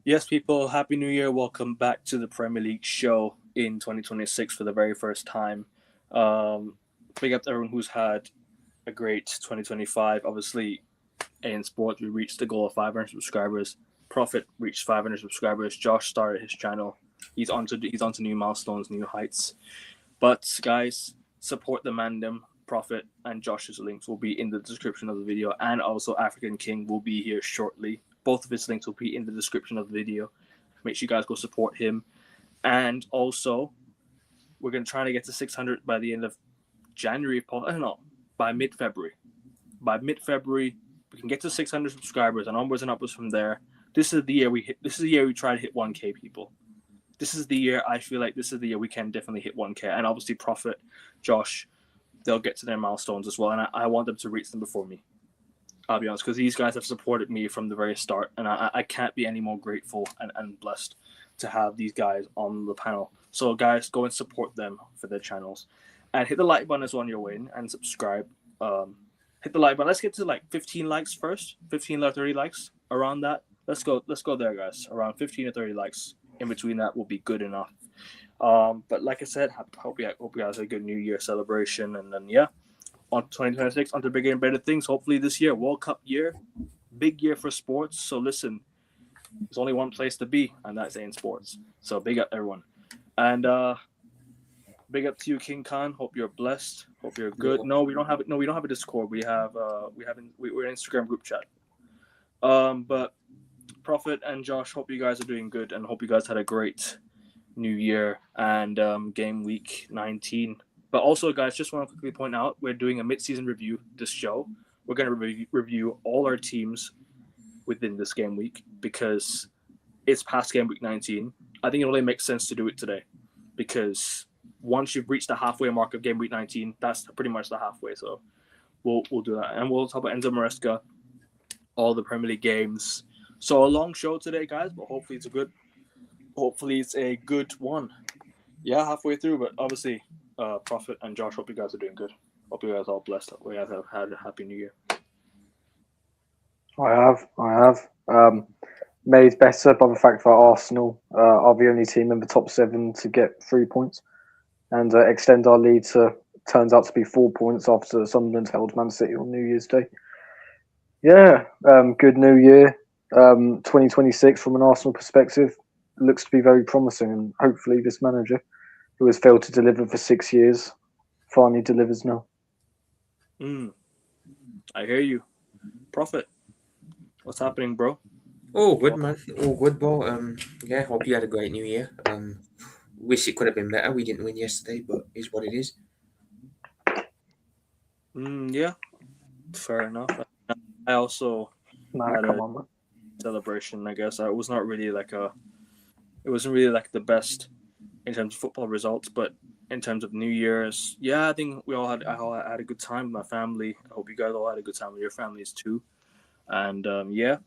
Yes, people, Happy New Year. Welcome back to the Premier League show in 2026 for the very first time. Um, Big up to everyone who's had a great 2025. Obviously, in sports, we reached the goal of 500 subscribers. Profit reached 500 subscribers. Josh started his channel. He's onto new milestones, new heights. But guys, support the Mandem. Profit and Josh's links will be in the description of the video, and also African King will be here shortly. Both of his links will be in the description of the video. Make sure you guys go support him. And also, we're going to try to get to 600 by the end of January. I don't know, by mid-February. By mid-February, we can get to 600 subscribers and onwards and upwards from there. This is the year we hit. This is the year we try to hit 1K people. This is the year I feel like this is the year we can definitely hit 1K. And obviously, Profit, Josh, they'll get to their milestones as well. And I want them to reach them before me. I'll be honest, because these guys have supported me from the very start, and I can't be any more grateful and blessed to have these guys on the panel. So, guys, go and support them for their channels, and hit the like button as well on your way in, and subscribe. Hit the like button. Let's get to like 15 likes first, 15 to 30 likes around that. Let's go there, guys. Around 15 to 30 likes. In between that will be good enough. But like I said, hope you guys have a good New Year celebration, and then on 2026, on to bigger and better things. Hopefully this year, World Cup year, big year for sports. So listen, there's only one place to be, and that's in sports. So big up everyone, and big up to you, King Khan. Hope you're blessed. Hope you're good. No, we don't have it. No, we don't have a Discord. We're an Instagram group chat. But Prophet and Josh, hope you guys are doing good, and hope you guys had a great New Year and game week 19. But also, guys, just want to quickly point out, we're doing a mid-season review this show. We're going to review all our teams within this game week because it's past game week 19. I think it only makes sense to do it today because once you've reached the halfway mark of game week 19, that's pretty much the halfway. So we'll do that. And we'll talk about Enzo Maresca, all the Premier League games. So a long show today, guys, but hopefully it's a good one. Yeah, halfway through, but obviously, Prophet and Josh, hope you guys are doing good. Hope you guys are all blessed. Hope you guys have had a happy New Year. I have. Made better by the fact that Arsenal are the only team in the top 7 to get 3 points and extend our lead to, turns out to be 4 points after Sunderland held Man City on New Year's Day. Yeah, good New Year. 2026 from an Arsenal perspective looks to be very promising, and hopefully this manager, who has failed to deliver for 6 years, finally delivers now. I hear you. Prophet, what's happening, bro? Oh, good man. Oh, good, bro. Yeah, hope you had a great New Year. Wish it could have been better. We didn't win yesterday, but it's what it is. Yeah, fair enough. I also had a celebration. I guess it was not really it wasn't really like the best in terms of football results, but in terms of New Year's, yeah, I think I had a good time with my family. I hope you guys all had a good time with your families too. And yeah,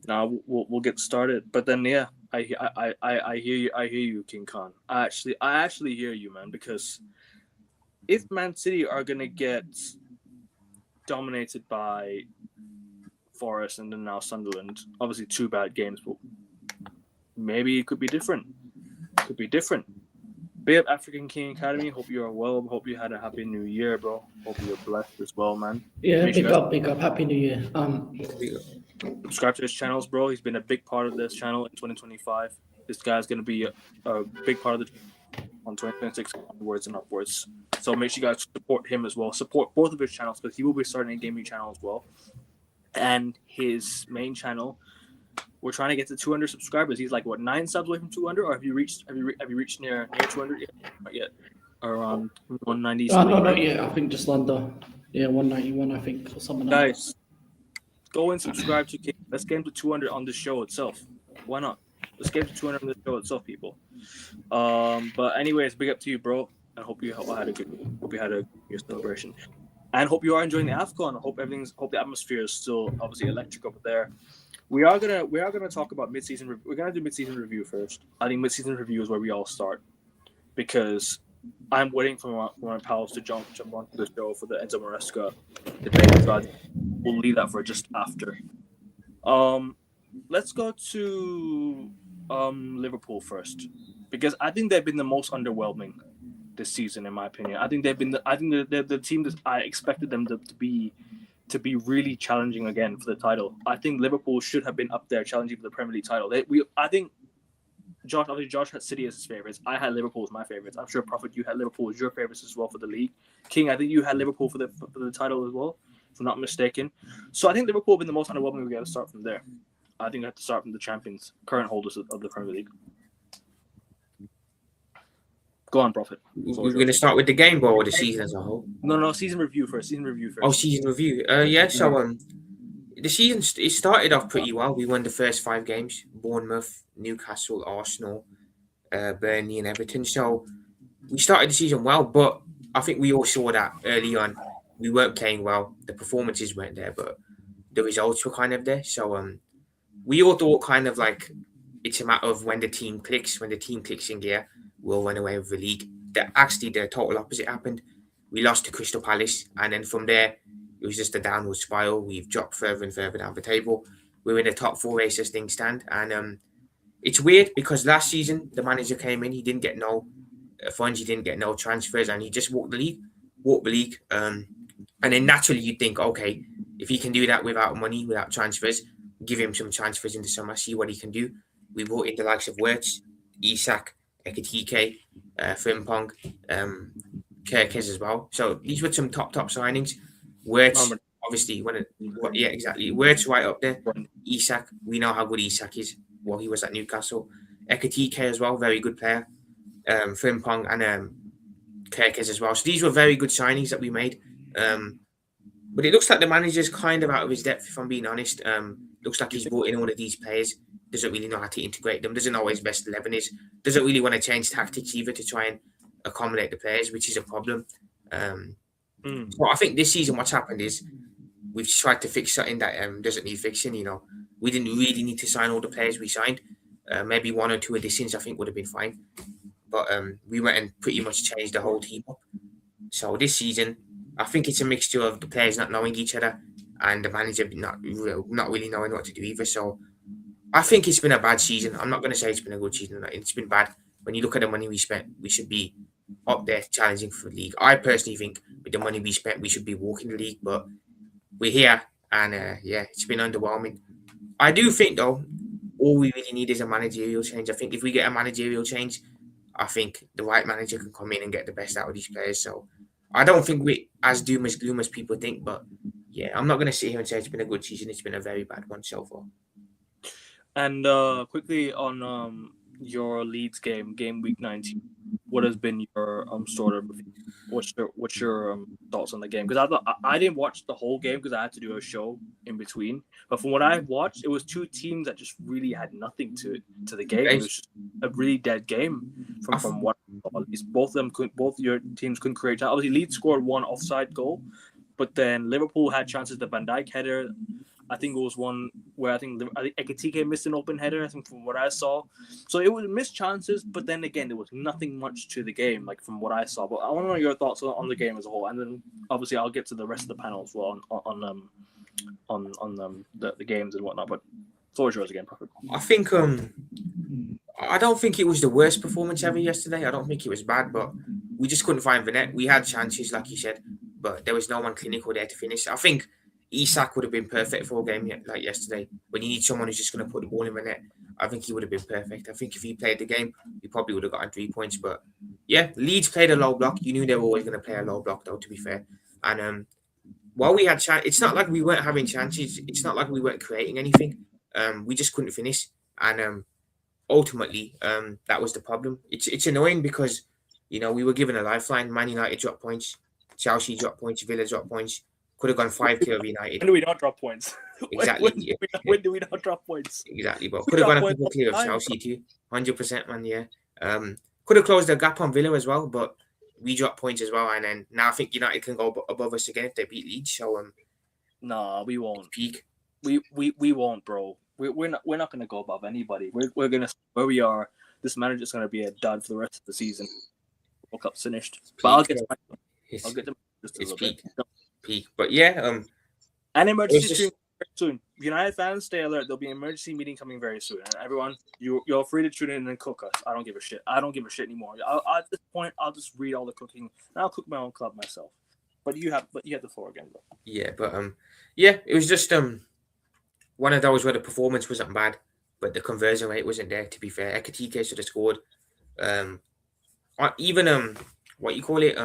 now we'll get started. But then yeah, I hear you, King Khan. I actually hear you, man, because if Man City are gonna get dominated by Forest and then now Sunderland, obviously 2 bad games, but maybe it could be different. Big up African King Academy. Hope you are well. Hope you had a happy New Year, bro. Hope you're blessed as well, man. Yeah, big up. Happy New Year. Subscribe to his channels, bro. He's been a big part of this channel in 2025. This guy's gonna be a big part of the on 2026 onwards and upwards. So make sure you guys support him as well. Support both of his channels because he will be starting a gaming channel as well, and his main channel. We're trying to get to 200 subscribers. He's like 9 subs away from 200, or have you reached near 200 yet? Not yet. Around 190. No, not yet. I think just under 191. I think or something. Guys, go and subscribe to King. Let's get him to 200 on the show itself. Why not? Let's get him to 200 on the show itself, people. But anyways, big up to you, bro. I hope you had a good year celebration, and hope you are enjoying the AFCON. Hope the atmosphere is still obviously electric over there. We are gonna talk about mid-season. We're gonna do mid-season review first. I think mid-season review is where we all start because I'm waiting for my pals to jump onto the show for the Enzo Maresca debate. So we'll leave that for just after. let's go to Liverpool first, because I think they've been the most underwhelming this season, in my opinion. I think they're the team that I expected them to be really challenging again for the title. I think Liverpool should have been up there challenging for the Premier League title. I think Josh had City as his favorites. I had Liverpool as my favorites. I'm sure Prophet, you had Liverpool as your favorites as well for the league. King, I think you had Liverpool for the title as well, if I'm not mistaken. So I think Liverpool have been the most underwhelming. We got to start from there. I think we have to start from the champions, current holders of the Premier League. Go on, Prophet. We're going to start with the game or the season as a whole? No, season review first. Oh, season review. Yeah, so the season it started off pretty well. We won the first 5 games: Bournemouth, Newcastle, Arsenal, Burnley, and Everton. So we started the season well, but I think we all saw that early on. We weren't playing well. The performances weren't there, but the results were kind of there. So we all thought kind of like it's a matter of when the team clicks in gear, we'll run away with the league. Actually, the total opposite happened. We lost to Crystal Palace, and then from there, it was just a downward spiral. We've dropped further and further down the table. We're in the top 4 race as things stand, and it's weird because last season the manager came in, he didn't get no funds, he didn't get no transfers, and he just walked the league. And then naturally you'd think, okay, if he can do that without money, without transfers, give him some transfers in the summer, see what he can do. We brought in the likes of Wirtz, Isak, Ekitike, Frimpong, Kirkes as well. So these were some top signings. Wirtz, obviously, exactly. Wirtz right up there. Isak, we know how good Isak is. Well, he was at Newcastle. Ekitike as well, very good player. Frimpong and Kirkes as well. So these were very good signings that we made. But it looks like the manager's kind of out of his depth, if I'm being honest. Looks like he's brought in all of these players, doesn't really know how to integrate them, doesn't know what his best 11 is, doesn't really want to change tactics either to try and accommodate the players, which is a problem. So I think this season what's happened is we've tried to fix something that doesn't need fixing. We didn't really need to sign all the players we signed. Maybe 1 or 2 additions I think would have been fine. But we went and pretty much changed the whole team up. So this season, I think it's a mixture of the players not knowing each other and the manager not really knowing what to do either. So I think it's been a bad season. I'm not going to say it's been a good season. It's been bad. When you look at the money we spent, we should be up there challenging for the league. I personally think with the money we spent, we should be walking the league. But we're here, and it's been underwhelming. I do think, though, all we really need is a managerial change. I think if we get a managerial change, I think the right manager can come in and get the best out of these players. So I don't think we're as doom as gloom as people think, but yeah, I'm not going to sit here and say it's been a good season. It's been a very bad one so far. And quickly on your Leeds game week 19, what has been your sort of what's your thoughts on the game? Because I didn't watch the whole game because I had to do a show in between. But from what I watched, it was 2 teams that just really had nothing to the game. It was just a really dead game from what I saw. At least both your teams couldn't create. Obviously, Leeds scored 1 offside goal, but then Liverpool had chances. The Van Dijk header, I think it was one where I think Ekitike missed an open header, I think, from what I saw. So it was missed chances, but then again, there was nothing much to the game, like from what I saw. But I want to know your thoughts on the game as a whole, and then obviously I'll get to the rest of the panel as well on the games and whatnot. But floor is yours again, Prophet. I think I don't think it was the worst performance ever yesterday. I don't think it was bad, but we just couldn't find the net. We had chances, like you said, but there was no one clinical there to finish. I think Isak would have been perfect for a game like yesterday. When you need someone who's just going to put the ball in the net, I think he would have been perfect. I think if he played the game, he probably would have gotten 3 points. But yeah, Leeds played a low block. You knew they were always going to play a low block, though, to be fair. And while we had chances, it's not like we weren't having chances. It's not like we weren't creating anything. We just couldn't finish. And ultimately, that was the problem. It's annoying because, we were given a lifeline. Man United dropped points. Chelsea dropped points. Villa dropped points. Could have gone 5 clear of United. When do we not drop points? Exactly. When do we not drop points? Exactly. But could have gone a couple clear of Chelsea too. 100%, man. Yeah. Could have closed the gap on Villa as well, but we dropped points as well. And then now I think United can go above us again if they beat Leeds. So no, we won't. Peak. We won't, bro. We're not going to go above anybody. We're going to where we are. This manager's going to be a dud for the rest of the season. World Cup's finished. But I'll get to It's peak. But yeah, an emergency stream soon. United fans, stay alert. There'll be an emergency meeting coming very soon, and everyone, you're free to tune in and cook us. I don't give a shit. I don't give a shit anymore. At this point, I'll just read all the cooking, and I'll cook my own club myself. But you have the floor again, bro. Yeah, but yeah, it was just one of those where the performance wasn't bad, but the conversion rate wasn't there. To be fair, Ekatike should have scored. Even what you call it,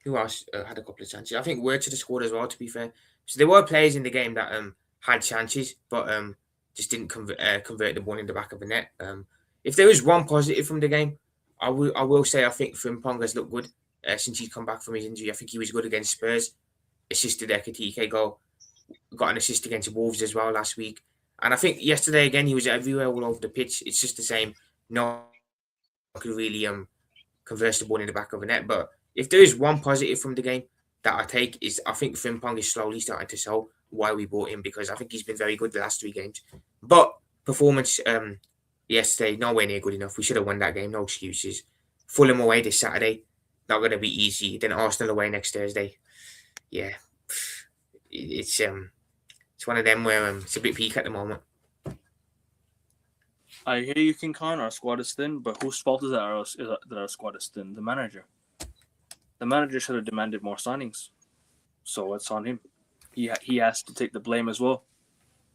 who else had a couple of chances? I think Word should have scored as well. To be fair, so there were players in the game that had chances, but just didn't convert the one in the back of the net. If there was one positive from the game, I will say I think Frimpong has looked good since he's come back from his injury. I think he was good against Spurs, assisted Ekatike goal, got an assist against Wolves as well last week, and I think yesterday again he was everywhere all over the pitch. It's just the same. No one could really converse the ball in the back of the net, but if there is one positive from the game that I take is I think Frimpong is slowly starting to show why we bought him, because I think he's been very good the last 3 games. But performance yesterday, nowhere near good enough. We should have won that game, no excuses. Fulham away this Saturday, not going to be easy. Then Arsenal away next Thursday. Yeah, it's one of them where it's a bit peak at the moment. I hear you, King Khan. Our squad is thin, but whose fault is that our squad is thin? The manager. The manager should have demanded more signings. So it's on him. He has to take the blame as well.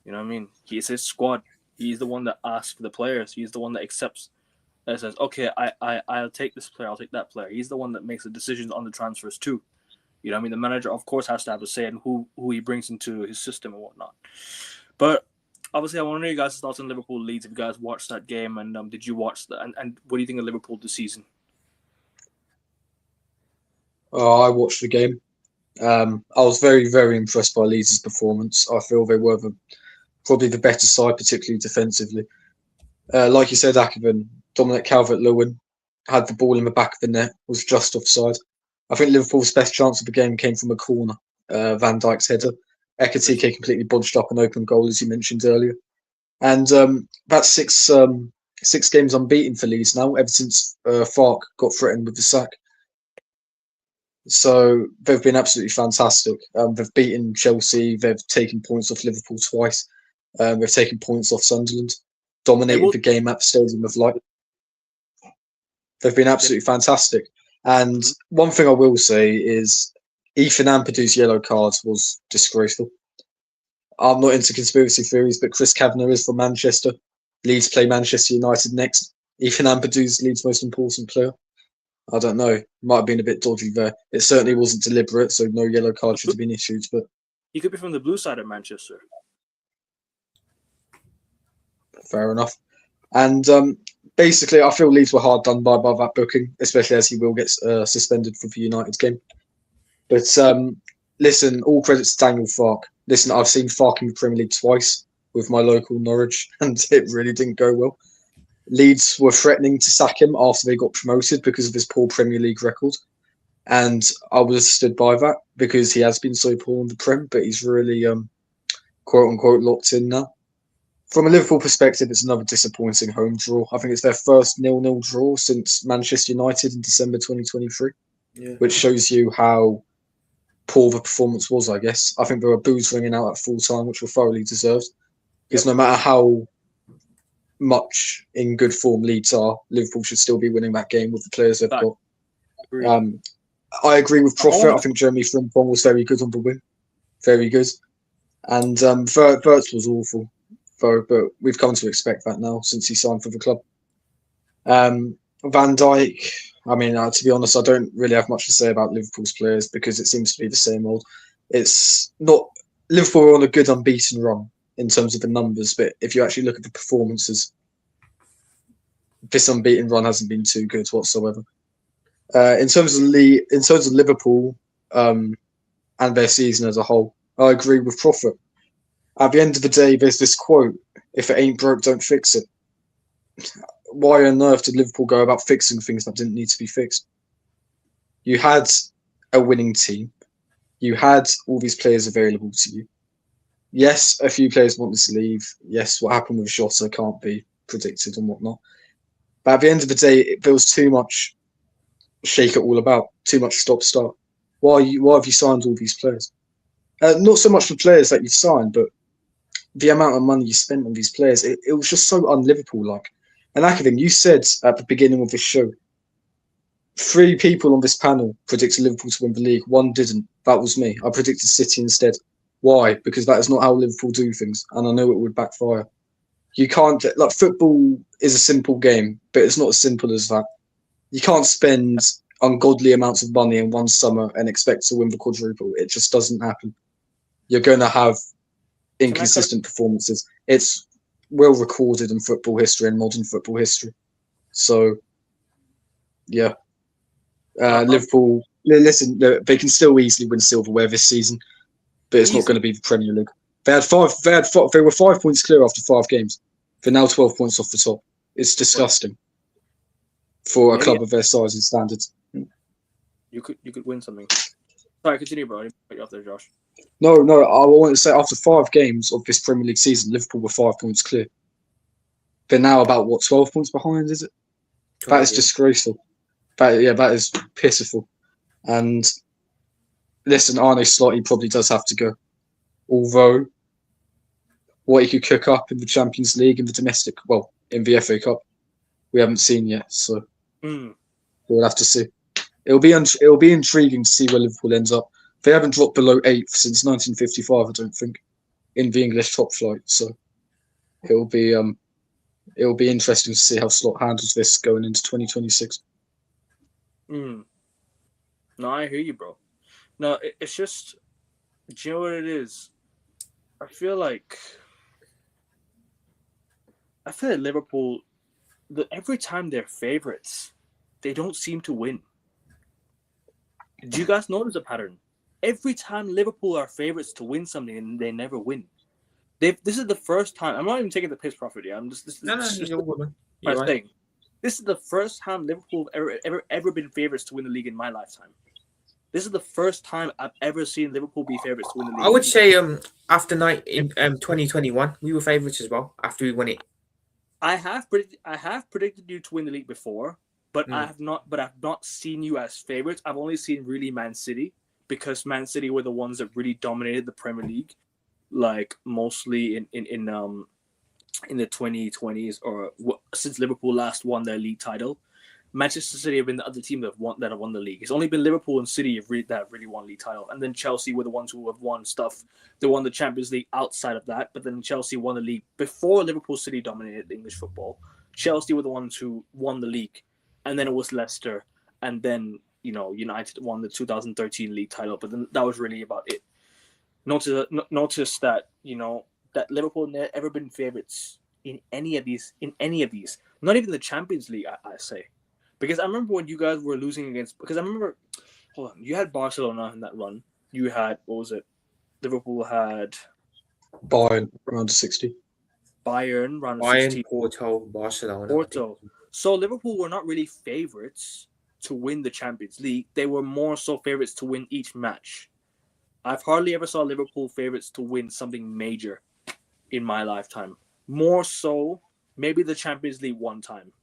You know what I mean? It's his squad. He's the one that asks for the players. He's the one that accepts and says, okay, I'll take this player, I'll take that player. He's the one that makes the decisions on the transfers too. You know what I mean? The manager, of course, has to have a say in who he brings into his system and whatnot. But obviously, I want to know you guys' thoughts on Liverpool Leeds. If you guys watched that game, and did you watch that? And what do you think of Liverpool this season? I watched the game. I was very, very impressed by Leeds' performance. I feel they were probably the better side, particularly defensively. Like you said, Akhavan, Dominic Calvert-Lewin had the ball in the back of the net, was just offside. I think Liverpool's best chance of the game came from a corner, Van Dijk's header. Ekatike completely bunched up an open goal, as you mentioned earlier. And that's six games unbeaten for Leeds now, ever since Farke got threatened with the sack. So they've been absolutely fantastic. They've beaten Chelsea. They've taken points off Liverpool twice. They've taken points off Sunderland. Dominated the game at the Stadium of Light. They've been absolutely fantastic. And one thing I will say is Ethan Ampadu's yellow card was disgraceful. I'm not into conspiracy theories, but Chris Kavanagh is from Manchester. Leeds play Manchester United next. Ethan Ampadu's Leeds' most important player. I don't know. Might have been a bit dodgy there. It certainly wasn't deliberate, so no yellow card should have been issued. But he could be from the blue side of Manchester. Fair enough. And basically, I feel Leeds were hard done by that booking, especially as he will get suspended for the United game. But listen, all credits to Daniel Farke. Listen, I've seen Farke in the Premier League twice with my local Norwich, and it really didn't go well. Leeds were threatening to sack him after they got promoted because of his poor Premier League record. And I was stood by that because he has been so poor in the Prem, but he's really, quote-unquote, locked in now. From a Liverpool perspective, it's another disappointing home draw. I think it's their first 0-0 draw since Manchester United in December 2023, which shows you how poor the performance was, I guess. I think there were boos ringing out at full time, which were thoroughly deserved. Because no matter how much in good form Leeds are, Liverpool should still be winning that game with the players they've got. I agree with Prophet. I think Jeremy Frimpong was very good on the wing. Very good. And Wirtz was awful. But we've come to expect that now since he signed for the club. Van Dijk, I mean, to be honest, I don't really have much to say about Liverpool's players because it seems to be the same old. It's not Liverpool are on a good unbeaten run in terms of the numbers, but if you actually look at the performances, this unbeaten run hasn't been too good whatsoever. In terms of Liverpool and their season as a whole, I agree with Prophet. At the end of the day, there's this quote: "If it ain't broke, don't fix it." Why on earth did Liverpool go about fixing things that didn't need to be fixed? You had a winning team. You had all these players available to you. Yes, a few players wanted to leave. Yes, what happened with Jota can't be predicted and whatnot. But at the end of the day, there was too much shake it all about, too much stop-start. Why have you signed all these players? Not so much the players that you've signed, but the amount of money you spent on these players, it was just so un-Liverpool like. And Akadem, you said at the beginning of this show, 3 people on this panel predicted Liverpool to win the league. 1 didn't. That was me. I predicted City instead. Why? Because that is not how Liverpool do things, and I know it would backfire. You can't like football is a simple game, but it's not as simple as that. You can't spend ungodly amounts of money in one summer and expect to win the quadruple. It just doesn't happen. You're going to have inconsistent performances. It's well recorded in football history and modern football history. So, yeah, Liverpool. Listen, they can still easily win silverware this season, but it's not going to be the Premier League. They were 5 points clear after 5 games. They're now 12 points off the top. It's disgusting for a club of their size and standards. You could win something. Sorry, continue, bro. I didn't put you off there, Josh. No. I want to say after 5 games of this Premier League season, Liverpool were 5 points clear. They're now about 12 points behind, is it? That is disgraceful. That is pitiful. And listen, Arne Slot, he probably does have to go. Although, what he could cook up in the Champions League, in the FA Cup, we haven't seen yet. So we'll have to see. It'll be intriguing to see where Liverpool ends up. They haven't dropped below 8th since 1955, I don't think, in the English top flight. So it'll be interesting to see how Slot handles this going into 2026. No, I hear you, bro. No, it's just, do you know what it is? I feel like Liverpool, every time they're favorites, they don't seem to win. Do you guys notice a pattern? Every time Liverpool are favorites to win something, and they never win. This is the first time. I'm not even taking the piss profit here. I'm just saying. This is the first time Liverpool have ever been favorites to win the league in my lifetime. This is the first time I've ever seen Liverpool be favorites to win the league. I would say after 2021, we were favorites as well after we won it. I have predicted you to win the league before, but I have not seen you as favorites. I've only seen really Man City, because Man City were the ones that really dominated the Premier League, like mostly in the 2020s or since Liverpool last won their league title. Manchester City have been the other team that have won the league. It's only been Liverpool and City that have really won league title, and then Chelsea were the ones who have won stuff. They won the Champions League outside of that, but then Chelsea won the league before Liverpool City dominated English football. Chelsea were the ones who won the league, and then it was Leicester, and then United won the 2013 league title. But then that was really about it. Notice that that Liverpool never ever been favorites in any of these. Not even the Champions League, I say. Because I remember when you guys were losing against... Because I remember... Hold on. You had Barcelona in that run. You had... What was it? Liverpool had... Bayern, round of 60. Bayern, round of 60. Porto, Barcelona. Porto. So Liverpool were not really favourites to win the Champions League. They were more so favourites to win each match. I've hardly ever saw Liverpool favourites to win something major in my lifetime. More so, maybe the Champions League one time.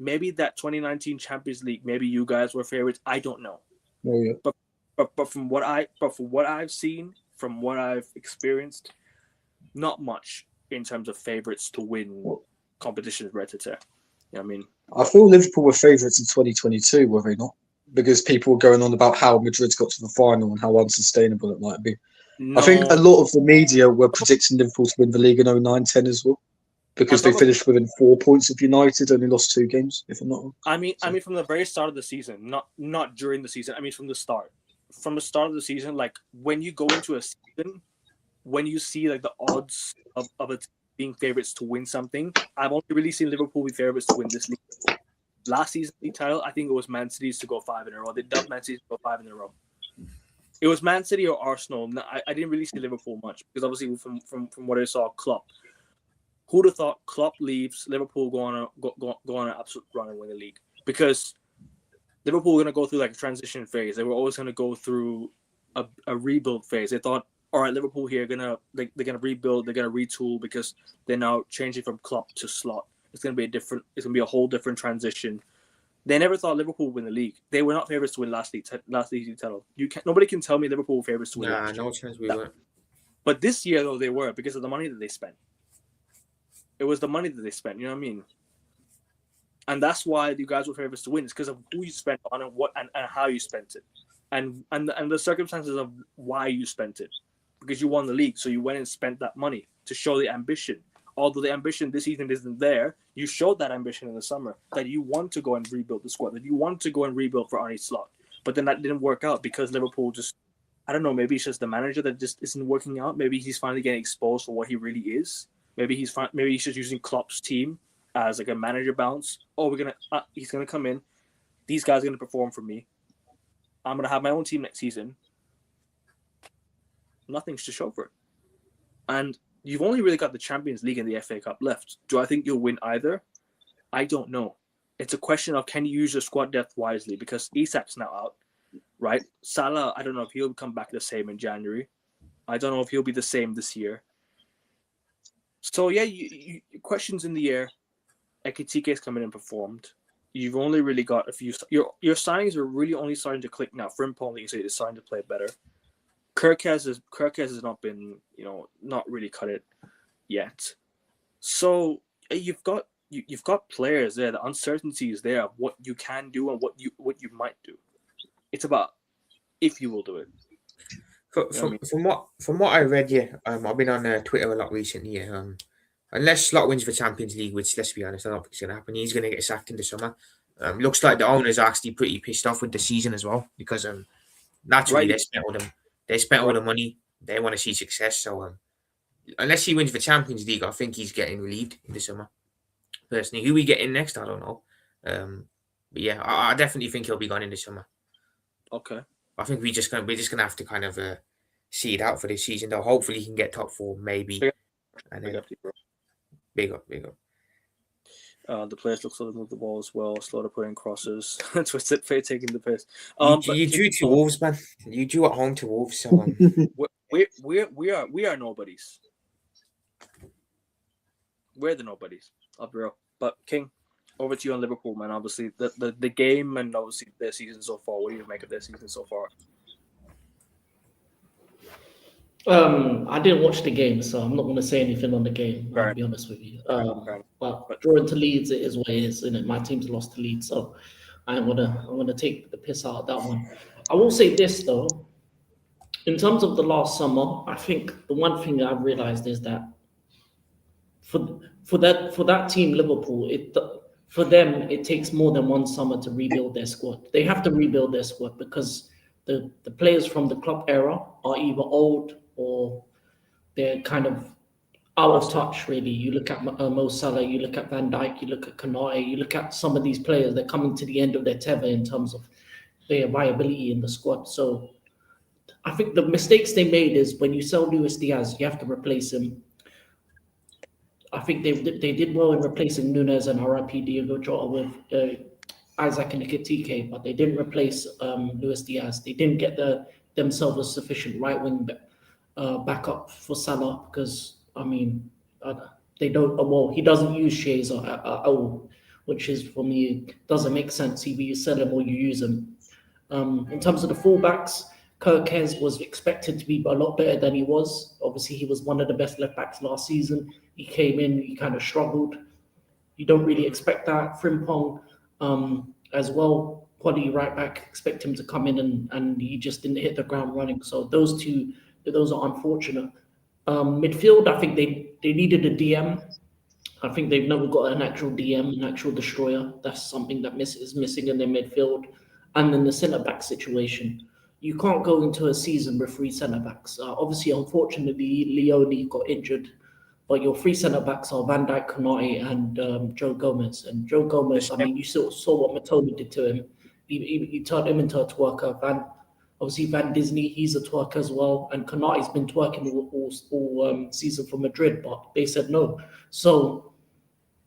Maybe that 2019 Champions League, maybe you guys were favorites. I don't know. Oh, yeah. But from what I've seen, from what I've experienced, not much in terms of favorites to win competitions. You know what I mean? I feel Liverpool were favourites in 2022, were they not? Because people were going on about how Madrid got to the final and how unsustainable it might be. No. I think a lot of the media were predicting Liverpool to win the league in 09-10 as well. Because they finished within 4 points of United, only lost 2 games, if I'm not wrong. I mean, from the very start of the season, not during the season. I mean, from the start. From the start of the season, like when you go into a season, when you see like the odds of it being favorites to win something, I've only really seen Liverpool be favorites to win this league. Last season's league title, I think it was Man City's to go 5 in a row. They dubbed Man City to go 5 in a row. It was Man City or Arsenal. I didn't really see Liverpool much because obviously from what I saw, Klopp. Who'd have thought Klopp leaves, Liverpool go on an absolute run and win the league? Because Liverpool were going to go through like a transition phase. They were always going to go through a rebuild phase. They thought, all right, Liverpool here they're gonna rebuild, they're gonna retool because they're now changing from Klopp to Slot. It's gonna be a whole different transition. They never thought Liverpool would win the league. They were not favorites to win last league title. Nobody can tell me Liverpool were favorites to win. Nah, no chance we weren't. But this year, though, they were because of the money that they spent. It was the money that they spent. You know what I mean? And that's why you guys were favorites to win. It's because of who you spent on and what and how you spent it, and the circumstances of why you spent it. Because you won the league, so you went and spent that money to show the ambition. Although the ambition this season isn't there, you showed that ambition in the summer that you want to go and rebuild the squad, that you want to go and rebuild for Arne Slot. But then that didn't work out because Liverpool just, I don't know, maybe it's just the manager that just isn't working out. Maybe he's finally getting exposed for what he really is. Maybe he's just using Klopp's team as like a manager bounce. Oh, he's gonna come in. These guys are gonna perform for me. I'm gonna have my own team next season. Nothing's to show for it. And you've only really got the Champions League and the FA Cup left. Do I think you'll win either? I don't know. It's a question of can you use your squad depth wisely because Isak's now out, right? Salah, I don't know if he'll come back the same in January. I don't know if he'll be the same this year. So, yeah, you questions in the air. Ekitike's come in and performed. You've only really got a few. Your signings are really only starting to click now. Frimpong, like you say, is starting to play better. Kirkes has not been, not really cut it yet. So you've got players there. The uncertainty is there of what you can do and what you might do. It's about if you will do it. From what I read, I've been on Twitter a lot recently. Unless Slot wins for Champions League, which let's be honest, I don't think it's going to happen. He's going to get sacked in the summer. Looks like the owners are actually pretty pissed off with the season as well because naturally they spent all the money. They want to see success. So unless he wins the Champions League, I think he's getting relieved in the summer. Personally, who we get in next, I don't know. But yeah, I definitely think he'll be gone in the summer. Okay. I think we're just gonna have to kind of see it out for this season. Though hopefully he can get top 4, maybe. Big up. The players look slow to move the ball as well, slow to put in crosses. Twisted fate taking the piss. You drew to Wolves, man. You drew at home to Wolves, so we are nobodies. We're the nobodies. I'll be real. But King, over to you on Liverpool, man. Obviously, the game and obviously their season so far. What do you make of their season so far? I didn't watch the game, so I'm not going to say anything on the game. I'll be honest with you. But drawing to Leeds, it is what it is, isn't it? My team's lost to Leeds, so I'm gonna take the piss out of that one. I will say this though, in terms of the last summer, I think the one thing that I've realised is that for that team, Liverpool, for them it takes more than one summer to rebuild their squad. They have to rebuild their squad because the players from the club era are either old or they're kind of out of touch, really. You look at Mo Salah, you look at Van Dijk, you look at Konate, you look at some of these players, they're coming to the end of their tether in terms of their viability in the squad. So I think the mistakes they made is when you sell Luis Diaz, you have to replace him. I think they did well in replacing Nunes and RIP Diogo Jota with Isaac and Ekitike, but they didn't replace Luis Diaz. They didn't get themselves a sufficient right wing backup for Salah because they don't. Well, he doesn't use Shays at all, which is for me doesn't make sense. Either you sell him or you use him. In terms of the fullbacks, Kirkes was expected to be a lot better than he was. Obviously, he was one of the best left backs last season. He came in, he kind of struggled. You don't really expect that. Frimpong as well, quality right back, expect him to come in and he just didn't hit the ground running. So those are unfortunate. Midfield, I think they needed a DM. I think they've never got an actual DM, an actual destroyer. That's something that is missing in their midfield. And then the centre-back situation. You can't go into a season with 3 centre-backs. Obviously, unfortunately, Leone got injured. But your 3 centre-backs are Van Dijk, Konate, and Joe Gomez. And Joe Gomez, you saw what Matoma did to him. He turned him into a twerker. Van Disney, he's a twerker as well. And Konate's been twerking all season for Madrid, but they said no. So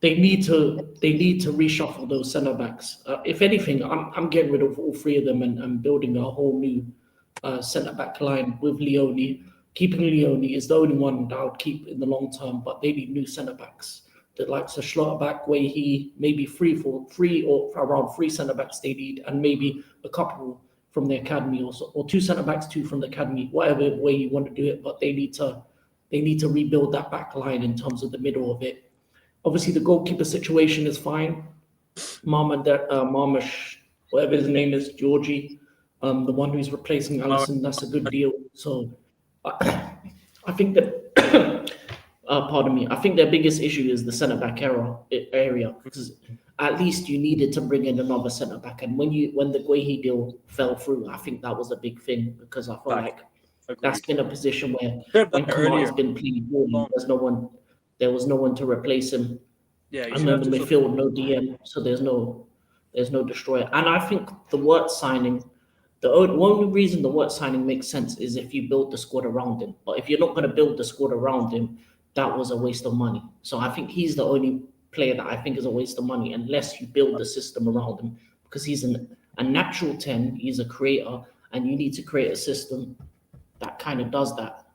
they need to reshuffle those centre backs. If anything, I'm getting rid of all 3 of them and building a whole new centre back line with Leone. Keeping Leone is the only one that I would keep in the long term, but they need new centre backs. The likes of Schlotterbeck, where he maybe 3 or around 3 centre backs they need, and maybe a couple from the academy, or 2 centre backs, 2 from the academy, whatever way you want to do it. But they need to rebuild that back line in terms of the middle of it. Obviously, the goalkeeper situation is fine. Marmash, whatever his name is, Georgie, the one who's replacing Allison, that's a good deal. So I think that, pardon me, I think their biggest issue is the centre back area, because at least you needed to bring in another centre back. And when the Guehi deal fell through, I think that was a big thing, because I feel like that's been a position where when Kamar's been playing poorly, there was no one to replace him. Yeah, and then the midfield, no DM, so there's no destroyer. And I think the Wirtz signing, the only reason the Wirtz signing makes sense is if you build the squad around him. But if you're not going to build the squad around him, that was a waste of money. So I think he's the only player that I think is a waste of money, unless you build the system around him, because he's a natural 10, he's a creator, and you need to create a system that kind of does that.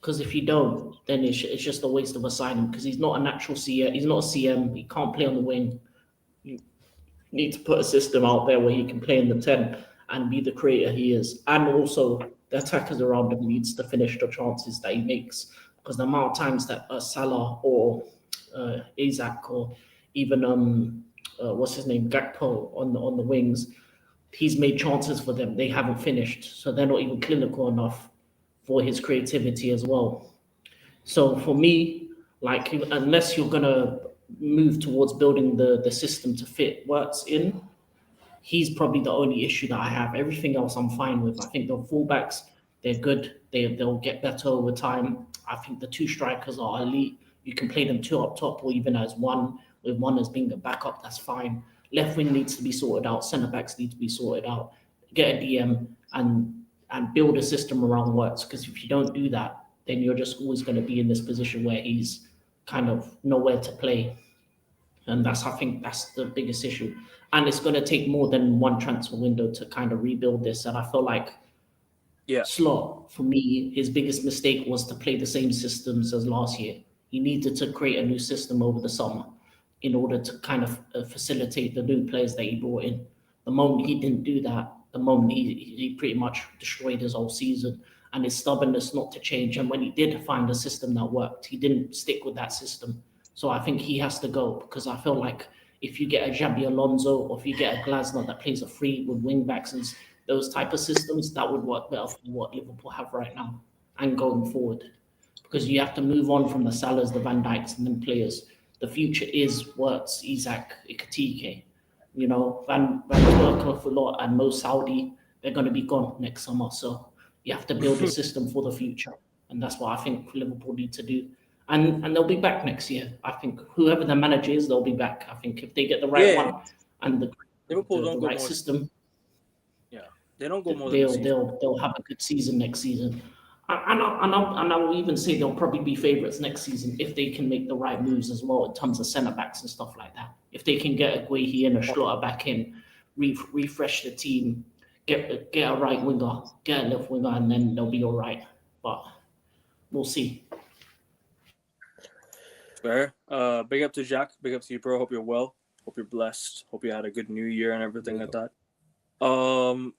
Because if you don't, then it's just a waste of a signing, because he's not a natural CM, he's not a CM, he can't play on the wing. You need to put a system out there where he can play in the 10 and be the creator he is. And also, the attackers around him needs to finish the chances that he makes, because the amount of times that Salah or Isaac or even what's his name, Gakpo on the wings, he's made chances for them, they haven't finished, so they're not even clinical enough for his creativity as well. So for me, like, unless you're gonna move towards building the system to fit Wirtz in, he's probably the only issue that I have. Everything else I'm fine with. I think the fullbacks, they're good. They'll get better over time. I think the 2 strikers are elite. You can play them 2 up top or even as one, with one as being the backup, that's fine. Left wing needs to be sorted out. Centre backs need to be sorted out. Get a DM and build a system around Wirtz, because if you don't do that, then you're just always going to be in this position where he's kind of nowhere to play. And I think that's the biggest issue. And it's going to take more than one transfer window to kind of rebuild this. And I feel like Slot, for me, his biggest mistake was to play the same systems as last year. He needed to create a new system over the summer in order to kind of facilitate the new players that he brought in. The moment he didn't do that, the moment he pretty much destroyed his whole season, and his stubbornness not to change. And when he did find a system that worked, he didn't stick with that system. So I think he has to go, because I feel like if you get a Xabi Alonso or if you get a Glasner that plays a free with wing backs and those type of systems, that would work better for what Liverpool have right now and going forward. Because you have to move on from the Salahs, the Van Dijks, and then players. The future is Wirtz, Isaac, Ikatike. You know, Van Dijk and Mo Saudi, they're going to be gone next summer. So you have to build a system for the future. And that's what I think Liverpool need to do. And they'll be back next year. I think whoever the manager is, they'll be back. I think if they get the right one and the right system, they don't go more. They'll have a good season next season. And I will even say they'll probably be favourites next season if they can make the right moves as well in terms of centre backs and stuff like that. If they can get a Guehi and a Schlotter back in, refresh the team, get a right winger, get a left winger, and then they'll be all right. But we'll see. Fair. Big up to Jack. Big up to you, bro. Hope you're well. Hope you're blessed. Hope you had a good New Year and everything like that.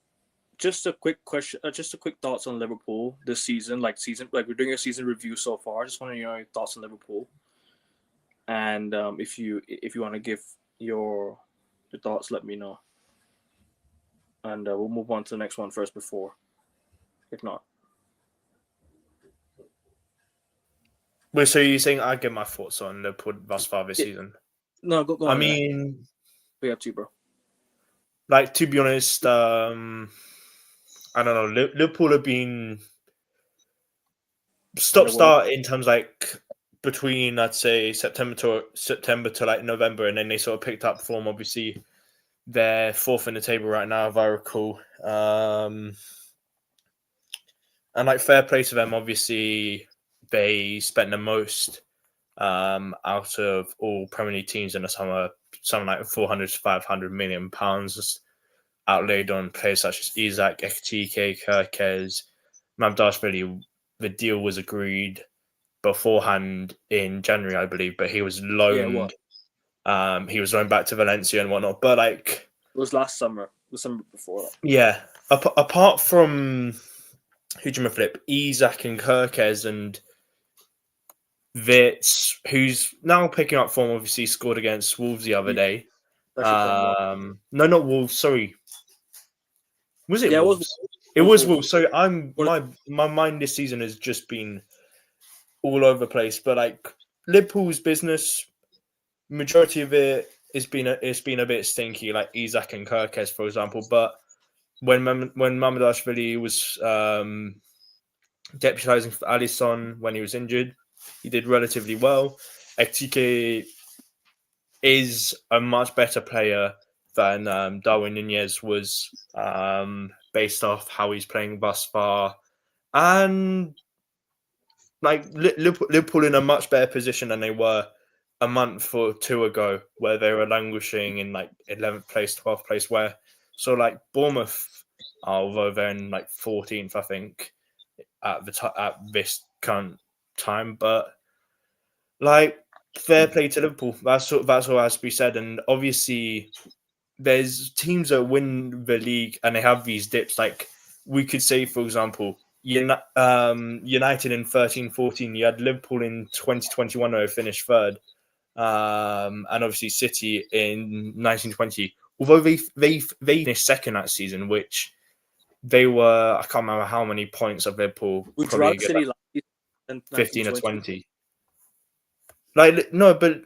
Just a quick question. Just a quick thoughts on Liverpool this season. Like we're doing a season review so far. Just want to know your thoughts on Liverpool. And if you want to give your thoughts, let me know. And we'll move on to the next one first before. If not. Well, so you're saying I give my thoughts on Liverpool thus far this season? No, go on. I mean, we have to, bro. Like, to be honest, I don't know. Liverpool have been stop-start in terms like between, I'd say, September to like November, and then they sort of picked up form. Obviously, they're 4th in the table right now, if I recall. And like, fair play to them. Obviously, they spent the most out of all Premier League teams in the summer, something like 400 to 500 million pounds outlaid on players such as Isaac, Ekitike, Kerkez, Mamdashvili. The deal was agreed beforehand in January, I believe, but he was loaned. He was loaned back to Valencia and whatnot. But like, it was last summer, the summer before that. Yeah, apart from who do you flip? Isak and Kirkes and Wits, who's now picking up form. Obviously, scored against Wolves the other day. No, not Wolves. Sorry, was it Wolves? It was Wolves. So my mind this season has just been all over the place. But like Liverpool's business, majority of it it's been a bit stinky, like Isak and Kirkes, for example. But when Mamardashvili was deputising for Alisson when he was injured, he did relatively well. Ekitike is a much better player than Darwin Nunez was, based off how he's playing thus far, and like Liverpool in a much better position than they were a month or two ago, where they were languishing in like 11th place, 12th place. Where so like Bournemouth, although they're in like 14th, I think, at this current time, but like fair play to Liverpool. That's what has to be said. And obviously, there's teams that win the league and they have these dips. Like we could say, for example, United in 13-14. You had Liverpool in 2021 where they finished third, and obviously City in 1920. Although they finished second that season, which they were, I can't remember how many points of Liverpool. We dropped City like 15 or 20. Like no, but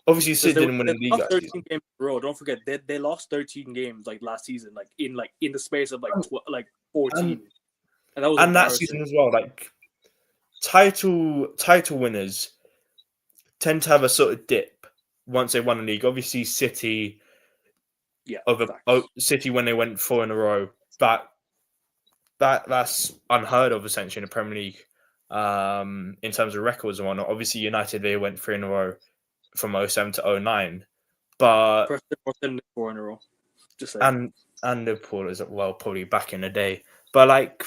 obviously City didn't win the league. 13 games in a row. Don't forget they lost 13 games like last season, like in the space of like 14. And that season as well. Like title winners tend to have a sort of dip once they won the league. Obviously, City. Yeah. City when they went 4 in a row. That's unheard of essentially in the Premier League. In terms of records and whatnot. Obviously, United they went 3 in a row from 07 to 09, but 4 in a row. Just saying. And Liverpool is well probably back in the day, but like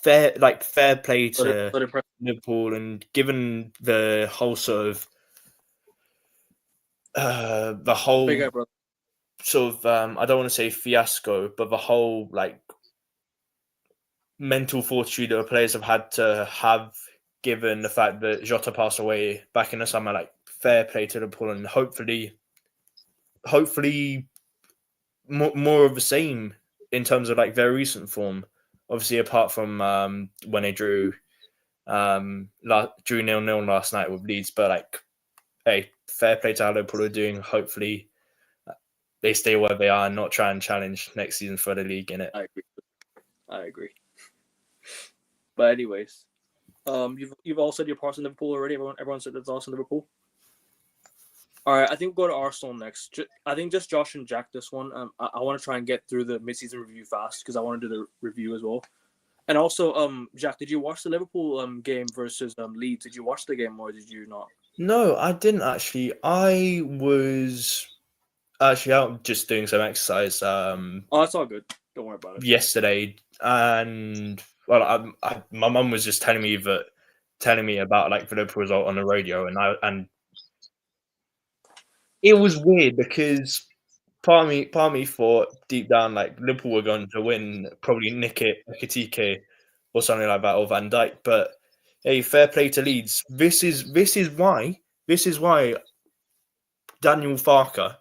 fair play to Liverpool, and given the whole sort of the whole sort of I don't want to say fiasco, but the whole like mental fortitude that the players have had to have, given the fact that Jota passed away back in the summer. Like fair play to Liverpool, and hopefully more of the same in terms of like their recent form. Obviously, apart from when they drew 0-0 last night with Leeds, but like, hey, fair play to how Liverpool are doing. Hopefully, they stay where they are and not try and challenge next season for the league. In it, I agree. But anyways, you've all said your parts in Liverpool already. Everyone said that's also Liverpool. All right, I think we'll go to Arsenal next. I think just Josh and Jack this one. I want to try and get through the mid-season review fast because I want to do the review as well. And also, Jack, did you watch the Liverpool game versus Leeds? Did you watch the game or did you not? No, I didn't actually. I was actually out just doing some exercise. That's all good. Don't worry about it. Yesterday, and well, my mum was just telling me about like the Liverpool result on the radio, and it was weird because part of me thought deep down like Liverpool were going to win, probably nick it, Ekitike or something like that, or Van Dijk. But hey, fair play to Leeds. This is why Daniel Farke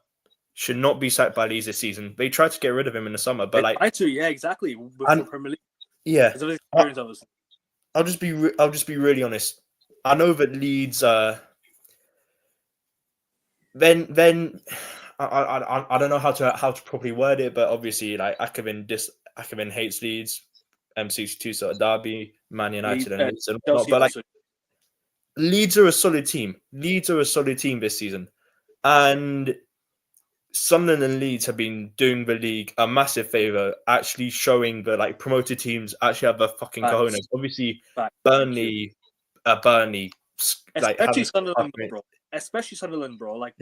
should not be sacked by Leeds this season. They tried to get rid of him in the summer, but like yeah, exactly. Before Premier League. Yeah, I'll just be really honest. I know that Leeds. Then I don't know how to properly word it, but obviously like Akavin hates Leeds, MC2 sort of derby, Man United and Leeds and whatnot, but like Leeds are a solid team. Leeds are a solid team this season, and Sunderland and Leeds have been doing the league a massive favor, actually showing that like promoted teams actually have the fucking cojones. Obviously, Burnley, like especially Sunderland, bro. Especially Sunderland, bro. Like,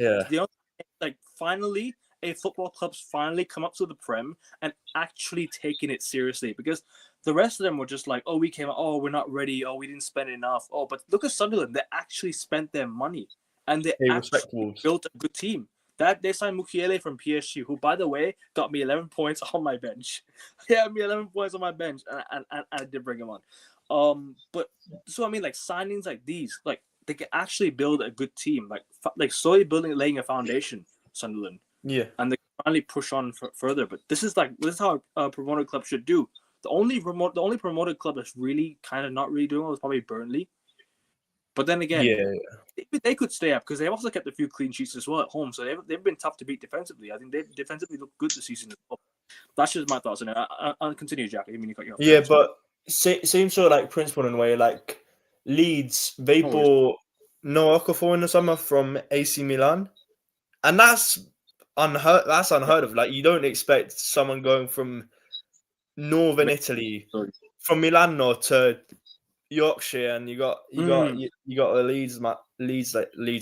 finally, a football club's finally come up to the Prem and actually taking it seriously. Because the rest of them were just like, oh, we came out, oh, we're not ready, oh, we didn't spend enough. Oh, but look at Sunderland. They actually spent their money and they actually built a good team. That they signed Mukiele from PSG, who, by the way, got me 11 points on my bench. He had me 11 points on my bench, and I did bring him on. But so I mean, like signings like these, like they can actually build a good team, like slowly laying a foundation. Sunderland, Yeah. and they can finally push on further. But this is how a promoted club should do. The only promoted club that's really kind of not really doing well is probably Burnley. But then again, they could stay up because they've also kept a few clean sheets as well at home. So they've been tough to beat defensively. I think they defensively look good this season as well. That's just my thoughts on it. I'll continue, Jack. I mean, you got your but same sort of like principle in a way. Like Leeds, they bought Noah Okafor in the summer from AC Milan, and that's unheard of. Like you don't expect someone going from Northern Italy, from Milano to Yorkshire, and you got the Leeds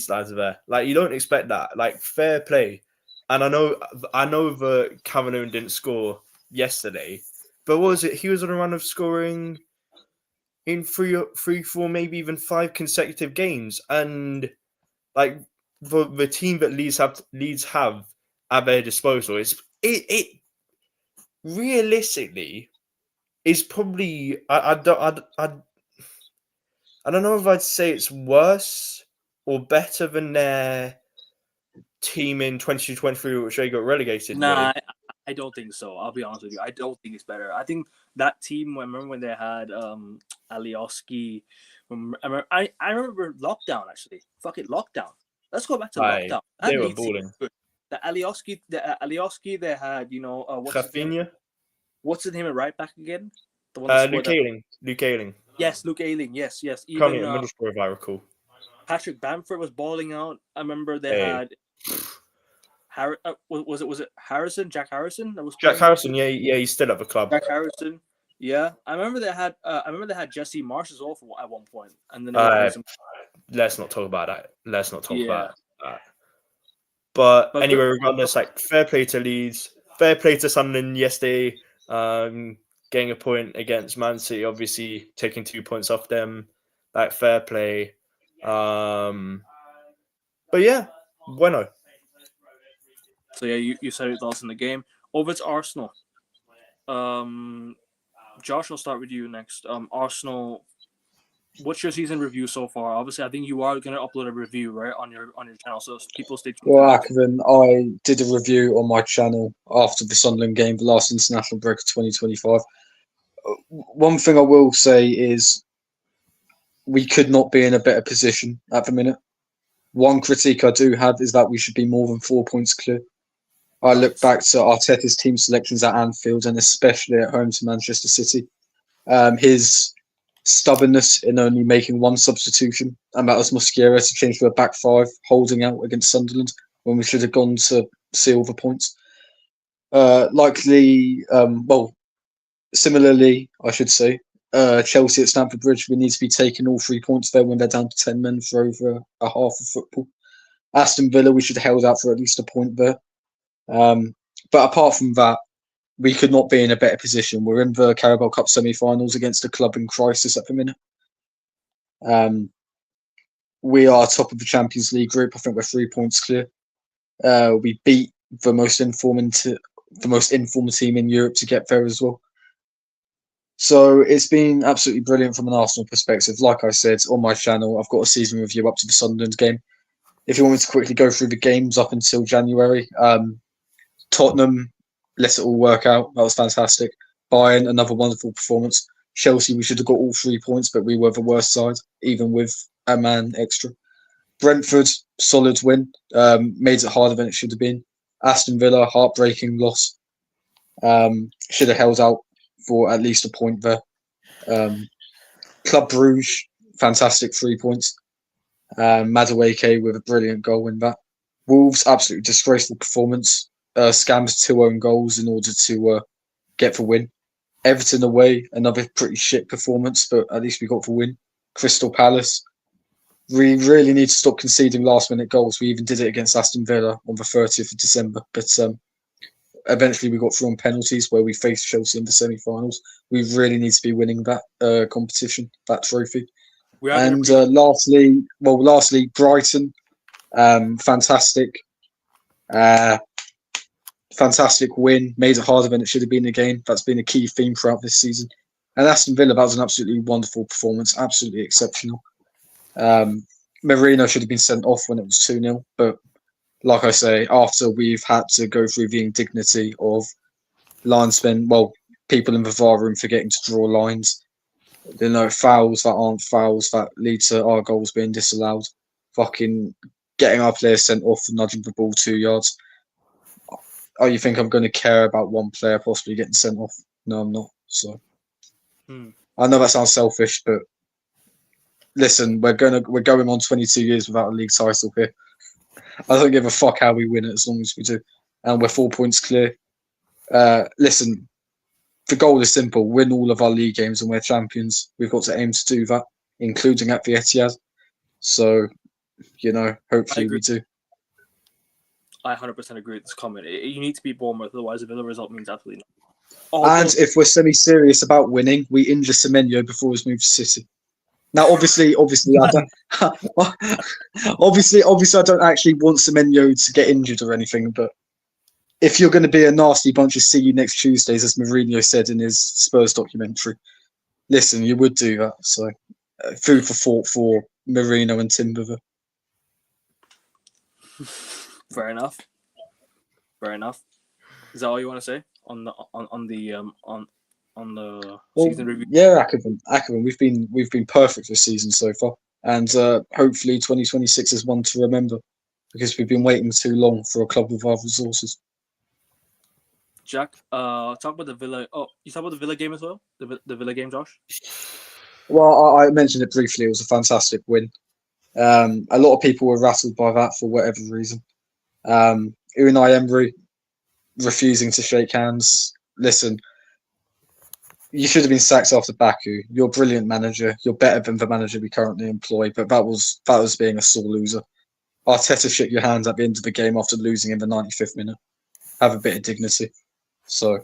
lads there. Like you don't expect that. Like fair play. And I know that Cameroon didn't score yesterday, but what was it? He was on a run of scoring in three, four, maybe even 5 consecutive games, and like the team that Leeds have at their disposal it realistically is probably I don't know if I'd say it's worse or better than their team in 2023, which they got relegated. Nah, I don't think so. I'll be honest with you. I don't think it's better. I think that team, I remember when they had Alioski. I remember lockdown, actually. Fuck it, lockdown. Let's go back to lockdown. They were balling. The Alioski, they had, Rafinha. What's his name at right back again? The one Luke Ayling. Yes, Luke Ayling. Yes. Even Middlesbrough, if I recall. Patrick Bamford was balling out. I remember they had. Was it Harrison? Jack Harrison? That was Jack Harrison. Yeah, he's still at the club. Jack Harrison. Yeah, I remember they had Jesse Marsh as well at one point, and then let's not talk about that. About that. But anyway, regardless, like fair play to Leeds, fair play to Sunderland yesterday, getting a point against Man City, obviously taking 2 points off them. Like fair play. But yeah, bueno. So yeah, you said your thoughts in the game. Over to Arsenal. Josh, I'll start with you next. Arsenal, what's your season review so far? Obviously, I think you are going to upload a review, right, on your channel, so people stay tuned. Well, Akavin, I did a review on my channel after the Sunderland game, the last international break of 2025. One thing I will say is we could not be in a better position at the minute. One critique I do have is that we should be more than 4 points clear. I look back to Arteta's team selections at Anfield and especially at home to Manchester City. His stubbornness in only making one substitution, and that was Mosquera to change to a back 5, holding out against Sunderland when we should have gone to seal the points. Similarly, I should say, Chelsea at Stamford Bridge, we need to be taking all 3 points there when they're down to 10 men for over a half of football. Aston Villa, we should have held out for at least a point there. But apart from that, we could not be in a better position. We're in the Carabao Cup semi-finals against a club in crisis at the minute. We are top of the Champions League group. I think we're 3 points clear. We beat the most informal team in Europe to get there as well. So it's been absolutely brilliant from an Arsenal perspective. Like I said, on my channel, I've got a season review up to the Sunderland game. If you want me to quickly go through the games up until January, Tottenham, let it all work out. That was fantastic. Bayern, another wonderful performance. Chelsea, we should have got all 3 points, but we were the worst side, even with a man extra. Brentford, solid win. Made it harder than it should have been. Aston Villa, heartbreaking loss. Should have held out for at least a point there. Club Brugge, fantastic 3 points. Madueke with a brilliant goal in that. Wolves, absolutely disgraceful performance. Scams 2 own goals in order to get the win. Everton away, another pretty shit performance, but at least we got the win. Crystal Palace, we really need to stop conceding last-minute goals. We even did it against Aston Villa on the 30th of December, but eventually we got through on penalties where we faced Chelsea in the semi-finals. We really need to be winning that competition, that trophy. And lastly, Brighton, fantastic. Fantastic win, made it harder than it should have been again. That's been a key theme throughout this season. And Aston Villa, that was an absolutely wonderful performance, absolutely exceptional. Marino should have been sent off when it was 2-0, but like I say, after we've had to go through the indignity of linesmen, people in the VAR room forgetting to draw lines, fouls that aren't fouls that lead to our goals being disallowed, fucking getting our players sent off for nudging the ball 2 yards. Oh, you think I'm going to care about one player possibly getting sent off? No, I'm not. So I know that sounds selfish, but listen, we're going on 22 years without a league title here. I don't give a fuck how we win it as long as we do, and we're 4 points clear. Listen, the goal is simple: win all of our league games, and we're champions. We've got to aim to do that, including at the Etihad. So, hopefully we do. I 100% agree with this comment. You need to beat Bournemouth, otherwise the Villa result means absolutely nothing. And if we're semi-serious about winning, we injure Semenyo before he's moved to City. Now, obviously, I don't. obviously, I don't actually want Semenyo to get injured or anything. But if you're going to be a nasty bunch of "see you next Tuesdays," as Mourinho said in his Spurs documentary, listen, you would do that. So, food for thought for Marino and Timber. Fair enough. Is that all you want to say on the season review? Yeah, Ackerman. We've been perfect this season so far, and hopefully 2026 is one to remember because we've been waiting too long for a club with our resources. Jack, talk about the Villa. Oh, you talk about the Villa game as well. The Villa game, Josh. Well, I mentioned it briefly. It was a fantastic win. A lot of people were rattled by that for whatever reason. Unai Emery refusing to shake hands. Listen, you should have been sacked after Baku. You're a brilliant manager. You're better than the manager we currently employ, but that was being a sore loser. Arteta shook your hands at the end of the game after losing in the 95th minute. Have a bit of dignity. So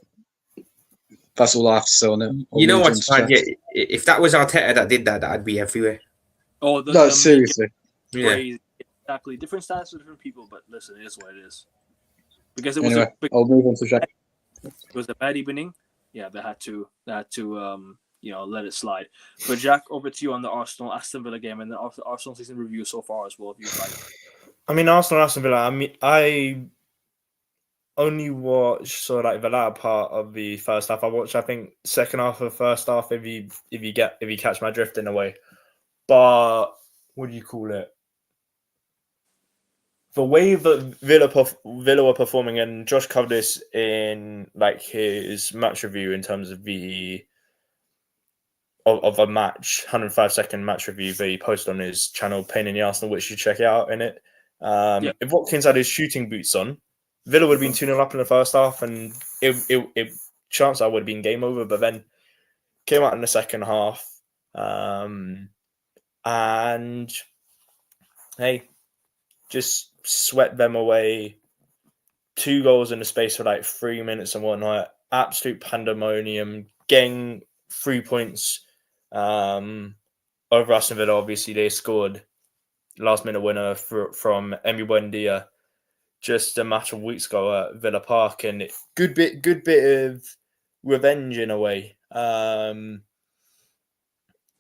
that's all I have to say on it. You know what's fine? Yeah, if that was Arteta that did that, that'd be everywhere. Oh, no, seriously. Yeah. Exactly. Different styles for different people, but listen, it is what it is. Because it was I'll move on to Jack. It was a bad evening. Yeah, they had to let it slide. But Jack, over to you on the Aston Villa game and the Arsenal season review so far as well, if you'd like. I mean, Aston Villa. I only watched sort of like the latter part of the first half. I watched, I think, second half of the first half. If you catch my drift in a way, but what do you call it? The way that Villa were performing, and Josh covered this in like his match review in terms of of a match, 105-second match review that he posted on his channel, Pain in the Arsenal, which you check it out in it. If Watkins had his shooting boots on, Villa would have been 2-0 up in the first half, and it chance I would have been game over. But then came out in the second half, and hey, just swept them away. 2 goals in the space of like 3 minutes and whatnot. Absolute pandemonium. Getting 3 points over Aston Villa. Obviously, they scored last minute winner from Emi Buendia just a matter of weeks ago at Villa Park, and good bit of revenge in a way,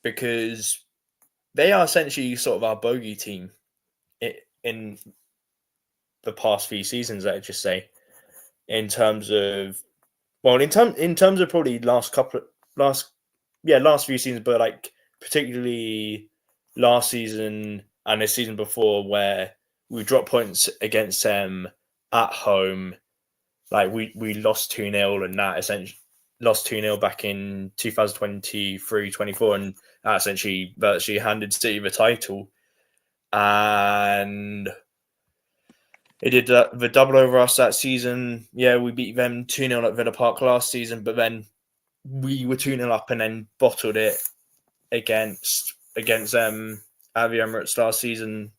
because they are essentially sort of our bogey team in the past few seasons. I'd just say, in terms of probably last few seasons, but like particularly last season and the season before, where we dropped points against them at home. Like we lost 2-0 and that essentially lost 2-0 back in 2023-24, and that essentially virtually handed City the title. And it did the double over us that season. Yeah, we beat them 2-0 at Villa Park last season, but then we were 2-0 up and then bottled it against them at the Emirates last season,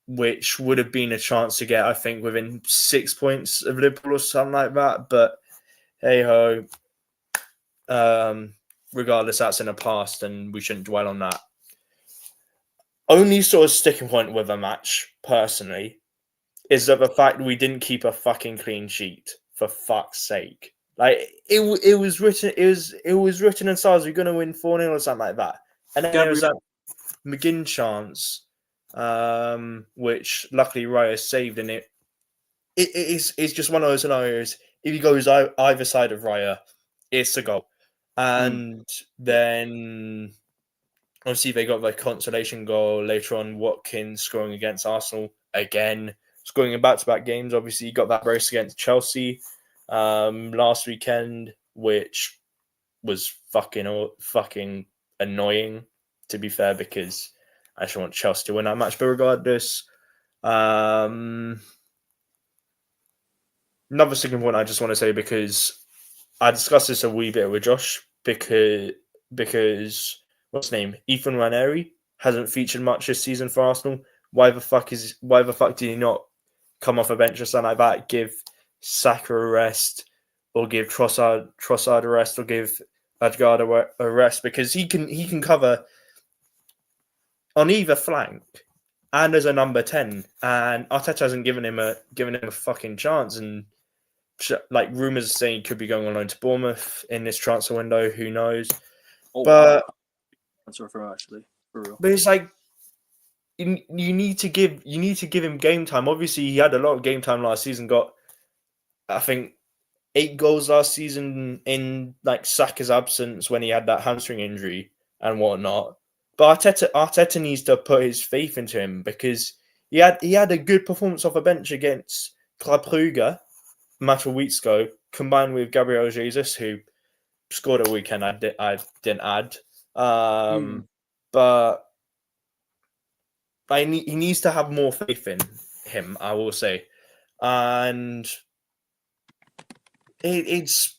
which would have been a chance to get, I think, within 6 points of Liverpool or something like that. But hey-ho, regardless, that's in the past and we shouldn't dwell on that. Only sort of sticking point with a match, personally, is that the fact we didn't keep a fucking clean sheet, for fuck's sake. Like it was written in stars we're gonna win 4-0 or something like that. And then there was that McGinn chance, which luckily Raya saved, and it's just one of those scenarios. If he goes either side of Raya, it's a goal. And then obviously they got the consolation goal later on, Watkins scoring against Arsenal again, scoring in back-to-back games. Obviously he got that brace against Chelsea last weekend, which was fucking annoying, to be fair, because I just want Chelsea to win that match. But regardless, another second point I just want to say, because I discussed this a wee bit with Josh, because what's his name? Ethan Ranieri hasn't featured much this season for Arsenal. Why the fuck did he not come off a bench or something like that? Give Saka a rest, or give Trossard a rest, or give Odegaard a rest, because he can cover on either flank and as a number 10, and Arteta hasn't given him a fucking chance. And like rumors saying he could be going on loan to Bournemouth in this transfer window. Who knows? But transfer for actually, for real. But it's like you need to give him game time. Obviously, he had a lot of game time last season. Got, I think, 8 goals last season in like Saka's absence when he had that hamstring injury and whatnot. But Arteta needs to put his faith into him, because he had a good performance off a bench against Club Brugge a matter of weeks ago, combined with Gabriel Jesus, who scored a weekend I didn't add. But he needs to have more faith in him, I will say. And it's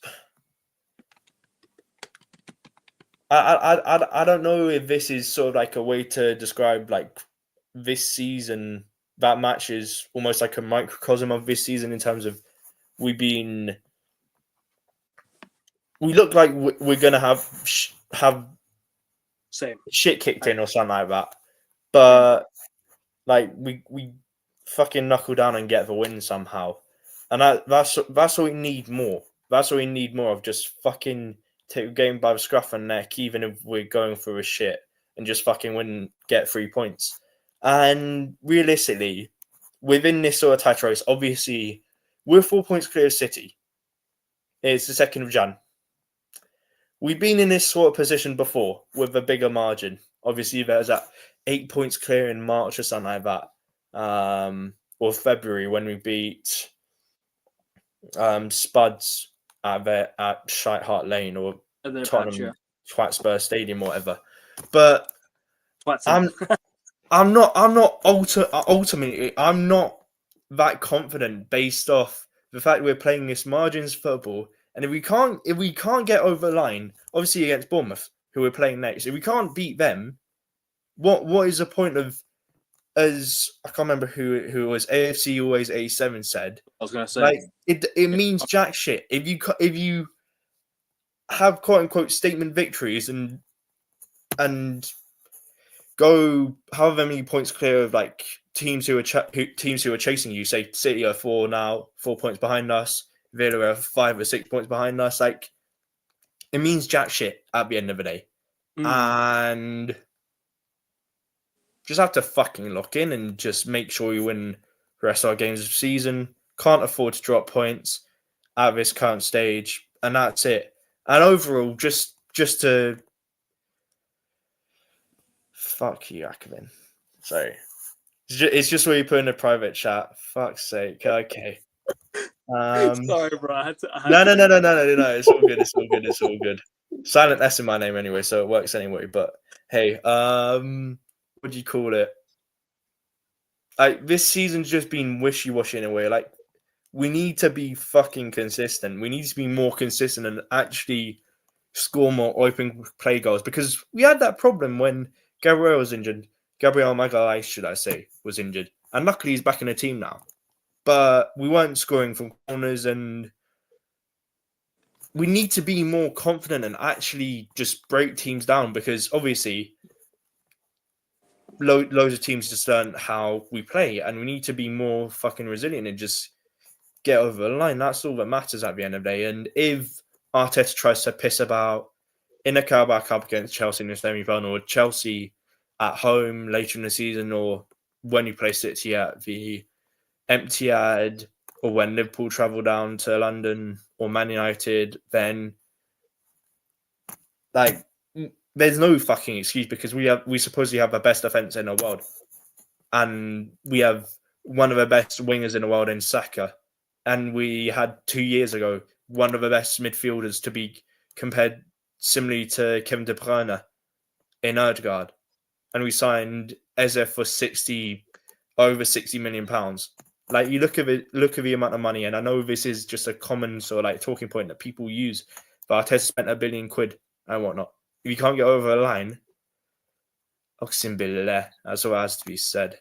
I don't know if this is sort of like a way to describe like this season. That match is almost like a microcosm of this season in terms of we look like we're gonna have shit kicked in or something like that, but like we fucking knuckle down and get the win somehow, and that's what we need more. That's what we need more of. Just fucking take the game by the scruff and neck, even if we're going through a shit, and just fucking win, get 3 points. And realistically, within this sort of tight race, obviously we're 4 points clear of City. It's the 2nd of Jan. We've been in this sort of position before with a bigger margin. Obviously, there's that 8 points clear in March or something like that, or February when we beat Spuds at Shite Hart Lane or Tottenham Hotspur Stadium or whatever. But I'm not ultimately I'm not that confident based off the fact we're playing this margins football. And if we can't get over the line, obviously against Bournemouth, who we're playing next, if we can't beat them, what is the point of, as I can't remember who it was, AFC Always 87 said. I was gonna say, like it means jack shit if you have quote unquote statement victories and go however many points clear of like teams who are chasing you. Say City are 4 points behind us. Villa are 5 or 6 points behind us. Like, it means jack shit at the end of the day. And just have to fucking lock in and just make sure we win the rest of our games of the season. Can't afford to drop points at this current stage. And that's it. And overall, just to... Fuck you, Akavin. Sorry. It's just where you put in a private chat. Fuck's sake. Okay. Sorry, bro. No. It's all good. It's all good. Silent S in my name anyway, so it works anyway. But hey, what do you call it? Like, this season's just been wishy-washy in a way. Like, we need to be fucking consistent. We need to be more consistent and actually score more open play goals, because we had that problem when Gabriel was injured. Gabriel Magalhaes, should I say, was injured, and luckily he's back in the team now. But we weren't scoring from corners, and we need to be more confident and actually just break teams down, because obviously loads of teams just learn how we play, and we need to be more fucking resilient and just get over the line. That's all that matters at the end of the day. And if Arteta tries to piss about in a Carabao Cup against Chelsea in the semi-final, or Chelsea at home later in the season, or when you play City at the Etihad, or when Liverpool travel down to London, or Man United, then like there's no fucking excuse, because we supposedly have the best defense in the world, and we have one of the best wingers in the world in Saka, and we had 2 years ago one of the best midfielders to be compared similarly to Kevin De Bruyne in Ødegaard, and we signed Eze for over 60 million pounds. Like, you look at the amount of money, and I know this is just a common sort of like talking point that people use, but Arteta spent £1 billion and whatnot. If you can't get over a line, Oxin Billah, that's all has to be said.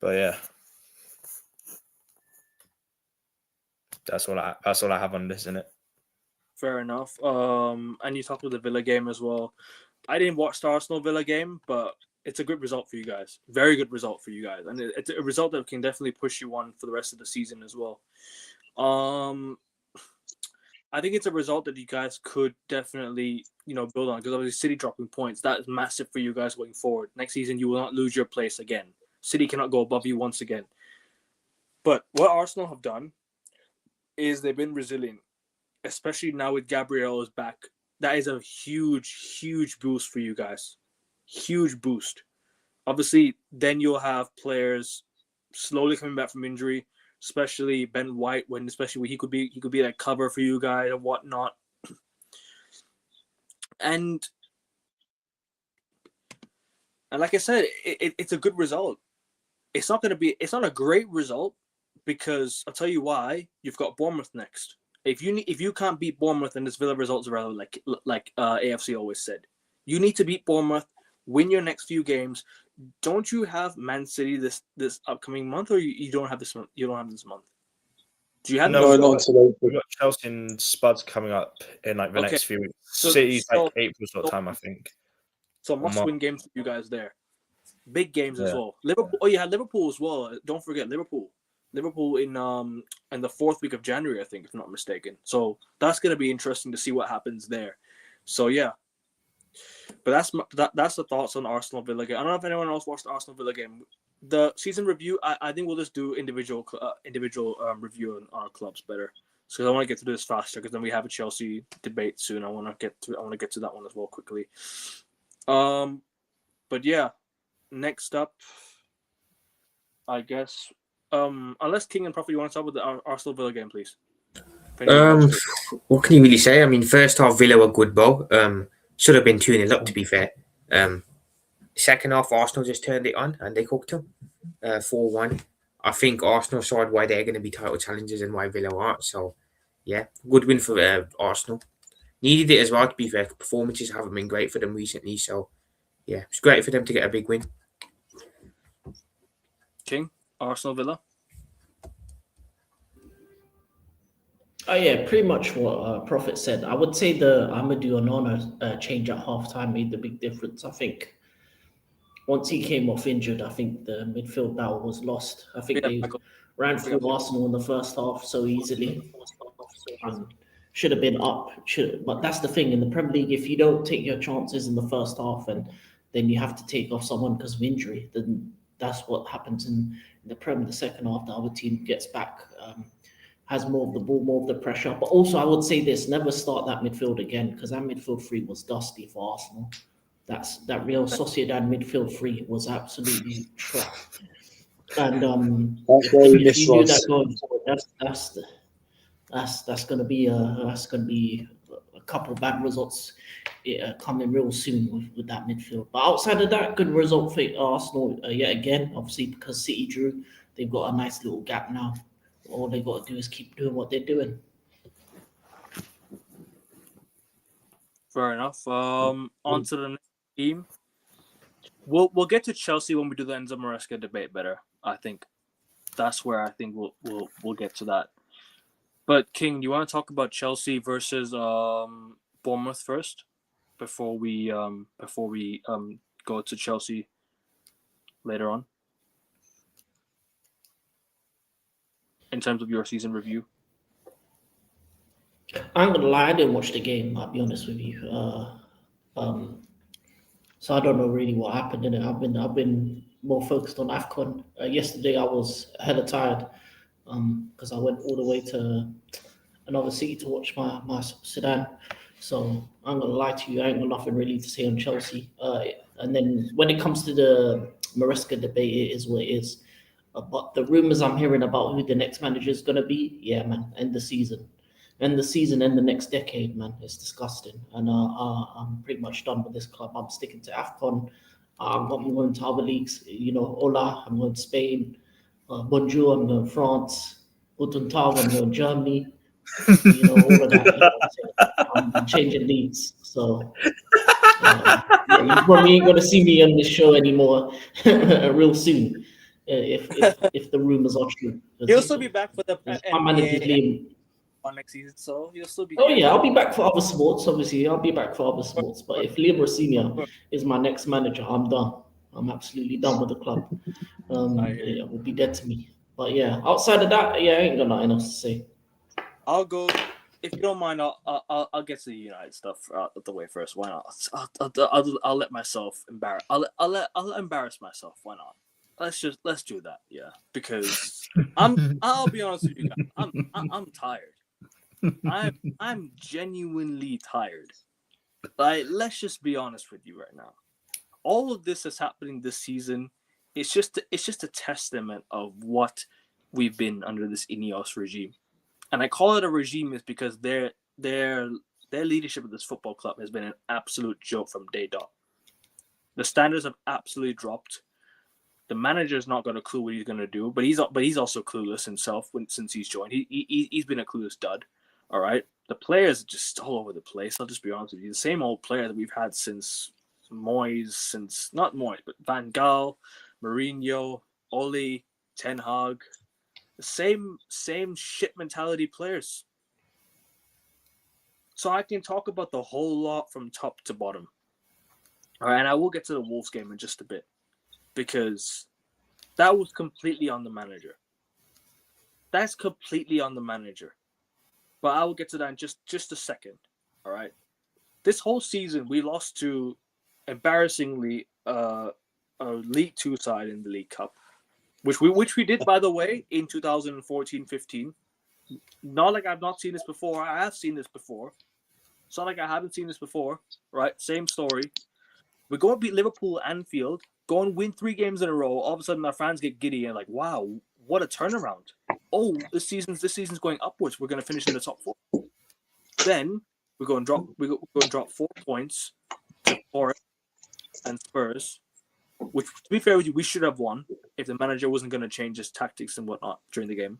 But yeah, that's all I have on this, isn't it? Fair enough. And you talked about the Villa game as well. I didn't watch the Arsenal Villa game, but it's a good result for you guys. Very good result for you guys, and it's a result that can definitely push you on for the rest of the season as well. I think it's a result that you guys could definitely, build on, because obviously City dropping points, that is massive for you guys going forward. Next season, you will not lose your place again. City cannot go above you once again. But what Arsenal have done is they've been resilient, especially now with Gabriel's back. That is a huge, huge boost for you guys. Huge boost. Obviously, then you'll have players slowly coming back from injury, especially Ben White, especially when he could be that cover for you guys and whatnot. And like I said, it's a good result. It's not a great result, because I'll tell you why. You've got Bournemouth next. If you can't beat Bournemouth, then this Villa results are relevant, like AFC always said. You need to beat Bournemouth, win your next few games. Don't you have Man City this upcoming month, or you don't have this month? You don't have this month. Do you have? No, not until we've got Chelsea and Spuds coming up in like the next few weeks. City's like April sort of time, I think. So must-win games for you guys there. Big games as well. Liverpool. Oh, you had Liverpool as well. Don't forget Liverpool. Liverpool in the fourth week of January, I think, if not mistaken. So that's going to be interesting to see what happens there. So yeah. But that's the thoughts on Arsenal Villa game. I don't know if anyone else watched the Arsenal Villa game. The season review, I think we'll just do individual review on our clubs better. So I want to get through this faster, because then we have a Chelsea debate soon. I want to get to that one as well quickly. But yeah, next up, I guess. Unless King and Prophet, you want to talk about the Arsenal Villa game, please. What can you really say? I mean, first half Villa were good, Bo. Should have been 2-0 up, to be fair. Second half, Arsenal just turned it on and they cooked them 4-1. I think Arsenal showed why they're going to be title challengers and why Villa aren't. So, yeah, good win for Arsenal. Needed it as well, to be fair. Performances haven't been great for them recently. So, yeah, it's great for them to get a big win. King, Arsenal Villa? Oh yeah, pretty much what Prophet said. I would say the Amadou Onana change at halftime made the big difference. I think once he came off injured, I think the midfield battle was lost. I think they ran through Arsenal in the first half so easily. Should have been up. But that's the thing in the Premier League. If you don't take your chances in the first half, and then you have to take off someone because of injury, then that's what happens in the Premier. The second half, the other team gets back. Has more of the ball, more of the pressure. But also, I would say this, never start that midfield again, because that midfield three was dusty for Arsenal. That Real Sociedad midfield three was absolutely trash. And that's where we if you do that lost. going forward, that's going to be a couple of bad results coming real soon with that midfield. But outside of that, good result for Arsenal yet again. Obviously, because City drew, they've got a nice little gap now. All they got to do is keep doing what they're doing. Fair enough. On to the next team. We'll get to Chelsea when we do the Enzo Maresca debate better. I think that's where I think we'll get to that. But King, do you want to talk about Chelsea versus Bournemouth first before we go to Chelsea later on? In terms of your season review? I'm gonna lie, I didn't watch the game. I'll be honest with you. So I don't know really what happened in it. I've been more focused on AFCON. Yesterday I was hella tired because I went all the way to another city to watch my Sudan. So I'm gonna lie to you, I ain't got nothing really to say on Chelsea. And then when it comes to the Maresca debate, it is what it is. But the rumors I'm hearing about who the next manager is gonna be, yeah, man, end the season. End the season and the next decade, man. It's disgusting. And I'm pretty much done with this club. I'm sticking to AFCON. I'm not going to other leagues. You know, hola, I'm going to Spain. Bonjour, I'm going to France. Guten Tag, I'm going to Germany. You know, all of that. You know, so I'm changing leagues. So yeah, you probably ain't going to see me on this show anymore real soon. If the rumors are true. He'll still be back for the My manager's NBA Liam. next season, so he'll still be. Oh yeah, I'll be back for other sports. Obviously, I'll be back for other sports. But if Liam Rosenior is my next manager, I'm done. I'm absolutely done with the club. It will be dead to me. But yeah, outside of that, yeah, I ain't got nothing else to say. I'll go. If you don't mind, I'll get to the United stuff out of the way first. Why not? I'll let myself embarrass. I'll embarrass myself. Why not? Let's do that. Yeah, because I'll be honest with you guys. I'm tired. I'm genuinely tired. Like, let's just be honest with you right now. All of this that's happening this season, it's just a testament of what we've been under this Ineos regime. And I call it a regime is because their leadership of this football club has been an absolute joke from day dot. The standards have absolutely dropped. The manager's not got a clue what he's going to do, but he's also clueless himself since he's joined. He's been a clueless dud. All right, the players are just all over the place. I'll just be honest with you. The same old player that we've had since not Moyes, but Van Gaal, Mourinho, Ole, Ten Hag. The same shit mentality players. So I can talk about the whole lot from top to bottom. All right, and I will get to the Wolves game in just a bit because that was completely on the manager. That's completely on the manager. But I will get to that in just a second. All right. This whole season, we lost to, embarrassingly, a League Two side in the League Cup, which we did, by the way, in 2014-15. Not like I've not seen this before. I have seen this before. It's not like I haven't seen this before. Right? Same story. We go and beat Liverpool at Anfield, go and win 3 games in a row. All of a sudden, our fans get giddy and like, wow, what a turnaround. Oh, this season's going upwards. We're going to finish in the top 4. Then we go and drop 4 points to Forest and Spurs, which, to be fair with you, we should have won if the manager wasn't going to change his tactics and whatnot during the game.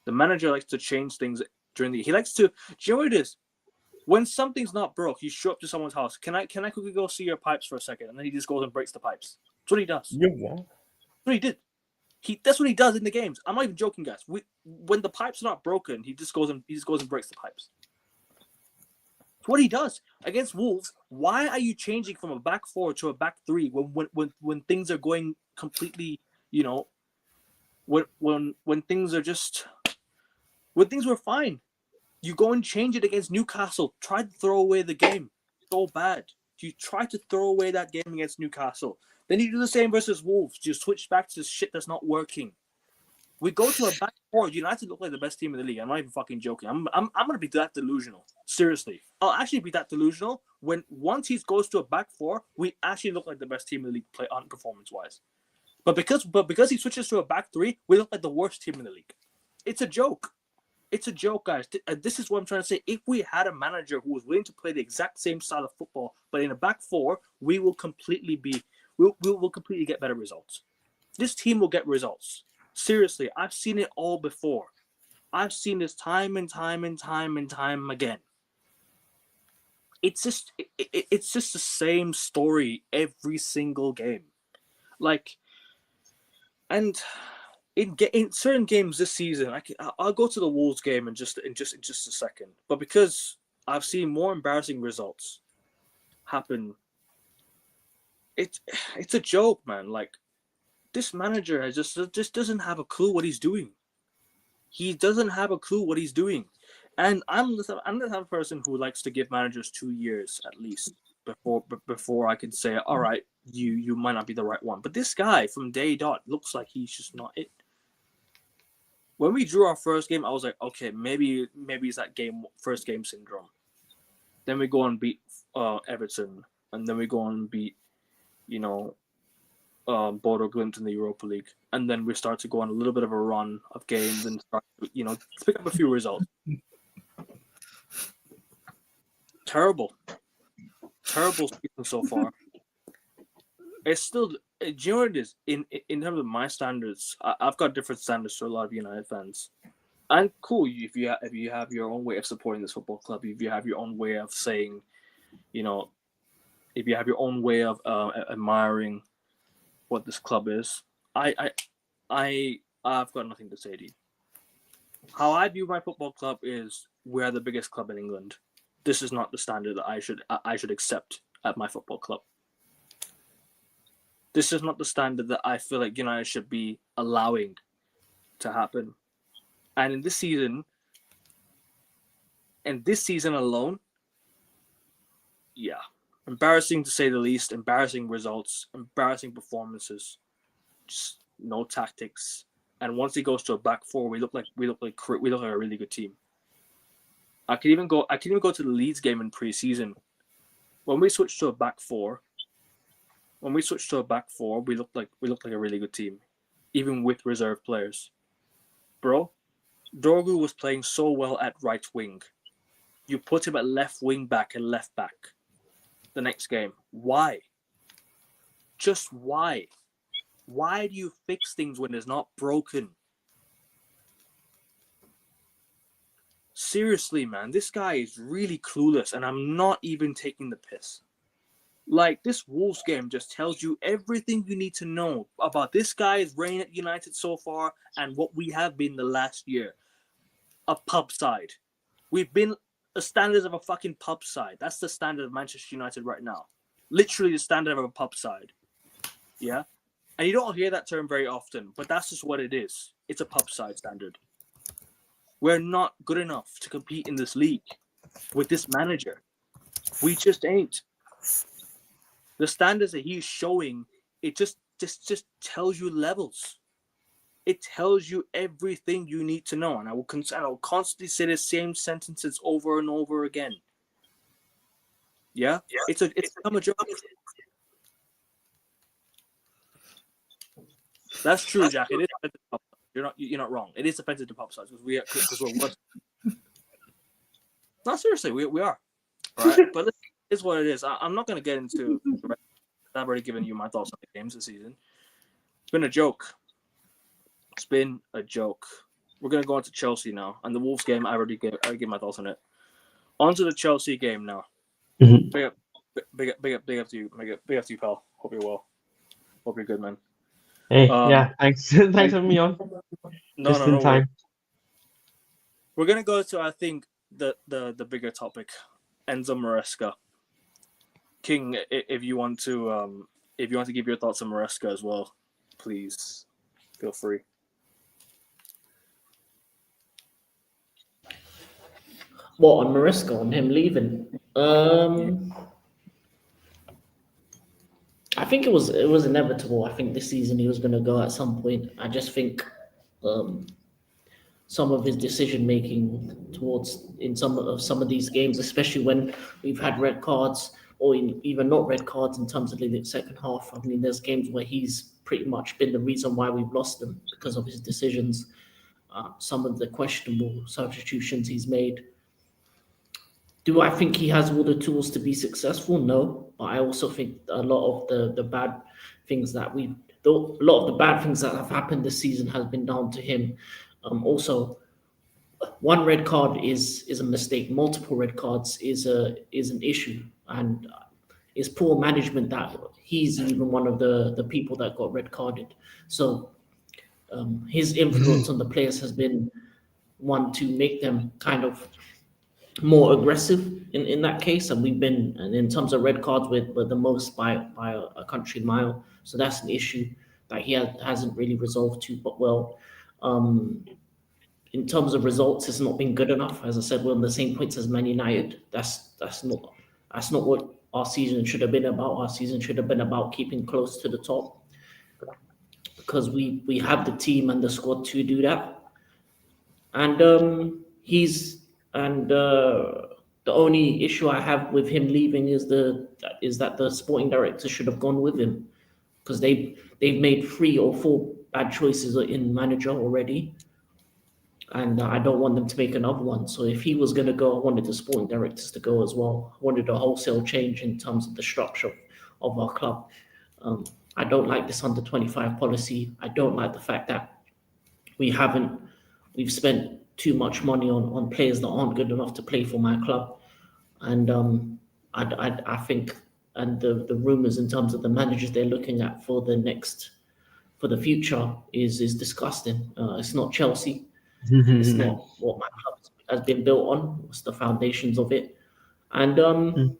The manager likes to change things he likes to. Do you know what it is? When something's not broke, you show up to someone's house. Can I quickly go see your pipes for a second? And then he just goes and breaks the pipes. That's what he does. You what? That's what he did. That's what he does in the games. I'm not even joking, guys. When the pipes are not broken, he just goes and breaks the pipes. That's what he does against Wolves. Why are you changing from a back 4 to a back 3 when things are going completely, you know, when things were fine? You go and change it against Newcastle. Try to throw away the game. So bad. You try to throw away that game against Newcastle. Then you do the same versus Wolves. You switch back to shit that's not working. We go to a back 4. United look like the best team in the league. I'm not even fucking joking. I'm gonna be that delusional. Seriously, I'll actually be that delusional when once he goes to a back 4, we actually look like the best team in the league play on performance wise. But because he switches to a back 3, we look like the worst team in the league. It's a joke. It's a joke, guys. This is what I'm trying to say. If we had a manager who was willing to play the exact same style of football, but in a back 4, we will completely get better results. This team will get results. Seriously, I've seen it all before. I've seen this time and time again. It's just the same story every single game. Like, and in certain games this season, I'll go to the Wolves game in just a second. But because I've seen more embarrassing results happen it's a joke, man. Like, this manager has just doesn't have a clue what he's doing. He doesn't have a clue what he's doing. And I'm the type of person who likes to give managers 2 years at least before I can say, all right, you might not be the right one. But this guy from day dot looks like he's just not it. When we drew our first game, I was like, okay, maybe it's that first game syndrome. Then we go and beat Everton, and then we go and beat, Bodo Glimt in the Europa League, and then we start to go on a little bit of a run of games and start, to pick up a few results. Terrible season so far. It's still, do you know what it is? In terms of my standards, I've got different standards to a lot of United fans. And cool, if you have your own way of supporting this football club, if you have your own way of saying, if you have your own way of admiring what this club is, I've got nothing to say to you. How I view my football club is we're the biggest club in England. This is not the standard that I should accept at my football club. This is not the standard that I feel like United should be allowing to happen. And in this season alone, yeah, embarrassing to say the least. Embarrassing results, embarrassing performances, just no tactics. And once he goes to a back four, we look like a really good team. I can even go to the Leeds game in pre-season. When we switched to a back four, we look like a really good team, even with reserve players. Bro, Dorgu was playing so well at right wing. You put him at left wing back and left back the next game. Why? Just why? Why do you fix things when it's not broken? Seriously, man, this guy is really clueless, and I'm not even taking the piss. Like, this Wolves game just tells you everything you need to know about this guy's reign at United so far and what we have been the last year. A pub side. We've been the standards of a fucking pub side. That's the standard of Manchester United right now. Literally the standard of a pub side. Yeah? And you don't hear that term very often, but that's just what it is. It's a pub side standard. We're not good enough to compete in this league with this manager. We just ain't. The standards that he's showing, it just tells you levels. It tells you everything you need to know. And I will constantly say the same sentences over and over again. Yeah? It's become a joke. That's true, Jack. It is offensive to pop sides. You're not wrong. It is offensive to pop sides because we're worse. No, seriously, we are. Right? But it's what it is. I'm not going to get into the rest. I've already given you my thoughts on the games this season. It's been a joke. We're going to go on to Chelsea now. And the Wolves game, I already gave my thoughts on it. On to the Chelsea game now. Mm-hmm. Big up to you. Big up to you, pal. Hope you're well. Hope you're good, man. Hey, yeah, thanks. Thanks for having me on. No time. We're going to go to, I think, the bigger topic. Enzo Maresca. King, if you want to give your thoughts on Maresca as well, please feel free. What, on Maresca, on him leaving? I think it was inevitable. I think this season he was going to go at some point. I just think some of his decision making in some of these games, especially when we've had red cards or even not red cards in terms of the second half. I mean, there's games where he's pretty much been the reason why we've lost them because of his decisions. Some of the questionable substitutions he's made. Do I think he has all the tools to be successful? No, but I also think a lot of the bad things that have happened this season has been down to him. Also, one red card is a mistake. Multiple red cards is an issue, and it's poor management that he's even one of the people that got red carded. So his influence on the players has been one to make them kind of more aggressive in that case, and we've been, and in terms of red cards, we're the most by a country mile. So that's an issue that he hasn't really resolved to. But well, in terms of results, it's not been good enough. As I said, we're on the same points as Man United. That's not what our season should have been about. Our season should have been about keeping close to the top, because we have the team and the squad to do that. And the only issue I have with him leaving is that the sporting director should have gone with him, because they've made 3 or 4 bad choices in manager already, and I don't want them to make another one. So if he was going to go, I wanted the sporting directors to go as well. I wanted a wholesale change in terms of the structure of our club. I don't like this under 25 policy. I don't like the fact that we've spent too much money on players that aren't good enough to play for my club. And I think, and the rumors in terms of the managers they're looking at for the future is disgusting. It's not Chelsea. It's not what my club has been built on. It's the foundations of it. And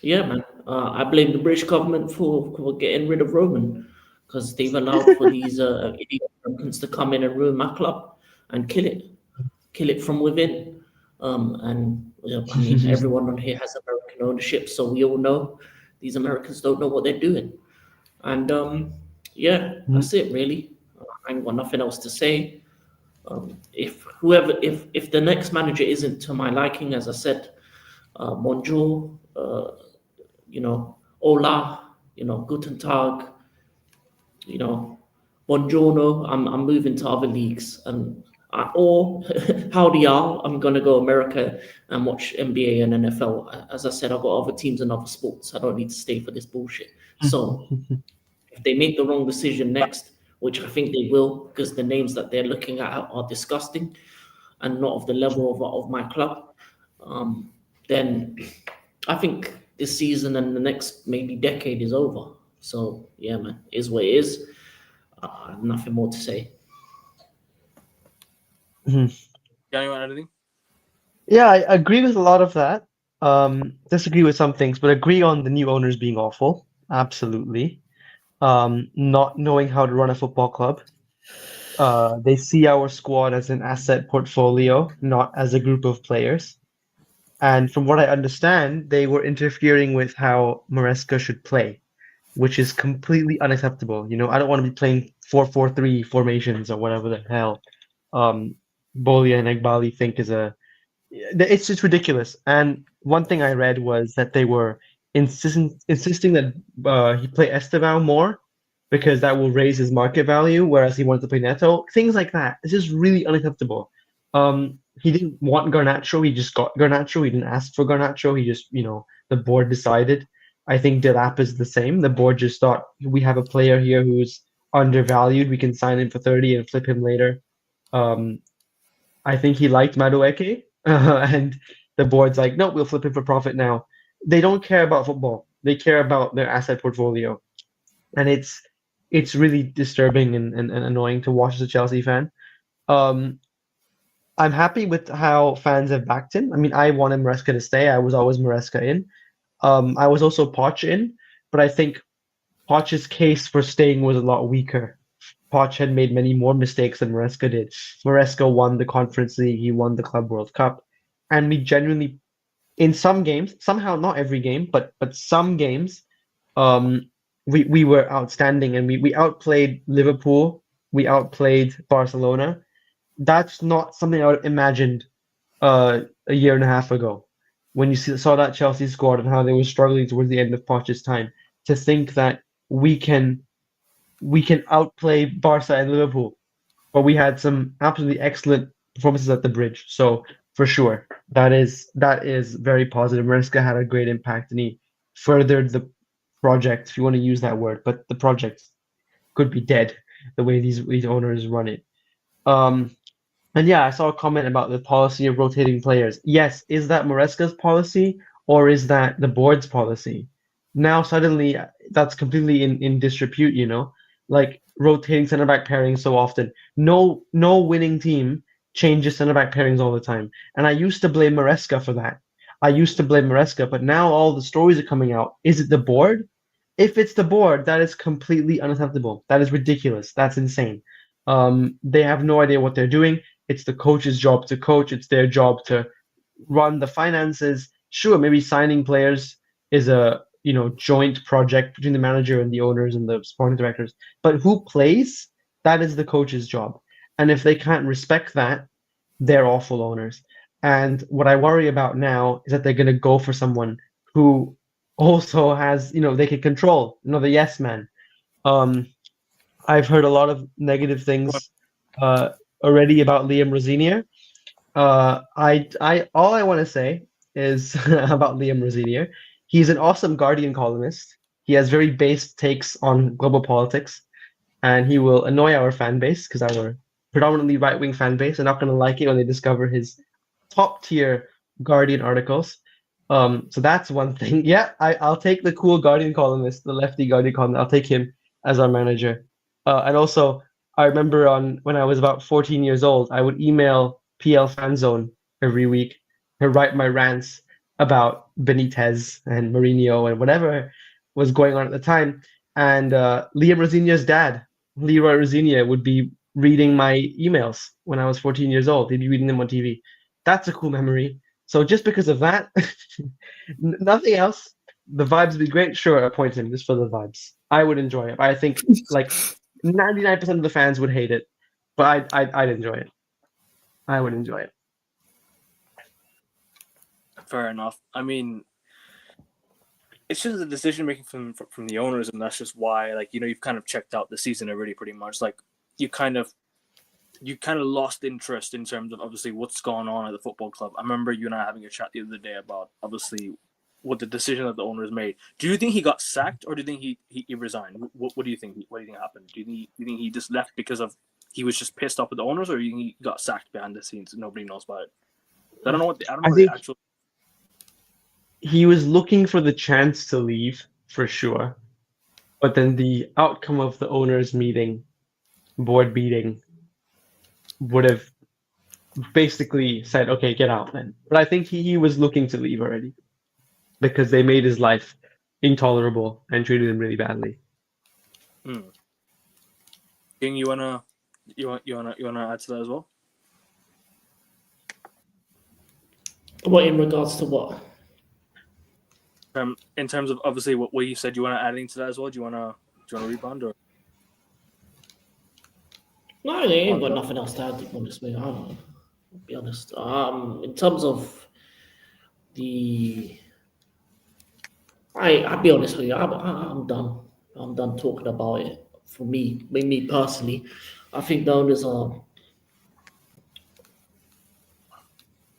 yeah, man, I blame the British government for getting rid of Roman, because they've allowed for these idiot Americans to come in and ruin my club and kill it from within. And I mean, everyone on here has American ownership, so we all know these Americans don't know what they're doing. And yeah, that's it really. I ain't got nothing else to say. If the next manager isn't to my liking, as I said, bonjour, hola, guten tag, buongiorno. I'm moving to other leagues, or howdy y'all. I'm gonna go America and watch NBA and NFL. As I said, I've got other teams and other sports. I don't need to stay for this bullshit. So if they make the wrong decision next, which I think they will, because the names that they're looking at are disgusting and not of the level of my club, then I think this season and the next maybe decade is over. So yeah, man, is what it is. Nothing more to say. Anyone anything? Yeah, I agree with a lot of that. Disagree with some things, but agree on the new owners being awful. Absolutely. Not knowing how to run a football club. They see our squad as an asset portfolio, not as a group of players. And from what I understand, they were interfering with how Maresca should play, which is completely unacceptable. I don't want to be playing 4-4-3 formations or whatever the hell Bolia and Egbali think is it's just ridiculous. And one thing I read was that they were insisting that he play Estevao more, because that will raise his market value, whereas he wanted to play Neto. Things like that. It's just really unacceptable. He didn't want Garnacho. He just got Garnacho. He didn't ask for Garnacho. He just, the board decided. I think Delap is the same. The board just thought, we have a player here who's undervalued. We can sign him for 30 and flip him later. I think he liked Madueke, and the board's like, no, we'll flip him for profit now. They don't care about football. They care about their asset portfolio. And it's really disturbing and annoying to watch as a Chelsea fan. I'm happy with how fans have backed him. I mean, I wanted Maresca to stay. I was always Maresca in. I was also Poch in, but I think Poch's case for staying was a lot weaker. Poch had made many more mistakes than Maresca did. Maresca won the Conference League. He won the Club World Cup. And we genuinely, in some games, somehow not every game, but some games, we were outstanding, and we outplayed Liverpool. We outplayed Barcelona. That's not something I would have imagined a year and a half ago, when you saw that Chelsea squad and how they were struggling towards the end of Poch's time. To think that we can outplay Barca and Liverpool, but we had some absolutely excellent performances at the bridge. So for sure, that is very positive. Maresca had a great impact, and he furthered the project, if you want to use that word, but the project could be dead the way these owners run it. And yeah, I saw a comment about the policy of rotating players. Yes, is that Maresca's policy, or is that the board's policy? Now suddenly that's completely in disrepute, like rotating center back pairing so often. No winning team changes center back pairings all the time. And I used to blame Maresca for that. But now all the stories are coming out. Is it the board? If it's the board, that is completely unacceptable. That is ridiculous. That's insane. They have no idea what they're doing. It's the coach's job to coach. It's their job to run the finances. Sure, maybe signing players is a joint project between the manager and the owners and the sporting directors. But who plays? That is the coach's job. And if they can't respect that, they're awful owners. And what I worry about now is that they're going to go for someone who also has, they can control, the yes man. I've heard a lot of negative things already about Liam Rosenior. All I want to say is about Liam Rosenior. He's an awesome Guardian columnist. He has very based takes on global politics, and he will annoy our fan base because our predominantly right-wing fan base are not going to like it when they discover his top-tier Guardian articles. So that's one thing. Yeah, I'll take the cool Guardian columnist, the lefty Guardian columnist. I'll take him as our manager. And also, I remember when I was about 14 years old, I would email PL Fanzone every week to write my rants about Benitez and Mourinho and whatever was going on at the time. And Liam Rosenior's dad, Leroy Rosenior, would be reading my emails when I was 14 years old. He'd be reading them on TV. That's a cool memory. So just because of that, nothing else, the vibes would be great. Sure, appoint him just for the vibes. I would enjoy it. But I think like 99% of the fans would hate it, but I'd enjoy it. I would enjoy it. Fair enough. I mean, it's just the decision making from the owners, and that's just why, you've kind of checked out the season already, pretty much. You kind of lost interest in terms of obviously what's going on at the football club. I remember you and I having a chat the other day about obviously what the decision that the owners made. Do you think he got sacked, or do you think he resigned? What do you think? What do you think happened? Do you think he just left because of he was just pissed off at the owners, or do you think he got sacked behind the scenes and nobody knows about it? I don't know what the actual. He was looking for the chance to leave for sure, but then the outcome of the owners' board meeting, would have basically said, "Okay, get out then." But I think he was looking to leave already because they made his life intolerable and treated him really badly. King, you wanna add to that as well? What in regards to what? In terms of obviously what you said, you want to add into that as well? Do you want to rebound or? No, I ain't got nothing else to add. To be honest, mate. I'll be honest. In terms of I'll be honest with you. I'm done. I'm done talking about it. For me personally, I think the owners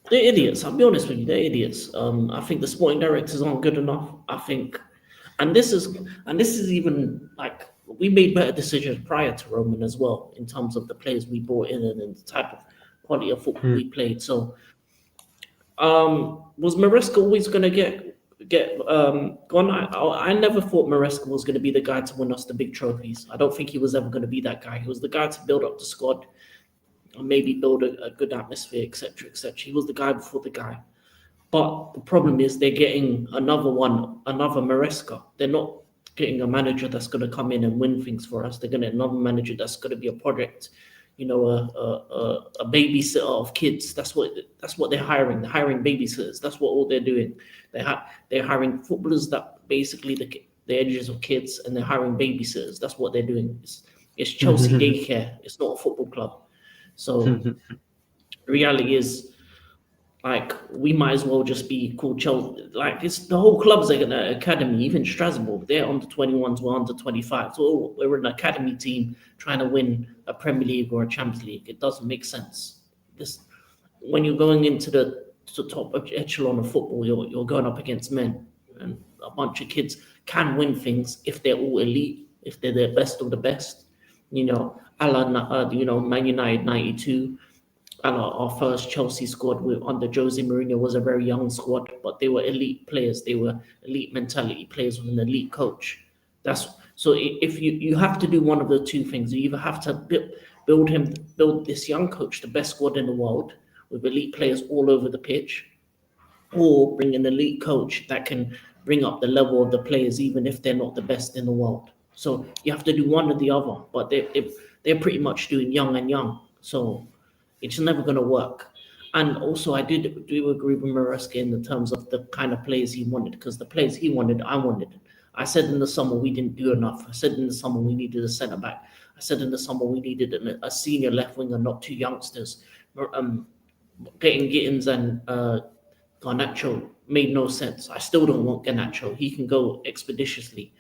they're idiots. I'll be honest with you, they're idiots. I think the sporting directors aren't good enough. I think, and this is even like we made better decisions prior to Roman as well in terms of the players we brought in and the type of quality of football we played. So, was Maresca always going to get gone? I never thought Maresca was going to be the guy to win us the big trophies. I don't think he was ever going to be that guy. He was the guy to build up the squad. Maybe build a good atmosphere, etc., etc. He was the guy before the guy. But the problem is they're getting another Maresca. They're not getting a manager that's going to come in and win things for us. They're going to another manager that's going to be a project, a babysitter of kids. That's what they're hiring. They're hiring babysitters. That's what all they're doing. They're hiring footballers that basically the edges of kids, and they're hiring babysitters. That's what they're doing. It's Chelsea daycare. It's not a football club. So reality is, we might as well just be called Chelsea. It's the whole club's like an academy. Even Strasbourg, they're under 21s, we're under 25. So we're an academy team trying to win a Premier League or a Champions League. It doesn't make sense. When you're going into the top echelon of football, you're going up against men, and a bunch of kids can win things if they're all elite, if they're the best of the best. Man United 92, and our first Chelsea squad under Jose Mourinho was a very young squad, but they were elite players. They were elite mentality players with an elite coach. So if you have to do one of the two things, you either have to build this young coach the best squad in the world with elite players all over the pitch, or bring an elite coach that can bring up the level of the players even if they're not the best in the world. So you have to do one or the other, but they're pretty much doing young and young. So it's never going to work. And also, I do agree with Maresca in the terms of the kind of players he wanted, because the players he wanted, I wanted. I said in the summer we didn't do enough. I said in the summer we needed a centre back. I said in the summer we needed a senior left winger, not two youngsters. Getting Gittins and Garnacho made no sense. I still don't want Garnacho. He can go expeditiously,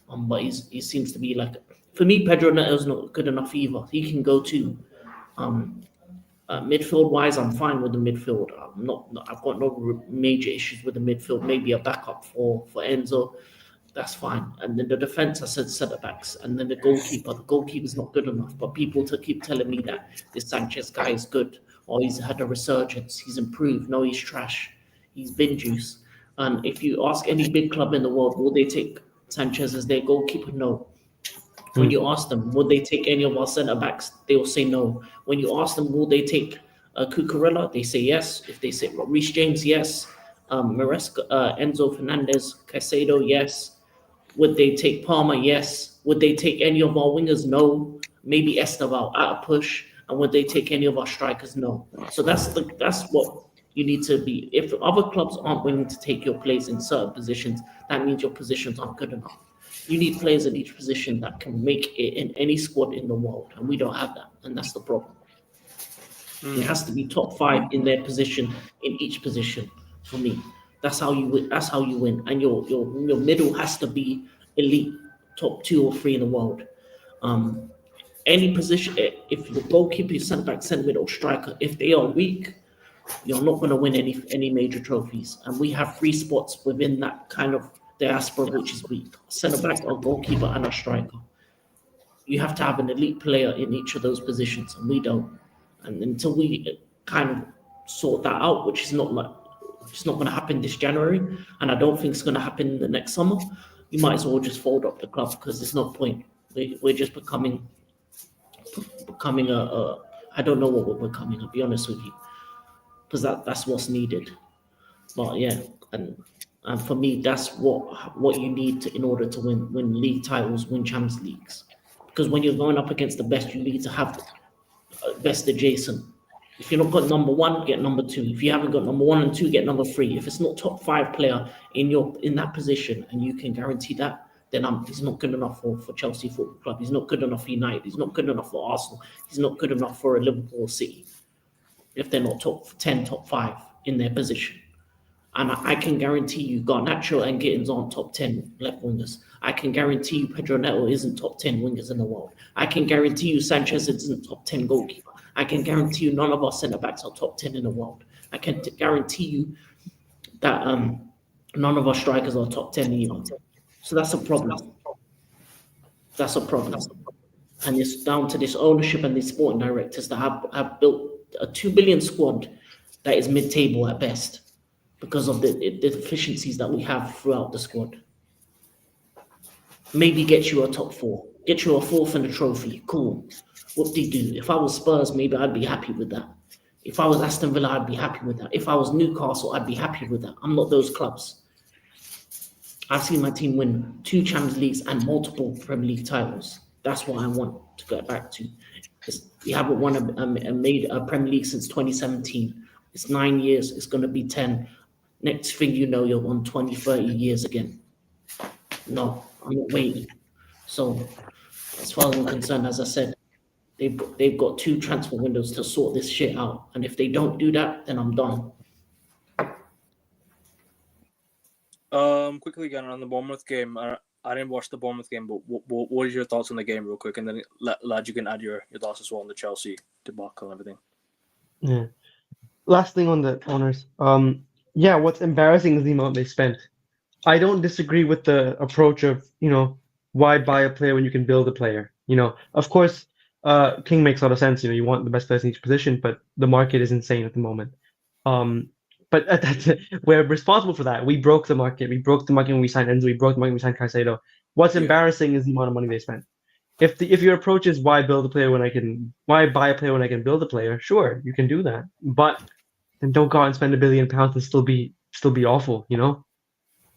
but he seems to be like, for me, Pedro Neto's not good enough either. He can go too. Midfield wise, I'm fine with the midfield. I've got no major issues with the midfield. Maybe a backup for Enzo, that's fine. And then the defense, I said centre backs, and then the goalkeeper. The goalkeeper's not good enough, but people keep telling me that this Sanchez guy is good, or he's had a resurgence, he's improved. No, he's trash. He's bin juice. And if you ask any big club in the world, will they take Sanchez as their goalkeeper? No. When you ask them, would they take any of our centre backs? They will say no. When you ask them, will they take Cucurella? They say yes. If they say Reece James, yes. Maresca, Enzo Fernandez, Caicedo, yes. Would they take Palmer? Yes. Would they take any of our wingers? No. Maybe Esteval at a push. And would they take any of our strikers? No. So that's what you need to be. If other clubs aren't willing to take your place in certain positions, that means your positions aren't good enough. You need players in each position that can make it in any squad in the world, and we don't have that, and that's the problem. It has to be top 5 in their position, in each position. For me, that's how you win. That's how you win, and your middle has to be elite, top 2 or 3 in the world. Any position, if your goalkeeper, centre back, centre mid, or striker, if they are weak, you're not going to win any major trophies. And we have 3 spots within that kind of diaspora which is weak: centre back, a goalkeeper, and a striker. You have to have an elite player in each of those positions, and we don't. And until we kind of sort that out, which is not going to happen this January, and I don't think it's going to happen in the next summer, you might as well just fold up the club, because there's no point. We're just becoming a I don't know what we're becoming, I'll be honest with you, because that's what's needed. But yeah, and for me, that's what you need in order to win league titles, win Champions Leagues. Because when you're going up against the best, you need to have best adjacent. If you're not got number 1, get number 2. If you haven't got number 1 and 2, get number 3. If it's not top 5 player in that position, and you can guarantee that, then he's not good enough for Chelsea Football Club. He's not good enough for United. He's not good enough for Arsenal. He's not good enough for a Liverpool City. If they're not top 10, top 5 in their position. And I can guarantee you Garnacho and Gittins aren't top 10 left wingers. I can guarantee you Pedro Neto isn't top 10 wingers in the world. I can guarantee you Sanchez isn't top 10 goalkeeper. I can guarantee you none of our centre-backs are top 10 in the world. I can guarantee you that none of our strikers are top 10 either. So that's a problem. That's a problem. And it's down to this ownership and these sporting directors that have built a 2 billion squad that is mid-table at best, because of the deficiencies that we have throughout the squad. Maybe get you a top 4. Get you a 4th in the trophy. Cool. Whoop-de-doo. If I was Spurs, maybe I'd be happy with that. If I was Aston Villa, I'd be happy with that. If I was Newcastle, I'd be happy with that. I'm not those clubs. I've seen my team win 2 Champions Leagues and multiple Premier League titles. That's what I want to get back to. We haven't won made a Premier League since 2017. It's 9 years. It's going to be 10. Next thing you know, you're on 20, 30 years again. No, I'm not waiting. So, as far as I'm concerned, as I said, they've got 2 transfer windows to sort this shit out. And if they don't do that, then I'm done. Quickly again on the Bournemouth game. I didn't watch the Bournemouth game, but what is your thoughts on the game, real quick? And then, lad, you can add your thoughts as well on the Chelsea debacle and everything. Yeah. Last thing on the owners. Yeah, what's embarrassing is the amount they spent. I don't disagree with the approach of, why buy a player when you can build a player? Of course, King makes a lot of sense. You want the best players in each position, but the market is insane at the moment. But we're responsible for that. We broke the market. We broke the market when we signed Enzo. We broke the market when we signed Caicedo. What's embarrassing is the amount of money they spent. if your approach is why buy a player when I can build a player, sure, you can do that. But then don't go out and spend £1 billion and still be awful, you know?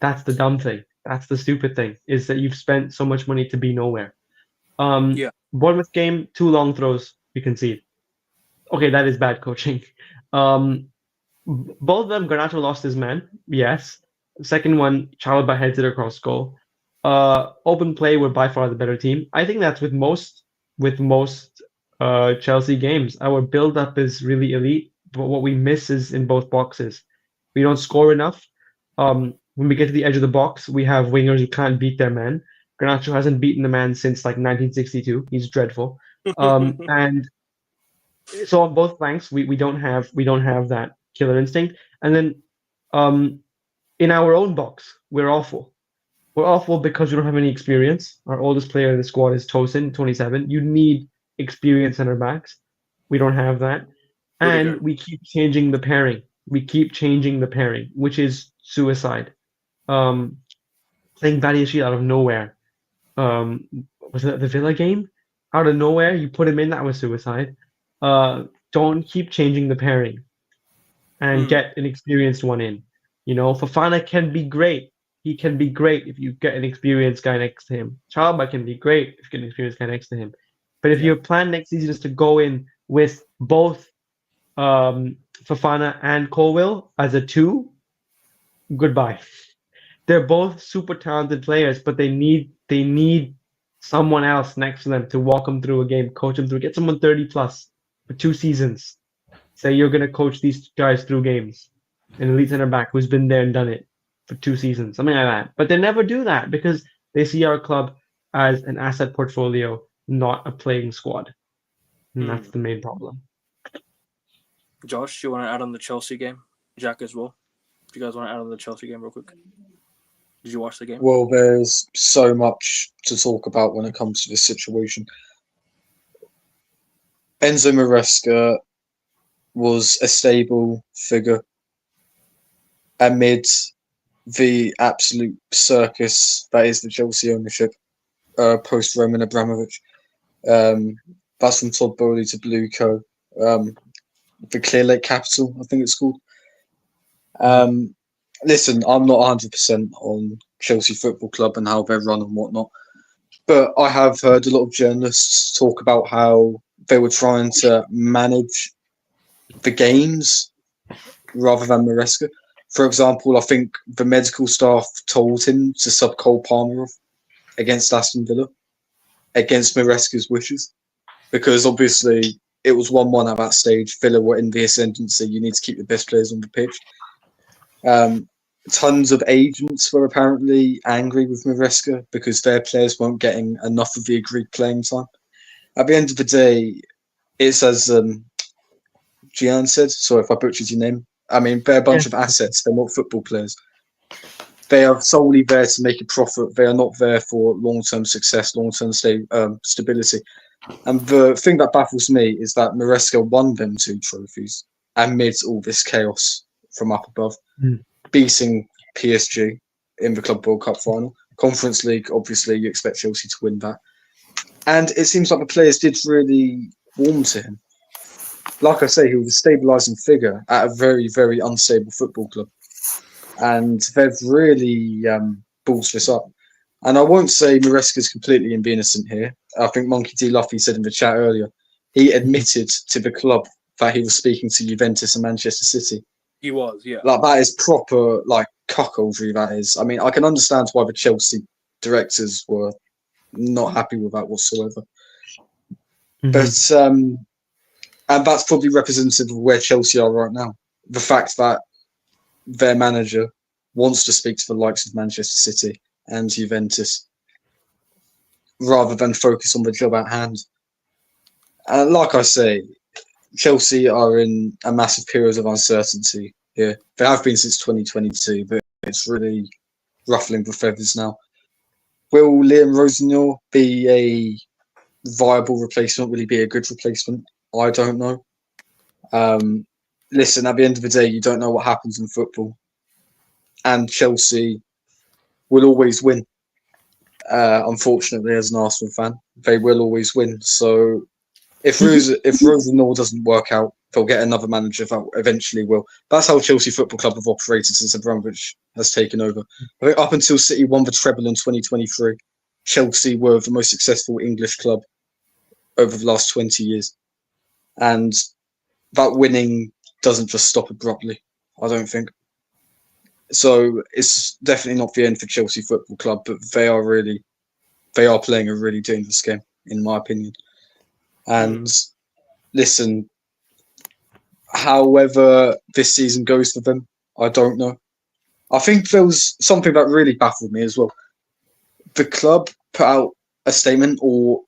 That's the dumb thing. That's the stupid thing, is that you've spent so much money to be nowhere. Yeah. Bournemouth game, 2 long throws, we concede. Okay, that is bad coaching. Both of them, Garnacho lost his man, yes. Second one, Chalobah heads it across goal. Open play, we're by far the better team. I think that's with most Chelsea games. Our build-up is really elite, but what we miss is in both boxes. We don't score enough. When we get to the edge of the box, we have wingers who can't beat their man. Garnacho hasn't beaten the man since like 1962. He's dreadful. And so on both flanks, we don't have that killer instinct. And then in our own box, we're awful. We're awful because we don't have any experience. Our oldest player in the squad is Tosin, 27. You need experience center backs. We don't have that. And we keep changing the pairing. Which is suicide. Playing Badiashile out of nowhere. Was it the Villa game? Out of nowhere, you put him in, that was suicide. Don't keep changing the pairing and get an experienced one in. You know, Fofana can be great. He can be great if you get an experienced guy next to him. Chalobah can be great if you get an experienced guy next to him. But if your plan next season is to go in with both Fofana and Colwill as a 2, goodbye. They're both super talented players, but they need someone else next to them to walk them through a game, coach them through. Get someone 30 plus for 2 seasons. Say you're going to coach these guys through games. An elite center back who's been there and done it for 2 seasons, something like that. But they never do that because they see our club as an asset portfolio, not a playing squad. And that's the main problem. Josh, you want to add on the Chelsea game? Jack as well. Do you guys want to add on the Chelsea game real quick? Did you watch the game? Well, there's so much to talk about when it comes to this situation. Enzo Maresca was a stable figure amid the absolute circus that is the Chelsea ownership post Roman Abramovich. That's from Todd Bowley to Blue Co. The Clear Lake Capital, I think it's called. Listen, I'm not 100% on Chelsea Football Club and how they're run and whatnot, but I have heard a lot of journalists talk about how they were trying to manage the games rather than Maresca. For example, I think the medical staff told him to sub Cole Palmer off against Aston Villa, against Maresca's wishes, because obviously it was 1-1 at that stage. Villa were in the ascendancy. You need to keep the best players on the pitch. Tons of agents were apparently angry with Maresca because their players weren't getting enough of the agreed playing time. At the end of the day, it's as Gian said, sorry if I butchered your name. I mean, they're a bunch of assets. They're not football players. They are solely there to make a profit. They are not there for long-term success, long-term stability. And the thing that baffles me is that Maresca won them 2 trophies amid all this chaos from up above, beating PSG in the Club World Cup final. Conference League, obviously, you expect Chelsea to win that. And it seems like the players did really warm to him. Like I say, he was a stabilising figure at a very, very unstable football club. And they've really ballsed this up. And I won't say Maresca's completely in the innocent here. I think Monkey D. Luffy said in the chat earlier, he admitted to the club that he was speaking to Juventus and Manchester City. He was, yeah. Like, that is proper, like, cuckoldry, that is. I mean, I can understand why the Chelsea directors were not happy with that whatsoever. But, and that's probably representative of where Chelsea are right now. The fact that their manager wants to speak to the likes of Manchester City and Juventus rather than focus on the job at hand. And like I say, Chelsea are in a massive period of uncertainty here. They have been since 2022, but it's really ruffling the feathers now. Will Liam Rosenthal be a viable replacement? Will he be a good replacement? I don't know. Listen, at the end of the day, you don't know what happens in football. And Chelsea will always win. unfortunately, as an Arsenal fan, they will always win. So if Rosenthal doesn't work out, they'll get another manager that eventually will. That's how Chelsea Football Club have operated since Abramovich has taken over. I think up until City won the treble in 2023, Chelsea were the most successful English club over the last 20 years. And that winning doesn't just stop abruptly, I don't think. So it's definitely not the end for Chelsea Football Club, but they are playing a really dangerous game, in my opinion. And listen, however this season goes for them, I don't know. I think there was something that really baffled me as well. The club put out a statement, or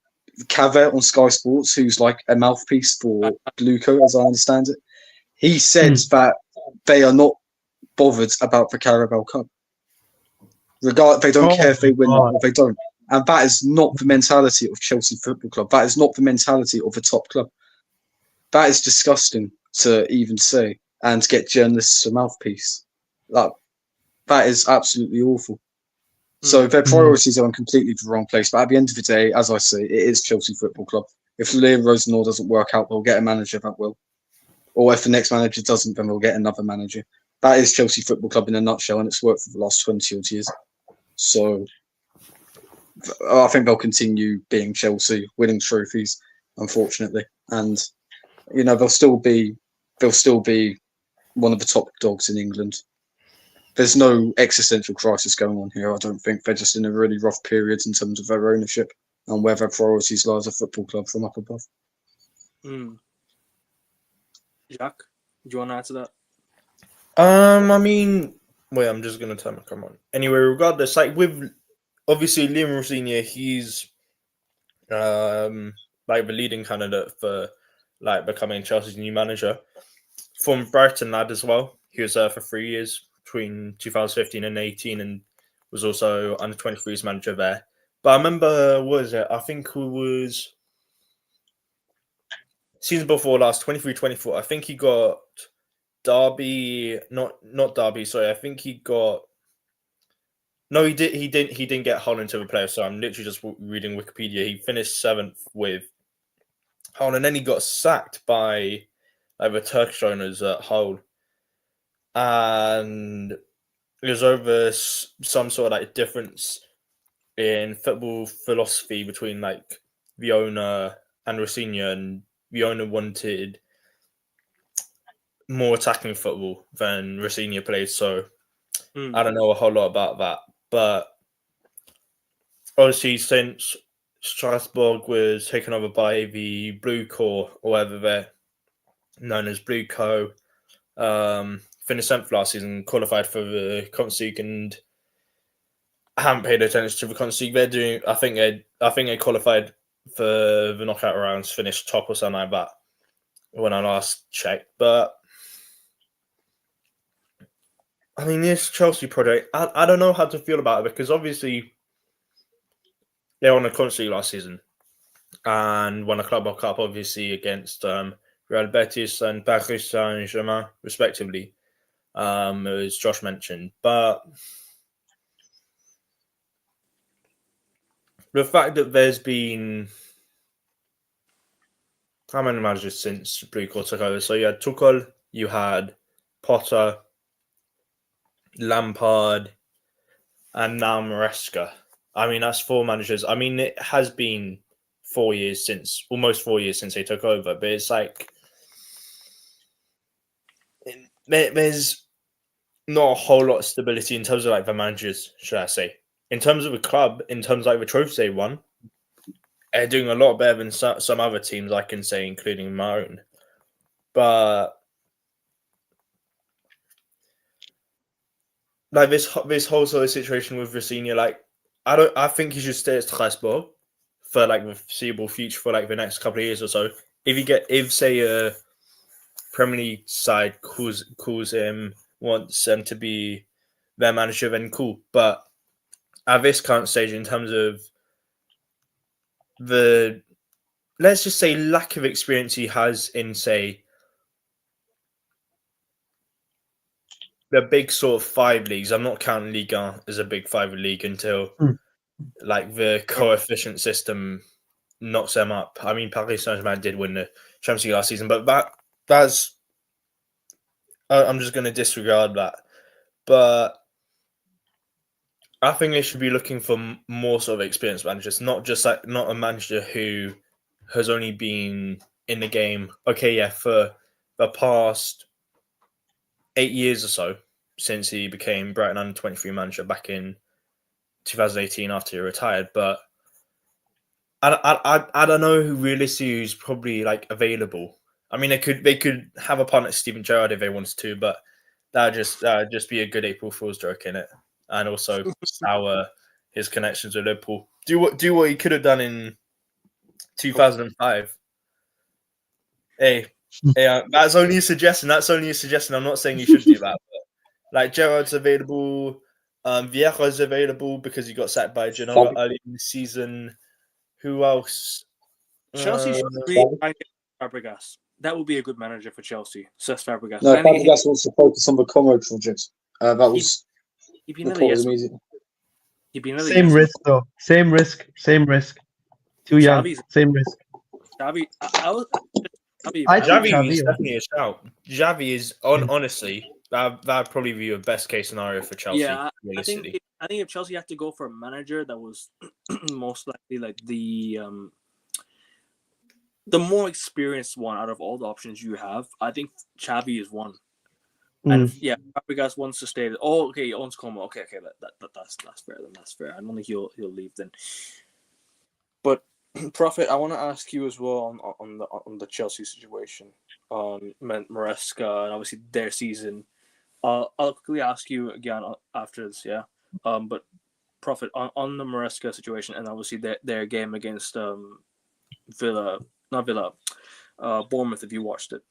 Cavet on Sky Sports, who's like a mouthpiece for Bluecoat, as I understand it. He said that they are not bothered about the Carabao Cup. They don't care if they win or they don't. And that is not the mentality of Chelsea Football Club. That is not the mentality of a top club. That is disgusting to even say and to get journalists a mouthpiece. That is absolutely awful. So their priorities are in completely the wrong place. But at the end of the day, as I say, it is Chelsea Football Club. If Liam Rosenthal doesn't work out, they'll get a manager that will. Or if the next manager doesn't, then we'll get another manager. That is Chelsea Football Club in a nutshell, and it's worked for the last 20-odd years. So I think they'll continue being Chelsea, winning trophies, unfortunately. And, they'll still be one of the top dogs in England. There's no existential crisis going on here, I don't think. They're just in a really rough period in terms of their ownership and where their priorities lie as a football club from up above. Jack, do you want to answer that? Wait, I'm just gonna turn my camera on. Anyway, regardless, like with obviously Liam Rosenior, he's like the leading candidate for like becoming Chelsea's new manager. From Brighton lad as well. He was there for 3 years between 2015 and 18, and was also under 23s manager there. But I remember, what was it? I think it was season before last, 23-24. I think he got Derby, not Derby. Sorry, I think he got. No, he didn't get Hull into the playoffs. So I'm literally just reading Wikipedia. He finished 7th with Hull, and then he got sacked by the Turkish owners at Hull, and it was over some sort of like difference in football philosophy between like the owner and Rosenior, and the owner wanted more attacking football than Rosenior played. So I don't know a whole lot about that, but obviously since Strasbourg was taken over by the Blue Corps, or whatever they're known as, Blue Co, finished 7th last season, qualified for the Conference League, and I haven't paid attention to the Conference League. They're doing, I think they qualified for the knockout rounds, finished top or something like that when I last checked. But I mean, this Chelsea project, I don't know how to feel about it, because obviously they won the Conference League last season and won a Club World Cup, obviously against Real Betis and Paris Saint-Germain, respectively, as Josh mentioned. But the fact that there's been how many managers since Blue Corps took over? So you had Tuchel, you had Potter, Lampard, and now Maresca. I mean, that's 4 managers. I mean, it has been almost 4 years since they took over, but it's like there's not a whole lot of stability in terms of like the managers, should I say. In terms of the club, in terms of like the trophies they won, they're doing a lot better than some other teams, I can say, including my own. But like this whole sort of situation with Rosenior, like I think he should stay at Strasbourg for like the foreseeable future, for like the next couple of years or so. If say a Premier League side calls him, wants him to be their manager, then cool. But at this current stage, in terms of the, let's just say, lack of experience he has in, say, the big sort of 5 leagues. I'm not counting Ligue 1 as a big 5 league until like the coefficient system knocks them up. I mean, Paris Saint-Germain did win the Champions League last season, but that's I'm just going to disregard that. But I think they should be looking for more sort of experienced managers, not a manager who has only been in the game. Okay, yeah, for the past 8 years or so since he became Brighton under-23 manager back in 2018 after he retired. But I don't know who realistically who's probably like available. I mean, they could have a partner Steven Gerrard if they wanted to, but that'd just be a good April Fool's joke in it, and also sour his connections with Liverpool. Do what he could have done in 2005. Hey, that's only a suggestion. I'm not saying you should do that. But, like Gerrard's available, Vieira's available because he got sacked by Genoa early in the season. Who else? Chelsea should really try and get Fabregas. That would be a good manager for Chelsea. Cesc Fabregas. No, Fabregas wants to focus on the Congo project. That was he'd be the another yes. immediately. He'd be another Same yes. risk though. Same risk. Too young. Xavi's- Same risk. Xavi, I think Xavi is Xavi, definitely a shout. Xavi is honestly that'd probably be a best case scenario for Chelsea. Yeah, I think if Chelsea had to go for a manager that was most likely like the more experienced one out of all the options you have, I think Xavi is one. And if, Fabregas wants to stay. Oh, okay, he owns Como. Okay, that's fair. Then that's fair. I don't think he'll leave then. But Prophet, I want to ask you as well on the Chelsea situation, Maresca, and obviously their season. I'll quickly ask you again after this, yeah. But Prophet on the Maresca situation, and obviously their game against Bournemouth. If you watched it.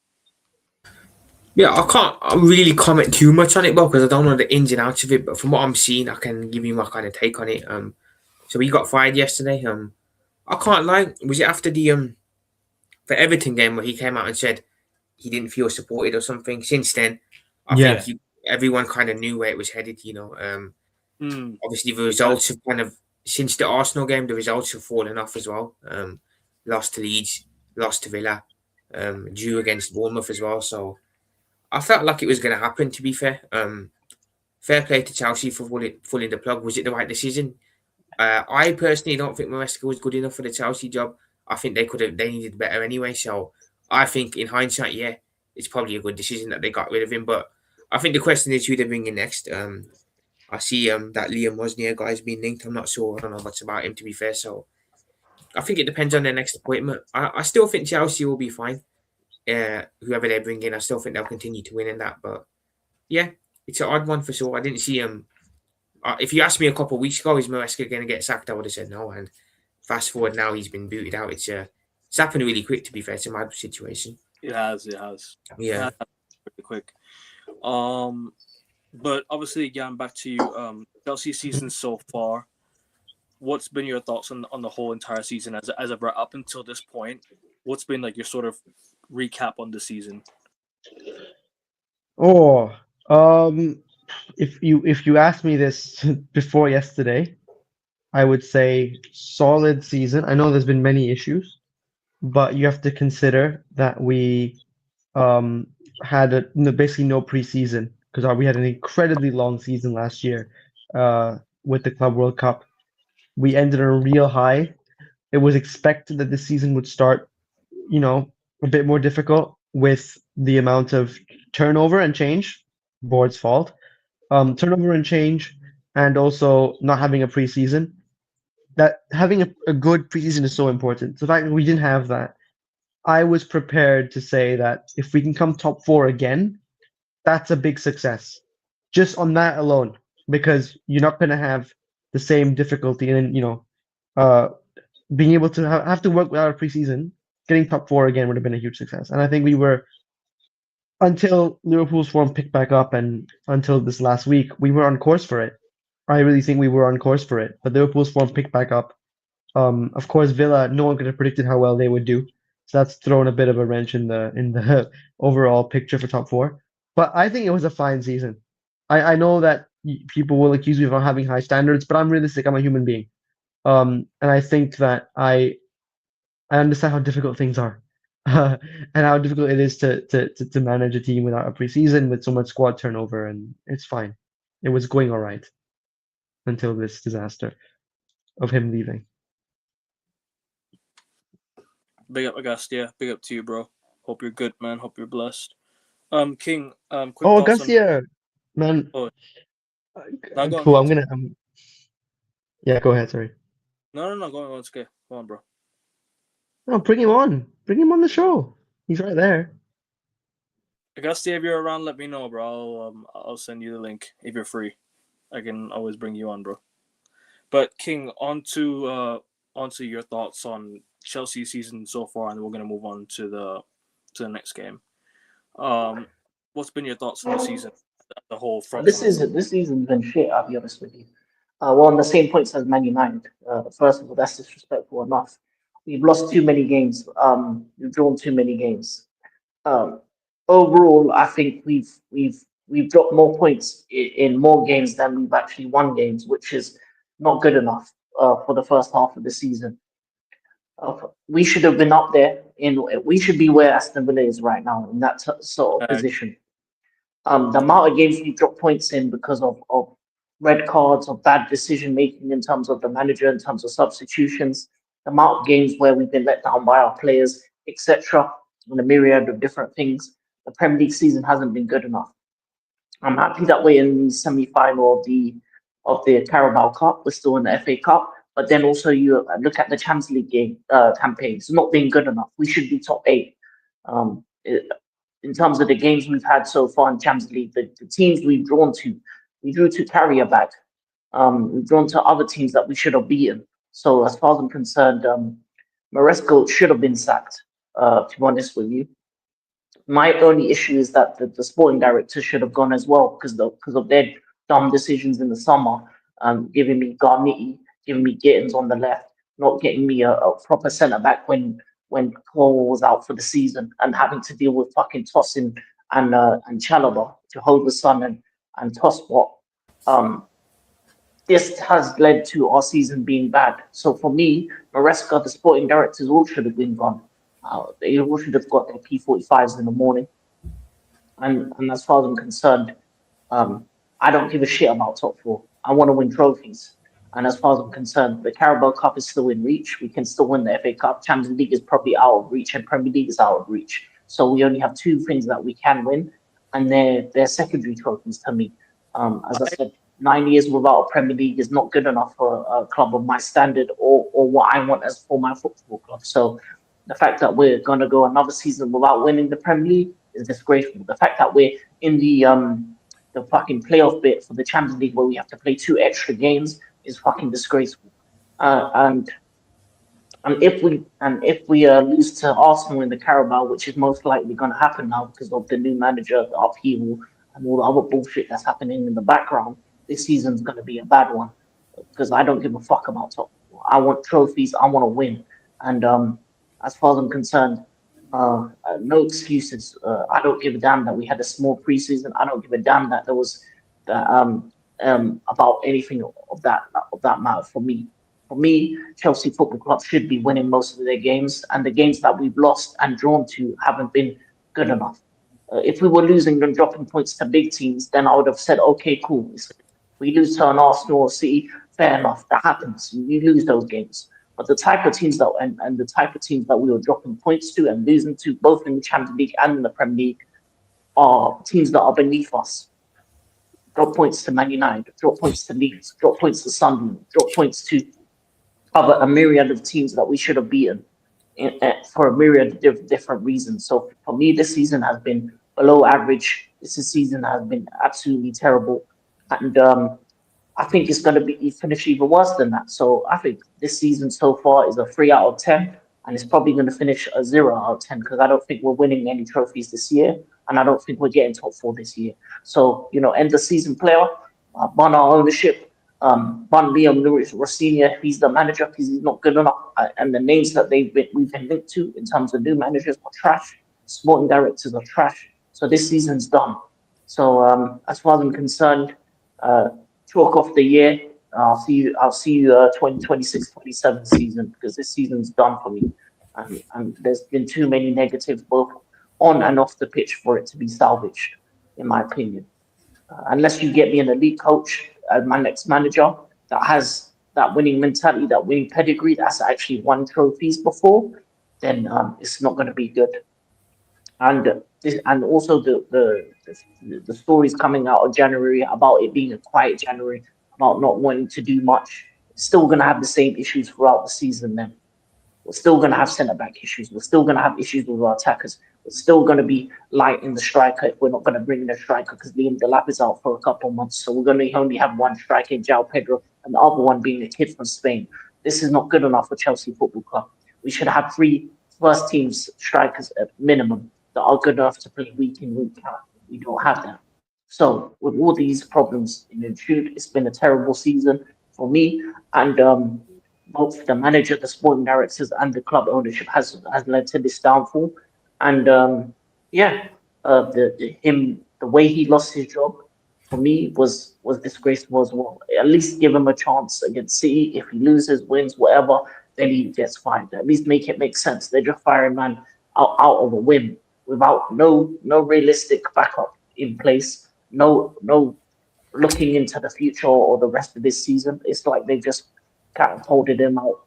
Yeah, I can't really comment too much on it, because I don't know the ins and outs of it. But from what I'm seeing, I can give you my kind of take on it. So he got fired yesterday. I can't lie. Was it after the Everton game where he came out and said he didn't feel supported or something? Since then, I think everyone kind of knew where it was headed. Obviously the results have kind of, since the Arsenal game, the results have fallen off as well. Lost to Leeds, lost to Villa, drew against Bournemouth as well. So I felt like it was going to happen, to be fair. Fair play to Chelsea for pulling the plug. Was it the right decision? I personally don't think Maresca was good enough for the Chelsea job. I think they needed better anyway. So I think in hindsight, yeah, it's probably a good decision that they got rid of him. But I think the question is who they bring in next. I see that Liam Wozniak guy's been linked. I'm not sure. I don't know much about him, to be fair. So I think it depends on their next appointment. I still think Chelsea will be fine. Whoever they bring in, I still think they'll continue to win in that. But yeah, it's an odd one for sure. I didn't see him. If you asked me a couple of weeks ago, is Maresca going to get sacked? I would have said no. And fast forward now, he's been booted out. It's happened really quick, to be fair, to my situation. It has. Yeah, pretty quick. But obviously, getting back to you, Chelsea season so far. What's been your thoughts on the whole entire season as of up until this point? What's been like your sort of recap on the season? If you asked me this before yesterday, I would say solid season. I know there's been many issues, but you have to consider that we had basically no preseason because we had an incredibly long season last year with the Club World Cup. We ended on a real high. It was expected that this season would start, a bit more difficult with the amount of turnover and change. Board's fault. Turnover and change, and also not having a preseason. That having a good preseason is so important. The fact that we didn't have that, I was prepared to say that if we can come top 4 again, that's a big success. Just on that alone, because you're not going to have the same difficulty, and being able to have to work without a preseason, getting top 4 again would have been a huge success. And I think we were, until Liverpool's form picked back up and until this last week, we were on course for it. I really think we were on course for it. But Liverpool's form picked back up. Of course, Villa, no one could have predicted how well they would do. So that's thrown a bit of a wrench in the overall picture for top 4. But I think it was a fine season. I know that people will accuse me of not having high standards, but I'm realistic. I'm a human being. And I think that I understand how difficult things are, and how difficult it is to manage a team without a preseason with so much squad turnover, and it's fine. It was going all right until this disaster of him leaving. Big up, Agustia. Big up to you, bro. Hope you're good, man. Hope you're blessed. King. Quick Oh, thoughts on. Garcia, man. Oh. Now go on. Cool. Go I'm on. gonna. Yeah, go ahead. Sorry. No. Go on. It's okay. Go on, bro. No, bring him on. Bring him on the show. He's right there. Agustia, if you're around, let me know, bro. I'll send you the link if you're free. I can always bring you on, bro. But King, onto your thoughts on Chelsea's season so far, and then we're gonna move on to the next game. What's been your thoughts on the season, the whole front? This season's been shit. I'll be honest with you. We're on the same points as Man United. First of all, that's disrespectful enough. We've lost too many games. We've drawn too many games. Um, Overall, I think we've dropped more points in more games than we've actually won games, which is not good enough for the first half of the season. We should have been up there. We should be where Aston Villa is right now in that sort of position. The amount of games we dropped points in because of red cards or bad decision making in terms of the manager, in terms of substitutions, the amount of games where we've been let down by our players, etc., and a myriad of different things. The Premier League season hasn't been good enough. I'm happy that we're in the semi-final of the Carabao Cup. We're still in the FA Cup, but then also you look at the Champions League campaign. It's not being good enough. We should be top 8. In terms of the games we've had so far in Champions League, the teams we've drawn to, we drew to Carabao. We've drawn to other teams that we should have beaten. So as far as I'm concerned, Maresca should have been sacked. To be honest with you, my only issue is that the sporting director should have gone as well because of their dumb decisions in the summer, giving me Garniti, giving me Gittins on the left, not getting me a proper centre back when Cole was out for the season, and having to deal with fucking Tosin and Chalobah, Jehovah's Son and Tosspot. This has led to our season being bad. So for me, Maresca, the sporting directors, all should have been gone. They all should have got their P45s in the morning. And as far as I'm concerned, I don't give a shit about top 4. I want to win trophies. And as far as I'm concerned, the Carabao Cup is still in reach. We can still win the FA Cup. Champions League is probably out of reach, and Premier League is out of reach. So we only have 2 things that we can win, and they're secondary trophies to me. As I said, 9 years without a Premier League is not good enough for a club of my standard or what I want as for my football club. So the fact that we're going to go another season without winning the Premier League is disgraceful. The fact that we're in the fucking playoff bit for the Champions League where we have to play 2 extra games is fucking disgraceful. And if we lose to Arsenal in the Carabao, which is most likely going to happen now because of the new manager, the upheaval, and all the other bullshit that's happening in the background, this season's going to be a bad one because I don't give a fuck about top 4. I want trophies. I want to win. And as far as I'm concerned, no excuses. I don't give a damn that we had a small preseason. I don't give a damn that there was about anything of that matter for me. For me, Chelsea Football Club should be winning most of their games, and the games that we've lost and drawn to haven't been good enough. If we were losing and dropping points to big teams, then I would have said, okay, cool. We lose to an Arsenal or City, fair enough. That happens. You lose those games. But the type of teams that and the type of teams that we were dropping points to and losing to, both in the Champions League and in the Premier League, are teams that are beneath us. Drop points to Man United, drop points to Leeds, drop points to Sunderland, drop points to a myriad of teams that we should have beaten for a myriad of different reasons. So for me, this season has been below average. This season has been absolutely terrible. And I think it's going to be finish even worse than that. So I think this season so far is a 3 out of 10, and it's probably going to finish a 0 out of 10 because I don't think we're winning any trophies this year, and I don't think we're getting top 4 this year. So end the season player, ban our ownership, ban Liam Rossignol. He's the manager because he's not good enough, and the names that we've been linked to in terms of new managers are trash. Sporting directors are trash. So this season's done. So as far as I'm concerned. Chalk off the year. I'll see you 2026-27 season, because this season's done for me. And there's been too many negatives both on and off the pitch for it to be salvaged, in my opinion. Unless you get me an elite coach, my next manager that has that winning mentality, that winning pedigree, that's actually won trophies before, then it's not going to be good. And also the stories coming out of January about it being a quiet January, about not wanting to do much. Still going to have the same issues throughout the season. Then we're still going to have centre back issues. We're still going to have issues with our attackers. We're still going to be light in the striker if we're not going to bring in a striker, because Liam Delap is out for a couple of months. So we're going to only have one striker in João Pedro, and the other one being a kid from Spain. This is not good enough for Chelsea Football Club. We should have 3 first team strikers at minimum that are good enough to play week in, week out. We don't have that. So with all these problems in Jude, it's been a terrible season for me. And both the manager, the sporting directors, and the club ownership has led to this downfall. And the way he lost his job for me was disgraceful as well. At least give him a chance against City. If he loses, wins, whatever, then he gets fired. At least make it make sense. They're just firing man out of a whim, without no realistic backup in place, no looking into the future or the rest of this season. It's like they just catapulted him out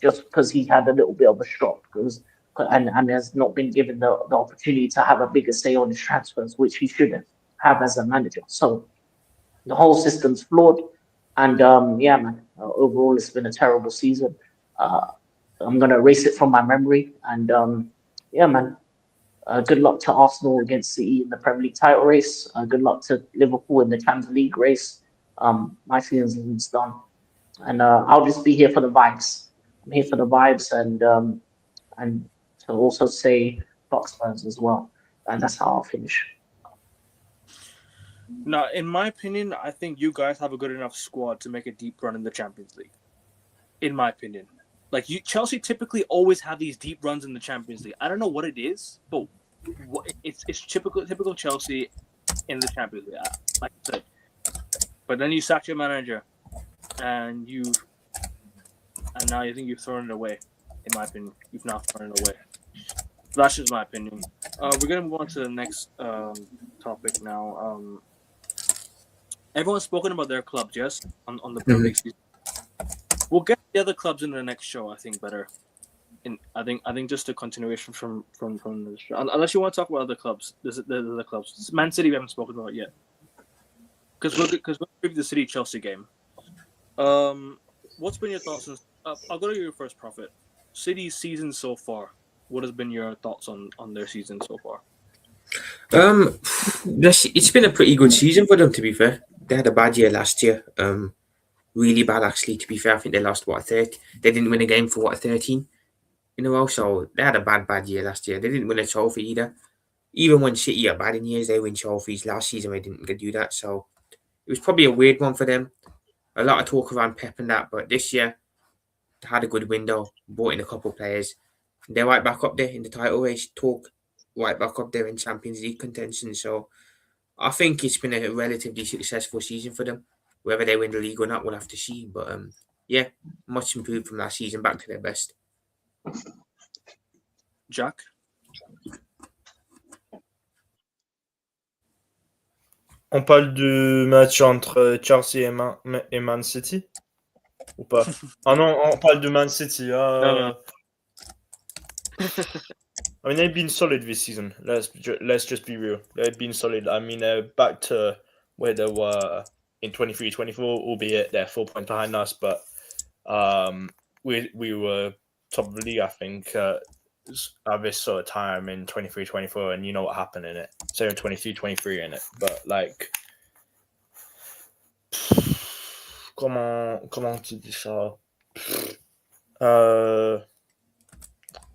just because he had a little bit of a shock, and has not been given the opportunity to have a bigger say on his transfers, which he should have as a manager. So the whole system's flawed, and overall it's been a terrible season. I'm gonna erase it from my memory, and good luck to Arsenal against City in the Premier League title race. Good luck to Liverpool in the Champions League race. My season's done, and I'll just be here for the vibes. I'm here for the vibes, and to also say Fox fans as well, and that's how I'll finish. Now, in my opinion, I think you guys have a good enough squad to make a deep run in the Champions League. In my opinion, Chelsea typically always have these deep runs in the Champions League. I don't know what it is, but it's typical Chelsea in the Champions League, like I said. But then you sack your manager, and now you think you've thrown it away. In my opinion, you've now thrown it away. So that's just my opinion. We're gonna move on to the next topic now. Everyone's spoken about their clubs, yes, on the Premier League season. We'll get the other clubs in the next show, I think, better. I think just a continuation from the show. Unless you want to talk about other clubs, there's other clubs. Man City we haven't spoken about yet. Because we'll preview the City Chelsea game. What's been your thoughts on? I'll go to your first, Prophet. City's season so far. What has been your thoughts on their season so far? It's been a pretty good season for them, to be fair. They had a bad year last year. Really bad, actually, to be fair. I think they lost, 30? They didn't win a game for, 13 in a row. So they had a bad year last year. They didn't win a trophy either. Even when City are bad in years, they win trophies. Last season, they didn't do that. So it was probably a weird one for them. A lot of talk around Pep and that. But this year, they had a good window, brought in a couple of players. They're right back up there in the title race talk, right back up there in Champions League contention. So I think it's been a relatively successful season for them. Whether they win the league or not, we'll have to see. But much improved from last season, back to their best. Jack? On parle du match entre Chelsea et Man City ou pas? Ah non, on parle de Man City. No. I mean, they've been solid this season. Let's just be real. They've been solid. I mean, they're back to where they were in 23-24, albeit they're 4 points behind us. But we were top of the league, I think, at this sort of time in 23-24, and you know what happened in it. So in 23-23 in it. But comment tu dis ça?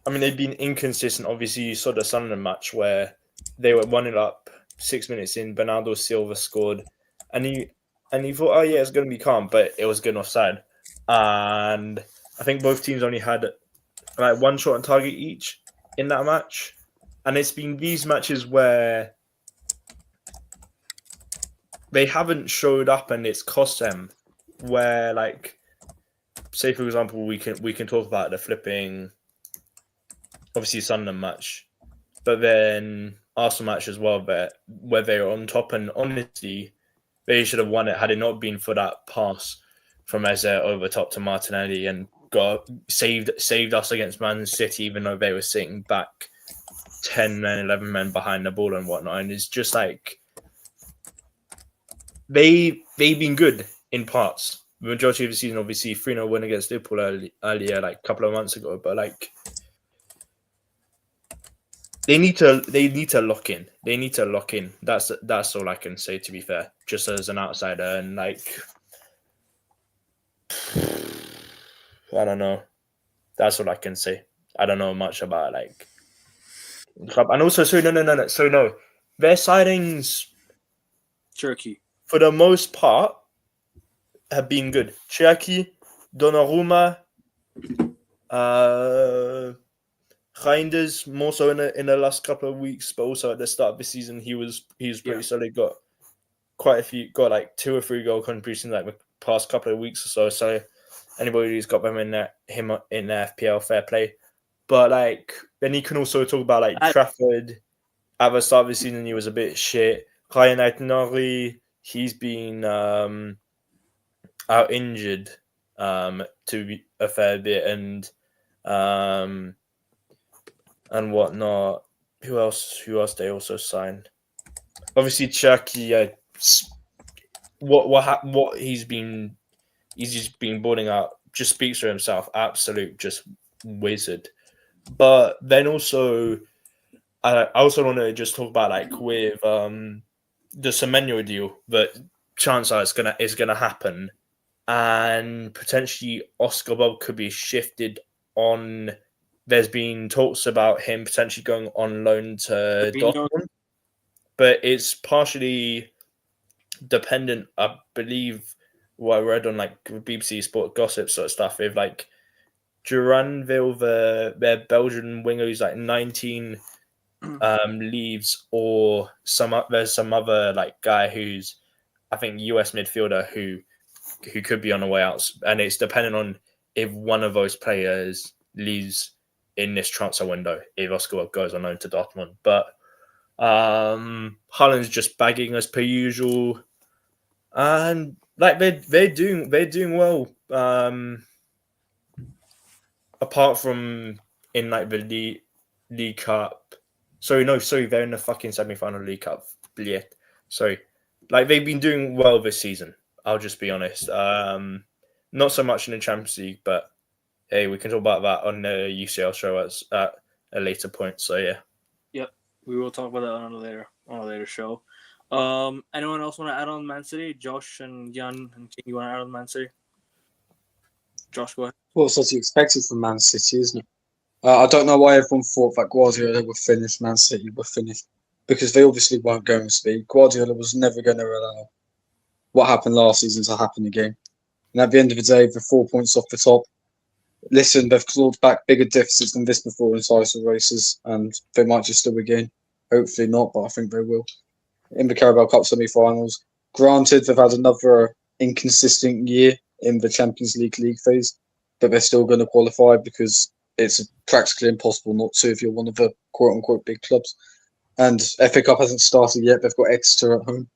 I mean, they've been inconsistent. Obviously, you saw the Sunderland match where they were 1-0 up 6 minutes in. Bernardo Silva scored, and he thought, oh yeah, it's going to be calm, but it was good offside. And I think both teams only had one shot on target each in that match. And it's been these matches where they haven't showed up, and it's cost them where, like, say for example, we can talk about the flipping, obviously Sunderland match, but then Arsenal match as well, where they were on top, and honestly, they should have won it had it not been for that pass from Eze over top to Martinelli and saved us against Man City, even though they were sitting back 10 and 11 men behind the ball and whatnot. And it's just like they've been good in parts. The majority of the season, obviously, 3-0 win against Liverpool earlier, like a couple of months ago, but like they need to lock in. They need to lock in. That's all I can say, to be fair, just as an outsider. And like, I don't know. That's all I can say. I don't know much about like club. And also, so no. Their signings, Turkey, for the most part, have been good. Cherki, Donnarumma, Reinders, more so in the last couple of weeks, but also at the start of the season, he was pretty solid. Got quite a few, got like 2 or 3 goal contributions like the past couple of weeks or so. So anybody who's got them in their FPL, fair play. But like then you can also talk about like Trafford. At the start of the season, he was a bit shit. Ryan Aït-Nouri, he's been out injured to be a fair bit, and whatnot. Who else they also signed? Obviously, Cherki. What he's just been boarding out just speaks for himself. Absolute just wizard. But then also, I also want to just talk about like with the Semenyo deal that chances are is gonna happen, and potentially Oscar Bob could be shifted on. There's been talks about him potentially going on loan to Dortmund, but it's partially dependent, I believe, what I read on like BBC Sport Gossip sort of stuff, with like Duranville, their Belgian winger who's like 19, leaves, or there's some other like guy who's, I think, US midfielder who could be on the way out, and it's dependent on if one of those players leaves in this transfer window, if Oscar goes on loan to Dortmund. But Holland's just bagging as per usual, and like they're doing well. Apart from in like the League Cup. They're in the fucking semi-final League Cup. Blech. Sorry. Like they've been doing well this season. I'll just be honest. Not so much in the Champions League, but hey, we can talk about that on the UCL show at a later point. So yeah. Yep, we will talk about that on a later show. Anyone else want to add on Man City? Josh and Jan and King, you want to add on Man City? Josh, go ahead. Well, it's what you expected from Man City, isn't it? I don't know why everyone thought that Guardiola would finish, Man City would finish, because they obviously weren't going to be. Guardiola was never going to allow what happened last season to happen again. And at the end of the day, the 4 points off the top, listen, they've clawed back bigger deficits than this before in title races, and they might just do again. Hopefully not, but I think they will. In the Carabao Cup semi-finals, granted, they've had another inconsistent year in the Champions League phase, but they're still going to qualify because it's practically impossible not to if you're one of the quote-unquote big clubs. And FA Cup hasn't started yet. They've got Exeter at home,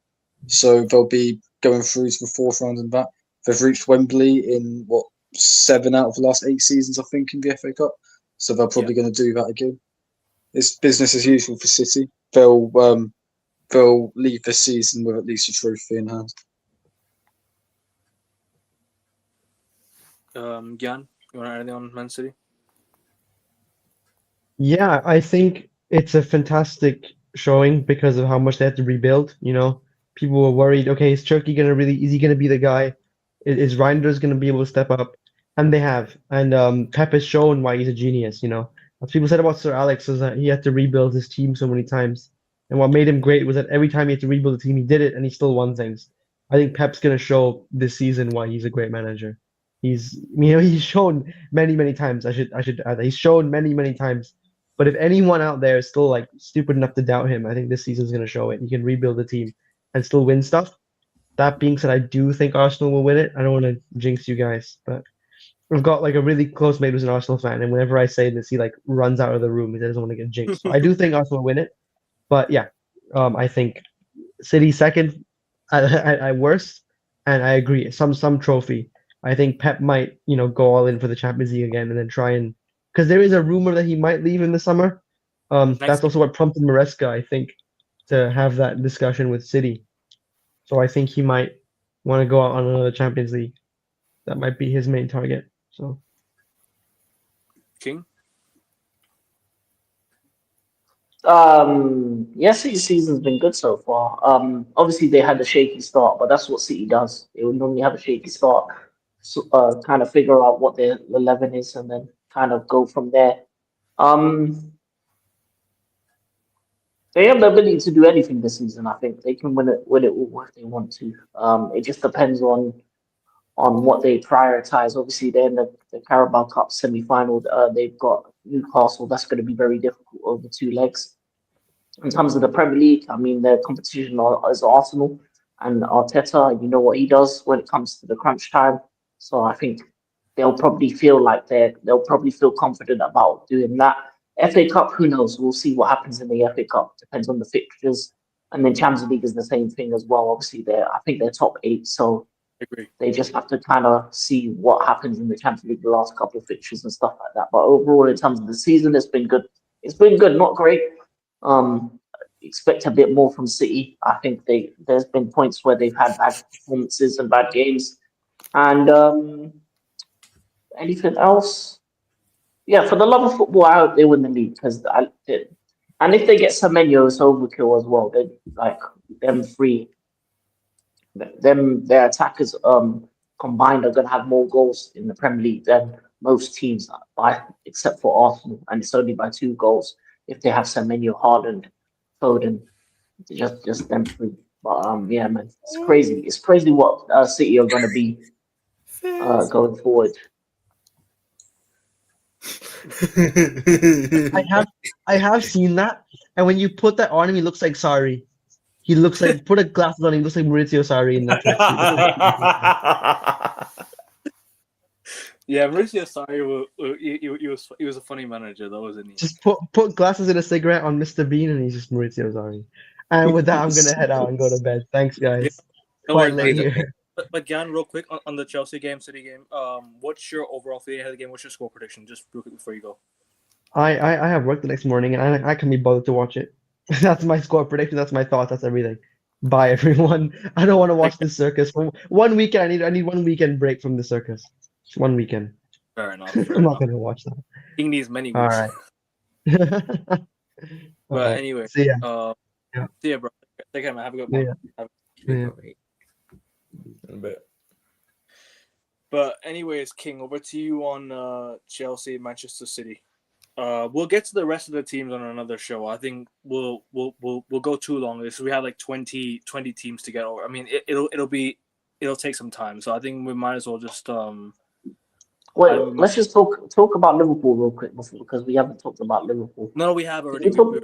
so they'll be going through to the 4th round in that. They've reached Wembley in, 7 out of the last 8 seasons, I think, in the FA Cup. So they're probably going to do that again. It's business as usual for City. They'll leave this season with at least a trophy in hand. Jan, you want to add anything on Man City? Yeah, I think it's a fantastic showing because of how much they had to rebuild. You know, people were worried, okay, is he gonna be the guy? Is Reinders gonna be able to step up? And they have. And Pep has shown why he's a genius, you know. What people said about Sir Alex is that he had to rebuild his team so many times. And what made him great was that every time he had to rebuild the team, he did it and he still won things. I think Pep's gonna show this season why he's a great manager. He's shown many times. I should add that. He's shown many times. But if anyone out there is still like stupid enough to doubt him, I think this season's gonna show it. He can rebuild the team and still win stuff. That being said, I do think Arsenal will win it. I don't want to jinx you guys, but I've got like a really close mate who's an Arsenal fan, and whenever I say this, he like runs out of the room. He doesn't want to get jinxed. So I do think Arsenal will win it, but yeah, I think City second at worst, and I agree. Some trophy. I think Pep might go all in for the Champions League again, and then try and because there is a rumor that he might leave in the summer. That's also what prompted Maresca, I think, to have that discussion with City. So I think he might want to go out on another Champions League. That might be his main target. So King. Yes, City's season's been good so far. Obviously they had a shaky start, but that's what City does. They would normally have a shaky start, so, kind of figure out what their 11 is, and then kind of go from there. Um, they have the ability to do anything this season. I think they can win it all if they want to. It just depends on what they prioritize. Obviously, they're in the Carabao Cup semi-final. They've got Newcastle. That's going to be very difficult over 2 legs. In terms of the Premier League, I mean, their competition is Arsenal and Arteta. You know what he does when it comes to the crunch time. So I think they'll probably feel confident about doing that. FA Cup, who knows? We'll see what happens in the FA Cup. Depends on the fixtures. And then Champions League is the same thing as well. Obviously, I think they're top 8, so Agree. they just have to kind of see what happens in the Champions League, the last couple of fixtures and stuff like that. But overall, in terms of the season, it's been good. It's been good, not great. Expect a bit more from City. I think there's been points where they've had bad performances and bad games. And anything else? Yeah, for the love of football, I hope they win the league and if they get Semenyo, it's overkill as well. They like them three. Their attackers combined are going to have more goals in the Premier League than most teams, except for Arsenal, and it's only by 2 goals if they have Semenyo, Haaland, Foden, just them three. But yeah, man, it's crazy. It's crazy what City are going to be going forward. I have seen that, and when you put that on him, he looks like Sarri. He looks like put a glasses on him. He looks like Maurizio Sarri in that tracksuit. Yeah, Mauricio Sarri, he was a funny manager, though, wasn't he? Just put glasses and a cigarette on Mr. Bean, and he's just Maurizio Sarri. And with that, I'm gonna head out and go to bed. Thanks, guys. Don't Quite worry, late here. But Gan, real quick on the Chelsea game, City game. What's your overall feeling ahead of the game? What's your score prediction? Just real quick before you go. I have work the next morning, and I can be bothered to watch it. That's my score prediction. That's my thoughts. That's everything. Bye, everyone. I don't want to watch this circus. For 1 weekend, I need 1 weekend break from the circus. Just 1 weekend. Fair enough. I'm not gonna watch that. He needs many weeks. All right. But anyway, see ya. See ya, bro. Take care, man. Have a good one. Yeah. A bit. But anyways, King, over to you on Chelsea, Manchester City. We'll get to the rest of the teams on another show. I think we'll go too long. This we have like 20 teams to get over. I mean, it'll take some time. So I think we might as well just Wait, let's just talk about Liverpool real quick because we haven't talked about Liverpool. No, we have already. Do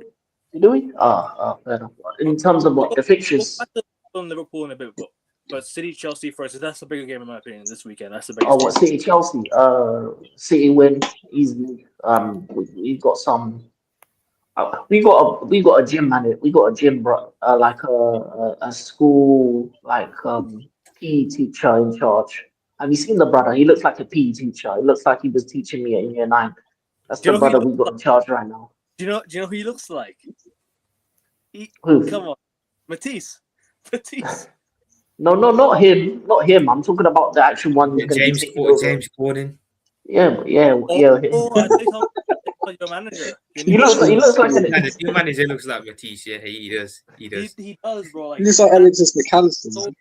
we? Fair enough. In terms of what the fixtures. We'll Liverpool in a bit, but City Chelsea first. That's the bigger game in my opinion this weekend. That's the biggest. Oh, what City Chelsea? City win easily. We've got some. We got a gym man. We got a gym, bro. Like a school PE teacher in charge. Have you seen the brother? He looks like a PE teacher. He looks like he was teaching me in year 9. That's the brother we got in charge right now. Do you know who he looks like? Who? Come on, Matisse. No, not him. Not him. I'm talking about the actual one. James Corden. Yeah. I think your manager. He looks like Your manager looks like Matisse. Yeah, he does. He does, bro. He looks like Alexis McAllister. So,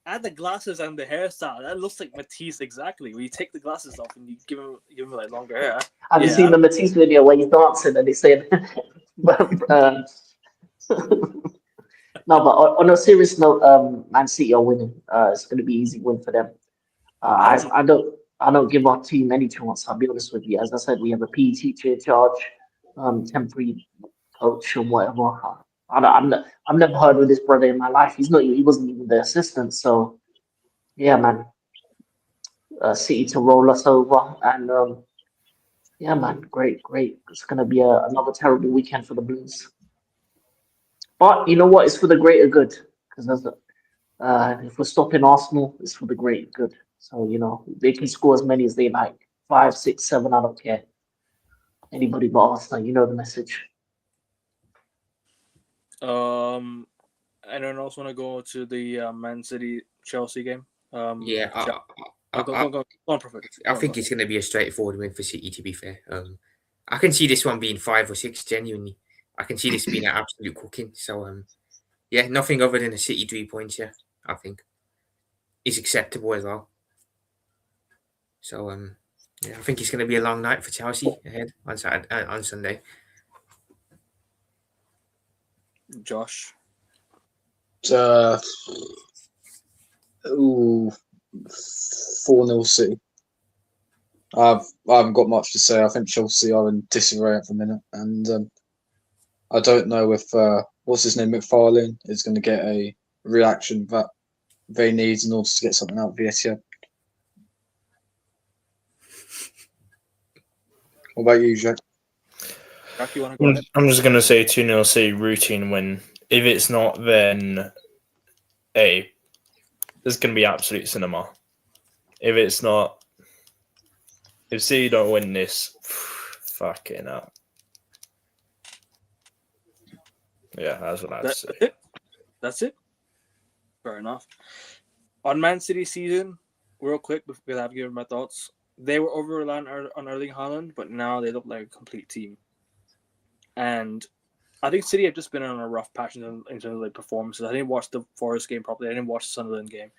add the glasses and the hairstyle. That looks like Matisse exactly. When you take the glasses off and you give him like longer hair. Have you seen the Matisse video where he's dancing and he's saying, no, but on a serious note, Man City are winning. It's going to be an easy win for them. I don't give our team any chance. I'll be honest with you. As I said, we have a PE teacher in charge, temporary coach or whatever. I've never heard of this brother in my life. He wasn't even the assistant. So yeah, man. City to roll us over, and yeah, man, great. It's gonna be another terrible weekend for the Blues. But you know what? It's for the greater good, because if we're stopping Arsenal, it's for the greater good. So they can score as many as they like, 5, 6, 7. I don't care. Anybody but Arsenal, you know the message. Anyone else want to go to the Man City Chelsea game? Yeah, Go on, Prophet. I think it's going to be a straightforward win for City, to be fair. I can see this one being 5 or 6, genuinely. I can see this being an absolute cooking. So, yeah, nothing other than a City 3 points, yeah, I think. Is acceptable as well. So, yeah, I think it's going to be a long night for Chelsea ahead on Sunday. Josh? 4-0 City. I haven't got much to say. I think Chelsea are in disarray at the minute, and I don't know if what's his name, McFarlane, is going to get a reaction that they need in order to get something out of the Etihad. What about you, Jack? Jack, you want to go ahead? I'm just going to say 2-0 City routine win. If it's not, then there's going to be absolute cinema. If it's not, if City don't win this, fucking up. Yeah, that's what I'd say. That's it. Fair enough. On Man City season, real quick, because I've given my thoughts. They were over reliant on Erling Haaland, but now they look like a complete team. And I think City have just been on a rough patch in terms of like performances. I didn't watch the Forest game properly. I didn't watch the Sunderland game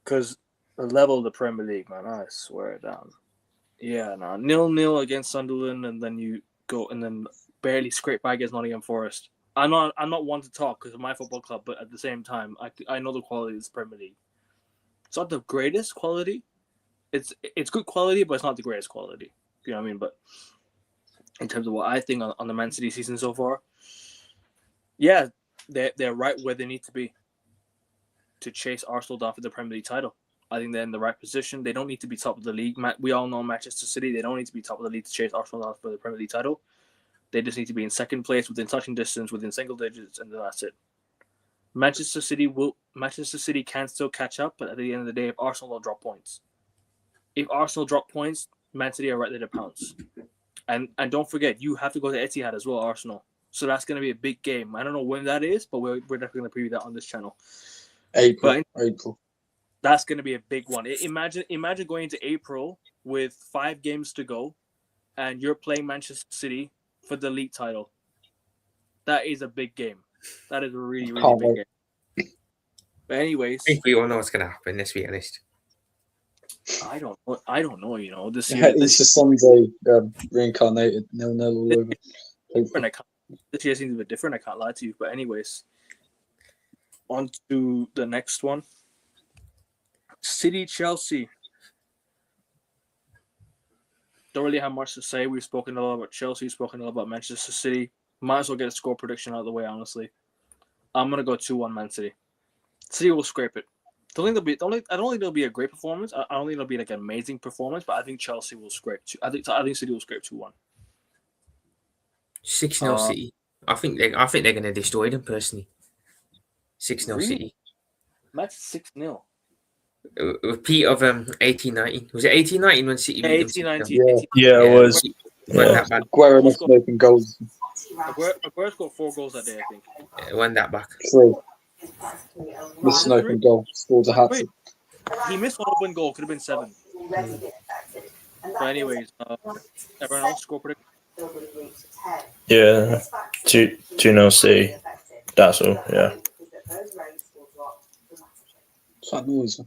because the level of the Premier League, man, I swear down. Yeah, no, 0-0 against Sunderland, and then you go and then barely scrape by against Nottingham Forest. I'm not one to talk because of my football club, but at the same time, I know the quality of this Premier League. It's not the greatest quality. It's good quality, but it's not the greatest quality. You know what I mean? But in terms of what I think on the Man City season so far, yeah, they're right where they need to be to chase Arsenal down for the Premier League title. I think they're in the right position. They don't need to be top of the league. We all know Manchester City. They don't need to be top of the league to chase Arsenal down for the Premier League title. They just need to be in second place, within touching distance, within single digits, and that's it. Manchester City can still catch up, but at the end of the day, if Arsenal don't drop points, Man City are right there to pounce. And don't forget, you have to go to Etihad as well, Arsenal. So that's going to be a big game. I don't know when that is, but we're definitely going to preview that on this channel. April. That's going to be a big one. Imagine going into April with 5 games to go, and you're playing Manchester City for the league title. That is a big game. That is a really, really big game. But anyways, I think we all know what's going to happen. Let's be honest. I don't know. This year, It's just Sunday reincarnated 0-0 all over. This year seems a bit different. I can't lie to you. But anyways, on to the next one. City Chelsea. Don't really have much to say. We've spoken a lot about Chelsea. We've spoken a lot about Manchester City. Might as well get a score prediction out of the way, honestly. I'm going to go 2-1 Man City. City will scrape it. I don't think there'll be a great performance. I don't think it'll be like an amazing performance, but I think Chelsea will scrape. I think City will scrape 2-1. 6-0 City. I think they're going to destroy them personally. 6-0 really? City. That's 6-0. Repeat of 18-19. Was it 18-19 when City beat them? 18-19. Yeah, it was. That back. Aguero must have open goals. Aguero scored 4 goals that day, I think. Won that back. 3. Missed an open goal. Scored a hat-trick. He missed one open goal. Could have been 7. But anyways, everyone else score prediction? Yeah, 2-0 City. That's all. Yeah. What's that noise?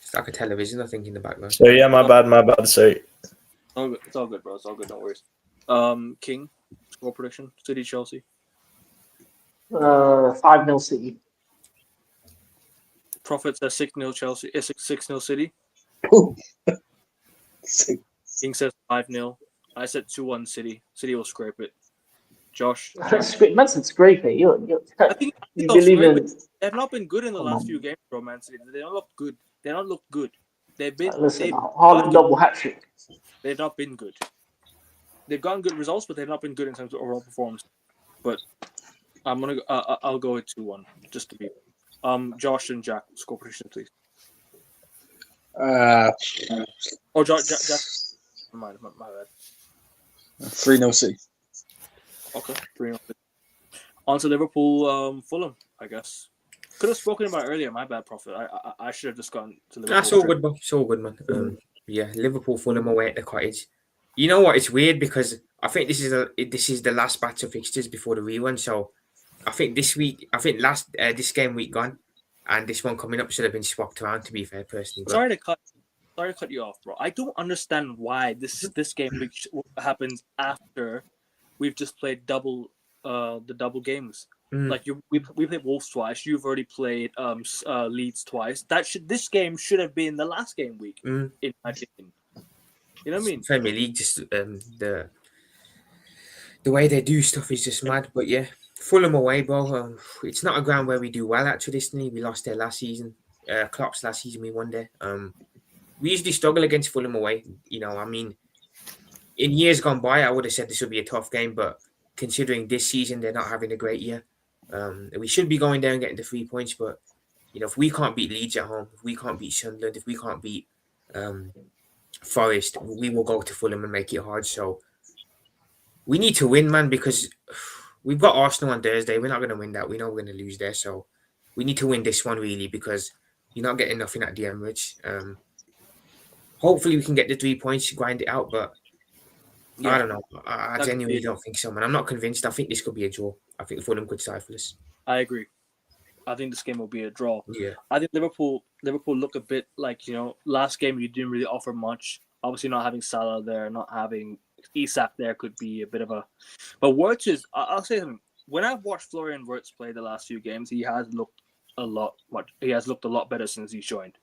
It's like a television, I think, in the background. So yeah, my bad. So It's all good, bro. It's all good. No worries. King, score prediction: City, Chelsea. 5-0 City. Prophet says 6-0 Chelsea. 6-0 City. King says 5-0. I said 2-1 City. City will scrape it. Josh? Man said scrape it. I think You they'll believe scrape in? it. They've not been good in the Come last on. few games, bro, Man City. They don't look good. They don't look good. They've Listen, got Haaland good. double hat trick. They've not been good. They've gotten good results, but they've not been good in terms of overall performance. But I'll go with 2-1 just to be. Josh and Jack, score prediction, please. Jack. My bad. 3-0 City. Okay, 3-0. On to Liverpool, Fulham, I guess. Could have spoken about it earlier. My bad, Prophet. I should have just gone to Liverpool. That's all good, man. It's all good, man. Yeah, Liverpool, Fulham away at the Cottage. You know what? It's weird because I think this is the last batch of fixtures before the rerun. So I think this game week gone, and this one coming up should have been swapped around. To be fair, personally, but Sorry to cut you off, bro. I don't understand why this game week happens after we've just played the double games. Like we played Wolves twice. You've already played Leeds twice. This game should have been the last game week in my opinion. You know what I mean? Premier League just the way they do stuff is just mad. But yeah, Fulham away, bro. It's not a ground where we do well at traditionally. We lost there last season. Klopp's last season we won there. We usually struggle against Fulham away. You know, I mean, in years gone by, I would have said this would be a tough game, but considering this season they're not having a great year, we should be going there and getting the 3 points. But you know, if we can't beat Leeds at home, if we can't beat Sunderland, if we can't beat Forest, we will go to Fulham and make it hard. So we need to win, man, because we've got Arsenal on Thursday. We're not going to win that. We know we're going to lose there. So we need to win this one, really, because you're not getting nothing at the Emirates. Hopefully we can get the 3 points, grind it out, but I don't know. I genuinely don't think so, man. I'm not convinced. I think this could be a draw. I think Fulham could stifle us. I agree. I think this game will be a draw. Yeah. I think Liverpool look a bit like, you know, last game you didn't really offer much. Obviously not having Salah there, not having Isak there could be a bit of a... But Wirtz is... I'll say something. When I've watched Florian Wirtz play the last few games, he has looked a lot better since he's joined.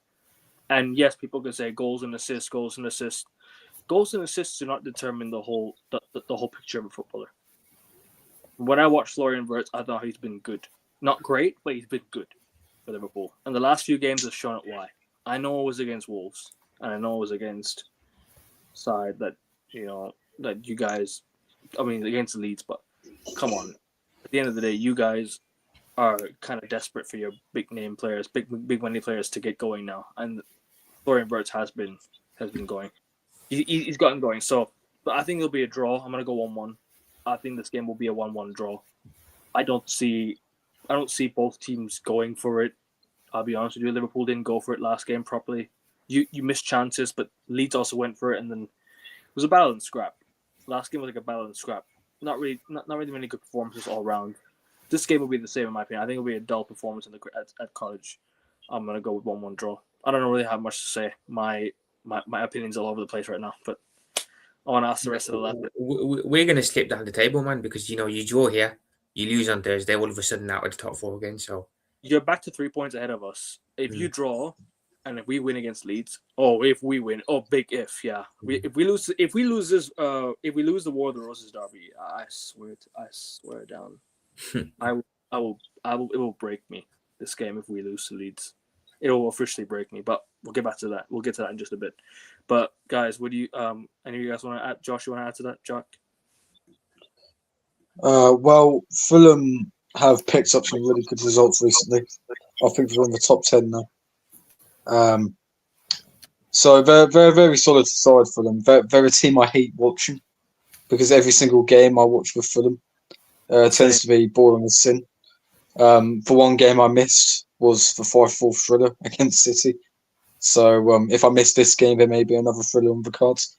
And yes, people can say goals and assists. Goals and assists do not determine the whole picture of a footballer. When I watched Florian Wirtz, I thought he's been good. Not great, but he's been good for Liverpool. And the last few games have shown it why. I know it was against Wolves, and I know it was against side that, you know, that you guys, I mean, against the Leeds, but come on. At the end of the day, you guys are kind of desperate for your big name players, big money players to get going now. And Florian Wirtz has been going. He's gotten going. So, but I think it'll be a draw. I'm gonna go 1-1. I think this game will be a 1-1 draw. I don't see both teams going for it. I'll be honest with you. Liverpool didn't go for it last game properly. You missed chances, but Leeds also went for it, and then it was a battle and scrap. Last game was like a battle and scrap. Not really many good performances all around. This game will be the same in my opinion. I think it'll be a dull performance at College. I'm gonna go with 1-1 draw. I don't really have much to say. My opinion's all over the place right now, but I want to ask the rest of the left. We're going to slip down the table, man, because, you know, you draw here, you lose on Thursday, all of a sudden out of the top 4 again. So you're back to 3 points ahead of us. If you draw, and if we win against Leeds, big if, yeah. If we lose the War of the Roses derby, I swear down, it will break me this game if we lose to Leeds. It will officially break me, but we'll get back to that. We'll get to that in just a bit. But guys, what do you any of you guys want to add? Josh, you want to add to that, Jack? Well, Fulham have picked up some really good results recently. I think they're in the top 10 now. So they're very, very solid side for them. They're a team I hate watching because every single game I watch with Fulham tends to be boring as sin. The one game I missed was the 5-4 thriller against City. So if I miss this game, there may be another thriller on the cards.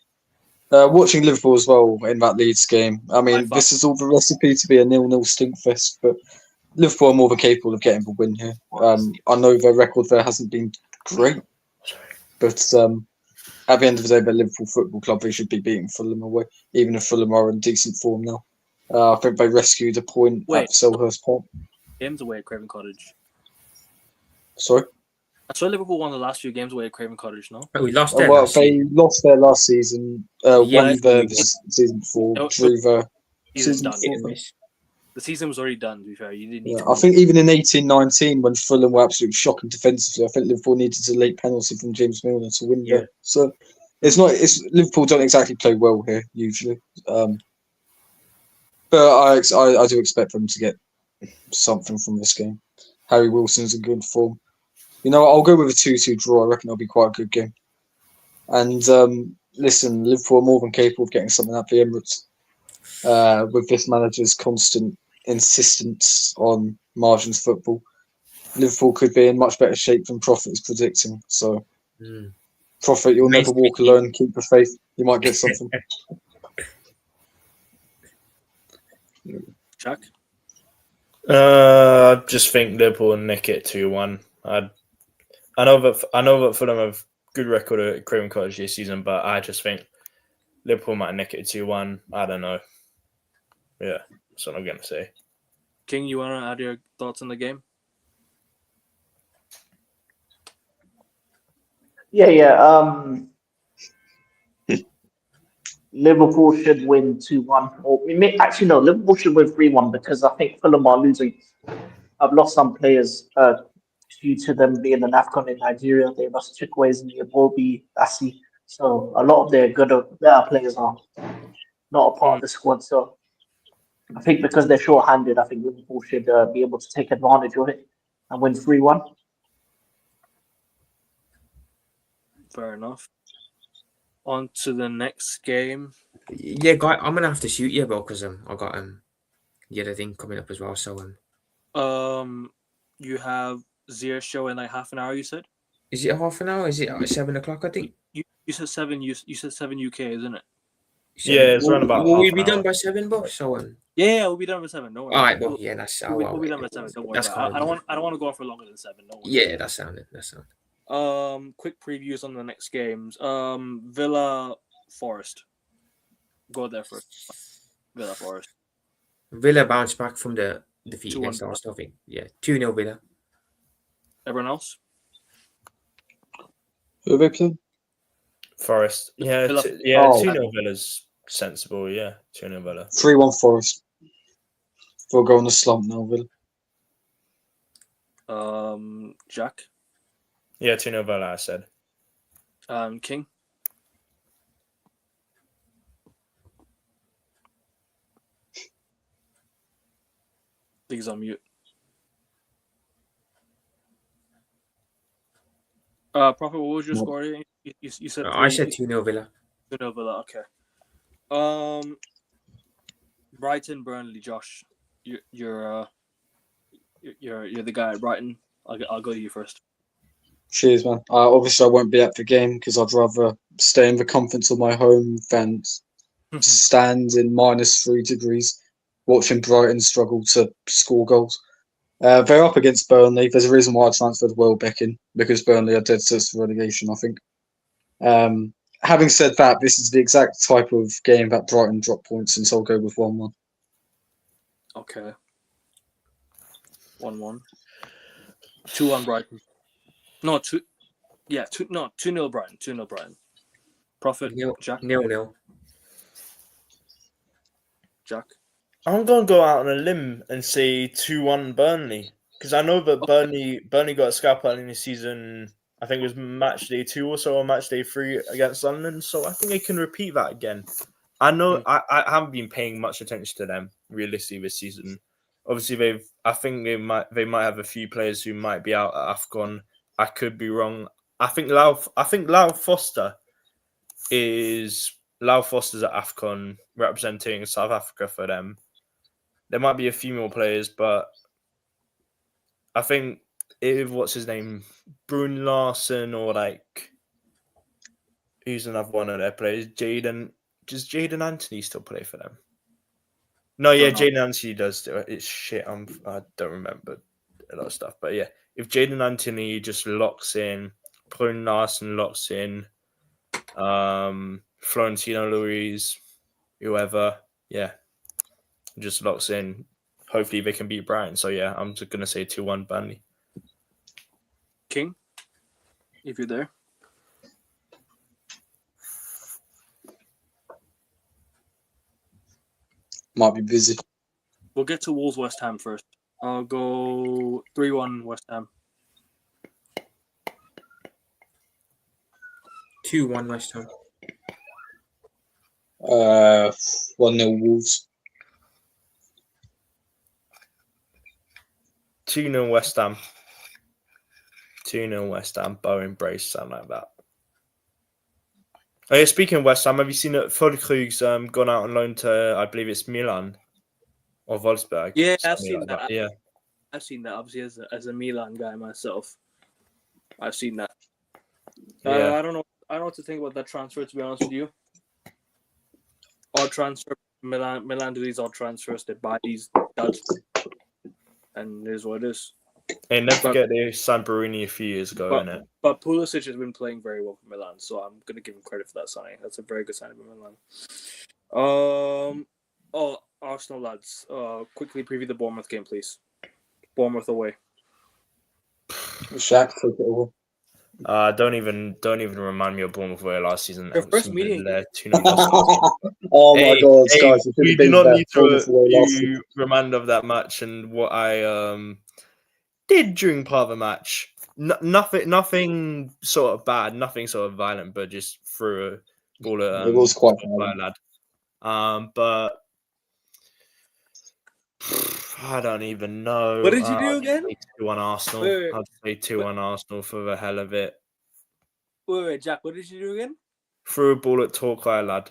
Watching Liverpool as well in that Leeds game. I mean, this is all the recipe to be a 0-0 stinkfest, but Liverpool are more than capable of getting the win here. I know their record there hasn't been great, but at the end of the day, the Liverpool Football Club, they should be beating Fulham away, even if Fulham are in decent form now. I think they rescued a point at Selhurst Park. Games away at Craven Cottage. Sorry? I saw Liverpool won the last few games away at Craven Cottage, no? Oh, we lost there Well, last they year. lost there last season, Yeah, won the we did. season before, No, drew the Season's season done. Hit and before. miss. The season was already done, to be fair. You didn't need Yeah, to I think even in 18-19, when Fulham were absolutely shocking defensively, I think Liverpool needed a late penalty from James Milner to win Yeah. there. So it's not. It's Liverpool don't exactly play well here usually, but I do expect them to get something from this game. Harry Wilson's in good form. You know, I'll go with a 2-2 draw. I reckon it'll be quite a good game. And listen, Liverpool are more than capable of getting something out of the Emirates with this manager's constant insistence on margins football. Liverpool could be in much better shape than Prophet is predicting. So, Prophet, you'll never walk alone. Keep the faith. You might get something. Jack? I just think Liverpool will nick it 2-1. I know that Fulham have good record at Craven Cottage this season, but I just think Liverpool might nick it 2-1. I don't know. Yeah, that's what I'm gonna say. King, you want to add your thoughts on the game? Yeah. Liverpool should win 2-1. Or actually, no, Liverpool should win 3-1 because I think Fulham are losing. I've lost some players due to them being an AFCON in Nigeria. They lost Chukwueze, Iwobi, Asi. So a lot of their better players are not a part of the squad. So I think because they're short-handed, I think Liverpool should be able to take advantage of it and win 3-1. Fair enough. On to the next game. Yeah, guy, I'm gonna have to shoot you, bro, because I got the other thing coming up as well. So You have Zia show in like half an hour. You said. is it half an hour? Is it at 7:00? I think. You said 7. You said 7 UK, isn't it? Yeah, it's around about Will we half be an done hour. by 7, bro? So Yeah, we'll be done by 7. Don't worry. all right, bro. Yeah, that's We'll be done by 7. Don't worry. That's About it. fine. I don't want to go on for longer than 7. Don't worry. Yeah, that's sounded. Quick previews on the next games. Villa Forest. Go there first. Villa Forest. Villa bounced back from the defeat 2-1 against Arsenal. I think. Yeah, 2-0 Villa. Everyone else? Who are they playing? Forest. Yeah, Villa. 2-0 Villa's sensible. Yeah, 2-0 Villa. 3-1 Forest. We'll go on the slump now, Villa. Jack. Yeah, 2-0 Villa, I said. King. I think he's on mute. Prophet, what was your score? You said I said 2-0 Villa. 2-0 Villa. Okay. Brighton, Burnley. Josh, you're the guy at Brighton. I'll go to you first. Cheers, man. Obviously, I won't be at the game because I'd rather stay in the comforts of my home than stand in -3 degrees watching Brighton struggle to score goals. They're up against Burnley. There's a reason why I transferred Welbeck in because Burnley are dead set for relegation, I think. Having said that, this is the exact type of game that Brighton drop points in, so I'll go with 1-1. Okay. 1-1. 2-1 Brighton. No, 2. Yeah, 2-0 Brighton. 2-0 Brighton. Prophet. Jack. 0-0. Jack. I'm gonna go out on a limb and say 2-1 Burnley because I know that Burnley got a scalp early in the season. I think it was match day 2 or so, or match day 3 against London. So I think they can repeat that again. I know I haven't been paying much attention to them realistically this season. Obviously, I think they might have a few players who might be out at AFCON. I could be wrong. I think Lau Foster is Foster's at AFCON representing South Africa for them. There might be a few more players, but I think what's his name, Brun Larson, or like who's another one of their players? Does Jaden Anthony still play for them? No, yeah, Jaden Anthony does. It's shit. I don't remember a lot of stuff, but yeah, if Jaden Anthony just locks in, Brun Larson locks in, Florentino Luis, whoever, yeah, just locks in. Hopefully they can beat Brighton. So yeah, I'm just gonna say 2-1 Burnley. King. if you're there. Might be busy. We'll get to Wolves West Ham first. I'll go 3-1 West Ham. 2-1 West Ham. 1-0 Wolves. 2-0 West Ham. 2-0 West Ham. Bowen brace, something like that. Oh, yeah, speaking of West Ham, have you seen that Füllkrug's gone out on loan to, I believe it's Milan or Wolfsburg? Yeah, I've something seen like that. Yeah. I've seen that. Obviously, as a Milan guy myself, I've seen that. Yeah. I don't know what to think about that transfer. To be honest with you, odd transfer. Milan do these odd transfers. They buy these duds, and it is what it is. Hey, never forget they signed Barini a few years ago, innit? But Pulisic has been playing very well for Milan, so I'm going to give him credit for that signing. That's a very good signing for Milan. Arsenal lads. Quickly preview the Bournemouth game, please. Bournemouth away. Shaq, take it over. Don't even remind me of Bournemouth away last season. Their first meeting. Oh my God, guys! You do not need to remind of that match and what I did during part of the match. Nothing sort of bad, nothing sort of violent, but just threw a ball at. It was quite violent. Lad. But I don't even know. What did you do again? 2-1 Arsenal. I'd say 2-1 Arsenal for the hell of it. Wait, Jack, what did you do again? Threw a ball at Torquay, lad.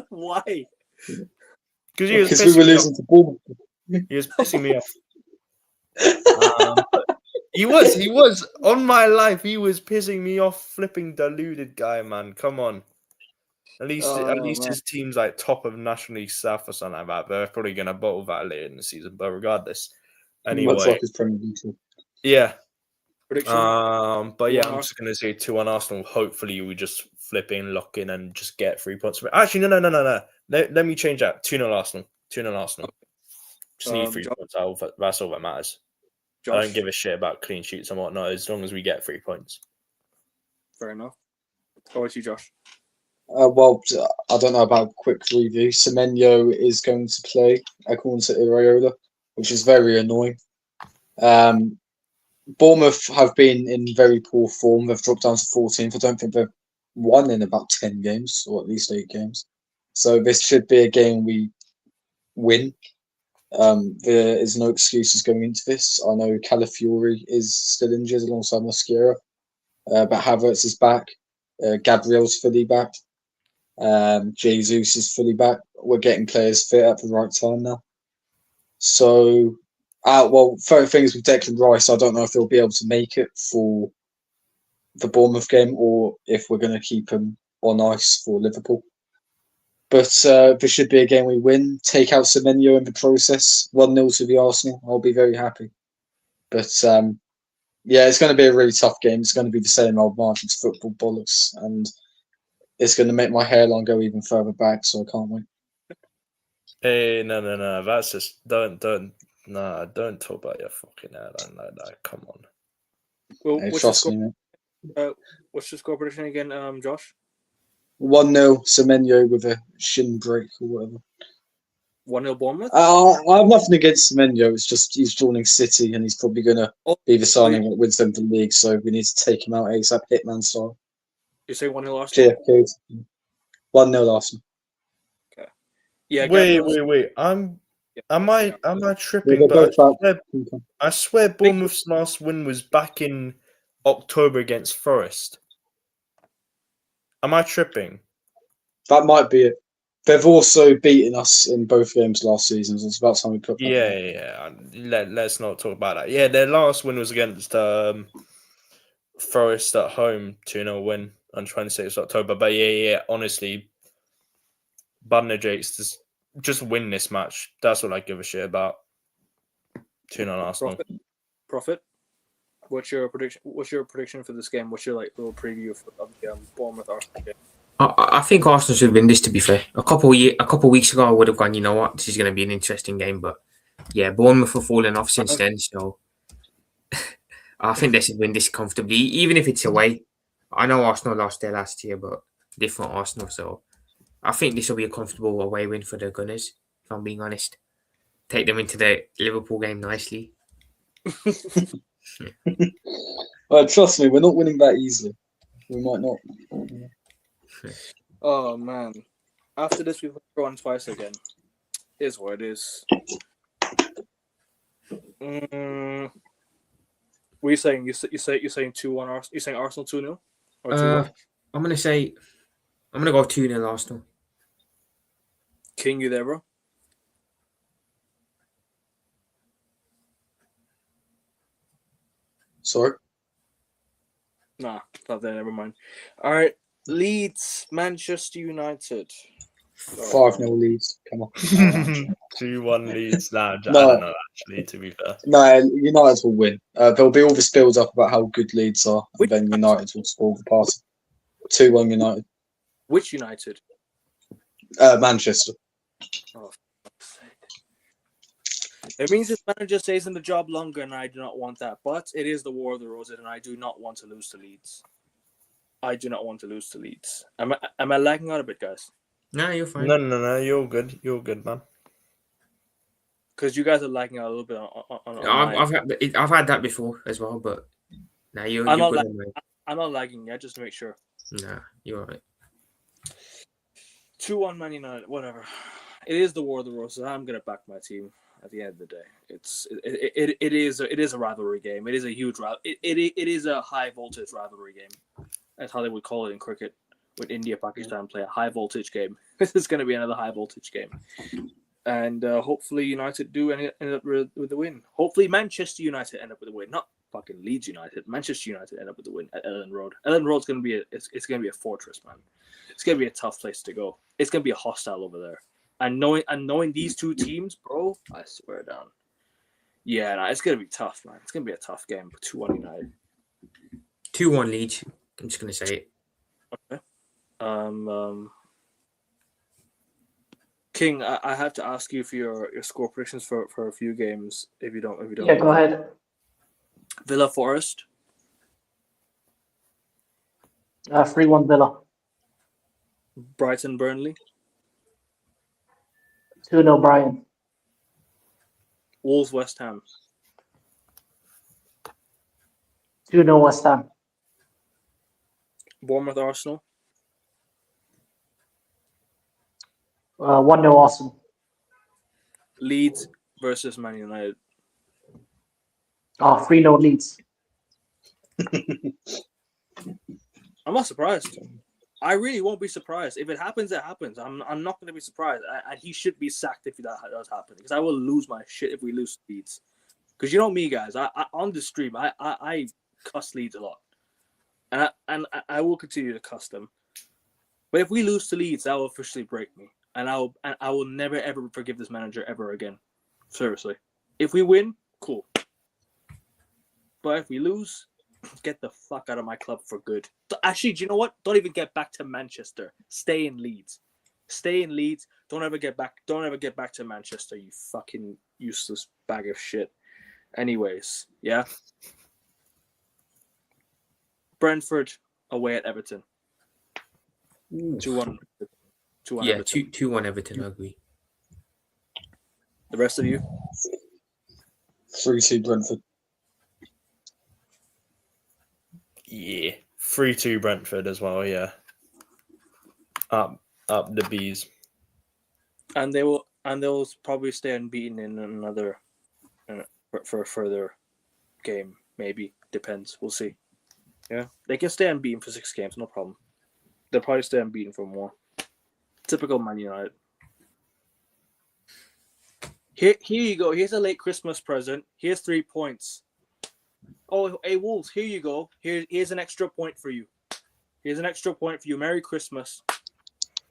Why? Because we were losing to Bournemouth. He was pissing me off. He was on my life. He was pissing me off. Flipping deluded guy, man. Come on. At least his team's like top of National League South or something like that. They're probably going to bottle that later in the season. But regardless, anyway, like his Premier League. Yeah. Prediction? But yeah, I'm just going to say 2-1 Arsenal. Hopefully, we just flip in, lock in, and just get 3 points. Actually, no. Let me change that. 2-0 Arsenal. 2-0 Arsenal. Just need 3 points out. That's all that matters. Josh? I don't give a shit about clean sheets and whatnot as long as we get 3 points. Fair enough. How about you, Josh? Well, I don't know about a quick review. Semenyo is going to play according to Iraola, which is very annoying. Bournemouth have been in very poor form. They've dropped down to 14th. I don't think they've won in about 10 games, or at least 8 games. So this should be a game we win. There is no excuses going into this. I know Calafiori is still injured alongside Mosquera, but Havertz is back. Gabriel's fully back. Jesus is fully back. We're getting players fit at the right time now. So, certain things with Declan Rice, I don't know if he'll be able to make it for the Bournemouth game or if we're going to keep him on ice for Liverpool. But this should be a game we win. Take out Semenyo in the process. 1-0 to the Arsenal. I'll be very happy. But yeah, it's going to be a really tough game. It's going to be the same old margins football bollocks, and it's going to make my hairline go even further back. So I can't wait. Hey, no. That's just don't talk about your fucking hairline like that. Come on. Well, Hey, trust me, mate. What's your score prediction again, Josh? 1-0 Semenyo with a shin break or whatever. 1-0 Bournemouth? I have nothing against Semenyo. It's just he's joining City and he's probably going to be the signing that wins them the league. So we need to take him out ASAP, Hitman style. You say 1-0 Arsenal? Yeah, 1-0 Arsenal. Okay. Yeah. Wait. Am I tripping? Yeah, but I swear Bournemouth's last win was back in October against Forest. Am I tripping? That might be it. They've also beaten us in both games last season. So it's about time we put that Yeah. Let's not talk about that. Yeah, their last win was against Forest at home, 2-0 win on 26th October. But yeah, honestly, Budner Jakes, just win this match. That's all I give a shit about. 2-0 Arsenal. Profit. What's your prediction for this game? What's your little preview of the Bournemouth Arsenal game? I think Arsenal should win this. To be fair, a couple weeks ago, I would have gone, you know what, this is going to be an interesting game. But yeah, Bournemouth have fallen off since then. So I think they should win this comfortably, even if it's away. I know Arsenal lost there last year, but different Arsenal, so I think this will be a comfortable away win for the Gunners, if I'm being honest. Take them into the Liverpool game nicely. Trust me, we're not winning that easily. We might not. Oh man! After this, we've won twice again. Is what it is. What are you saying? You're saying 2-1. You saying Arsenal 2-0 or 2-1? I'm gonna go 2-0 Arsenal. King, you there, bro? Sorry. Nah, not there. Never mind. All right, Leeds, Manchester United. 5-0 Leeds. Come on. 2-1 Leeds. Nah, I No. don't know, actually, to be fair. No, United will win. There'll be all this build up about how good Leeds are, and Which- then United will score the party. 2-1 United. Which United? Manchester. Oh, for fuck's sake. It means this manager stays in the job longer, and I do not want that. But it is the War of the Roses, and I do not want to lose to Leeds. I do not want to lose to Leeds. Am I lagging out a bit, guys? No, you're fine. No, you're good. You're good, man. Because you guys are lagging out a little bit on I've had that before as well, but now you're I'm not good. Anyway. I'm not lagging yet, just to make sure. Nah, you're alright. 2-1 Man United, whatever. It is the War of the Roses. I'm gonna back my team at the end of the day. It is a rivalry game. It is a huge it is a high voltage rivalry game. That's how they would call it in cricket. When India Pakistan play a high voltage game. This is gonna be another high voltage game. And hopefully United do end up with the win. Hopefully Manchester United end up with a win. Not fucking Leeds United. Manchester United end up with the win at Ellen Road. Ellen Road's gonna be it's gonna be a fortress, man. It's gonna be a tough place to go. It's gonna be a hostile over there. And knowing these two teams, bro, I swear down. Yeah, nah, it's gonna be tough, man. It's gonna be a tough game. 2-1 United. 2-1 Leeds. I'm just gonna say it. Okay. King, I have to ask you for your score predictions for a few games if you don't. Yeah, go ahead. Villa Forest. 3-1 Villa. Brighton Burnley. 2-0 Brighton. Wolves West Ham. 2-0 West Ham. Bournemouth Arsenal. 1-0 Arsenal. Leeds versus Man United. 3-0 Leeds. I'm not surprised. I really won't be surprised. If it happens, it happens. I'm not going to be surprised. And he should be sacked if that does happen. Because I will lose my shit if we lose to Leeds. Because you know me, guys. I on the stream, I cuss Leeds a lot. And I will continue to cuss them. But if we lose to Leeds, that will officially break me. And I will never, ever forgive this manager ever again. Seriously. If we win, cool. But if we lose, get the fuck out of my club for good. Actually, do you know what? Don't even get back to Manchester. Stay in Leeds. Stay in Leeds. Don't ever get back to Manchester, you fucking useless bag of shit. Anyways, yeah. Brentford away at Everton. 2-1. 2-1 Yeah, Everton. 2-1 Everton, I agree. The rest of you? 3-2 Brentford. Yeah. 3-2 Brentford as well, yeah. Up the bees. And they'll probably stay unbeaten in another for a further game, maybe. Depends. We'll see. Yeah. They can stay unbeaten for 6 games, no problem. They'll probably stay unbeaten for more. Typical Man United. Here you go. Here's a late Christmas present. Here's 3 points. Oh, hey, Wolves, here you go. Here's an extra point for you. Here's an extra point for you. Merry Christmas.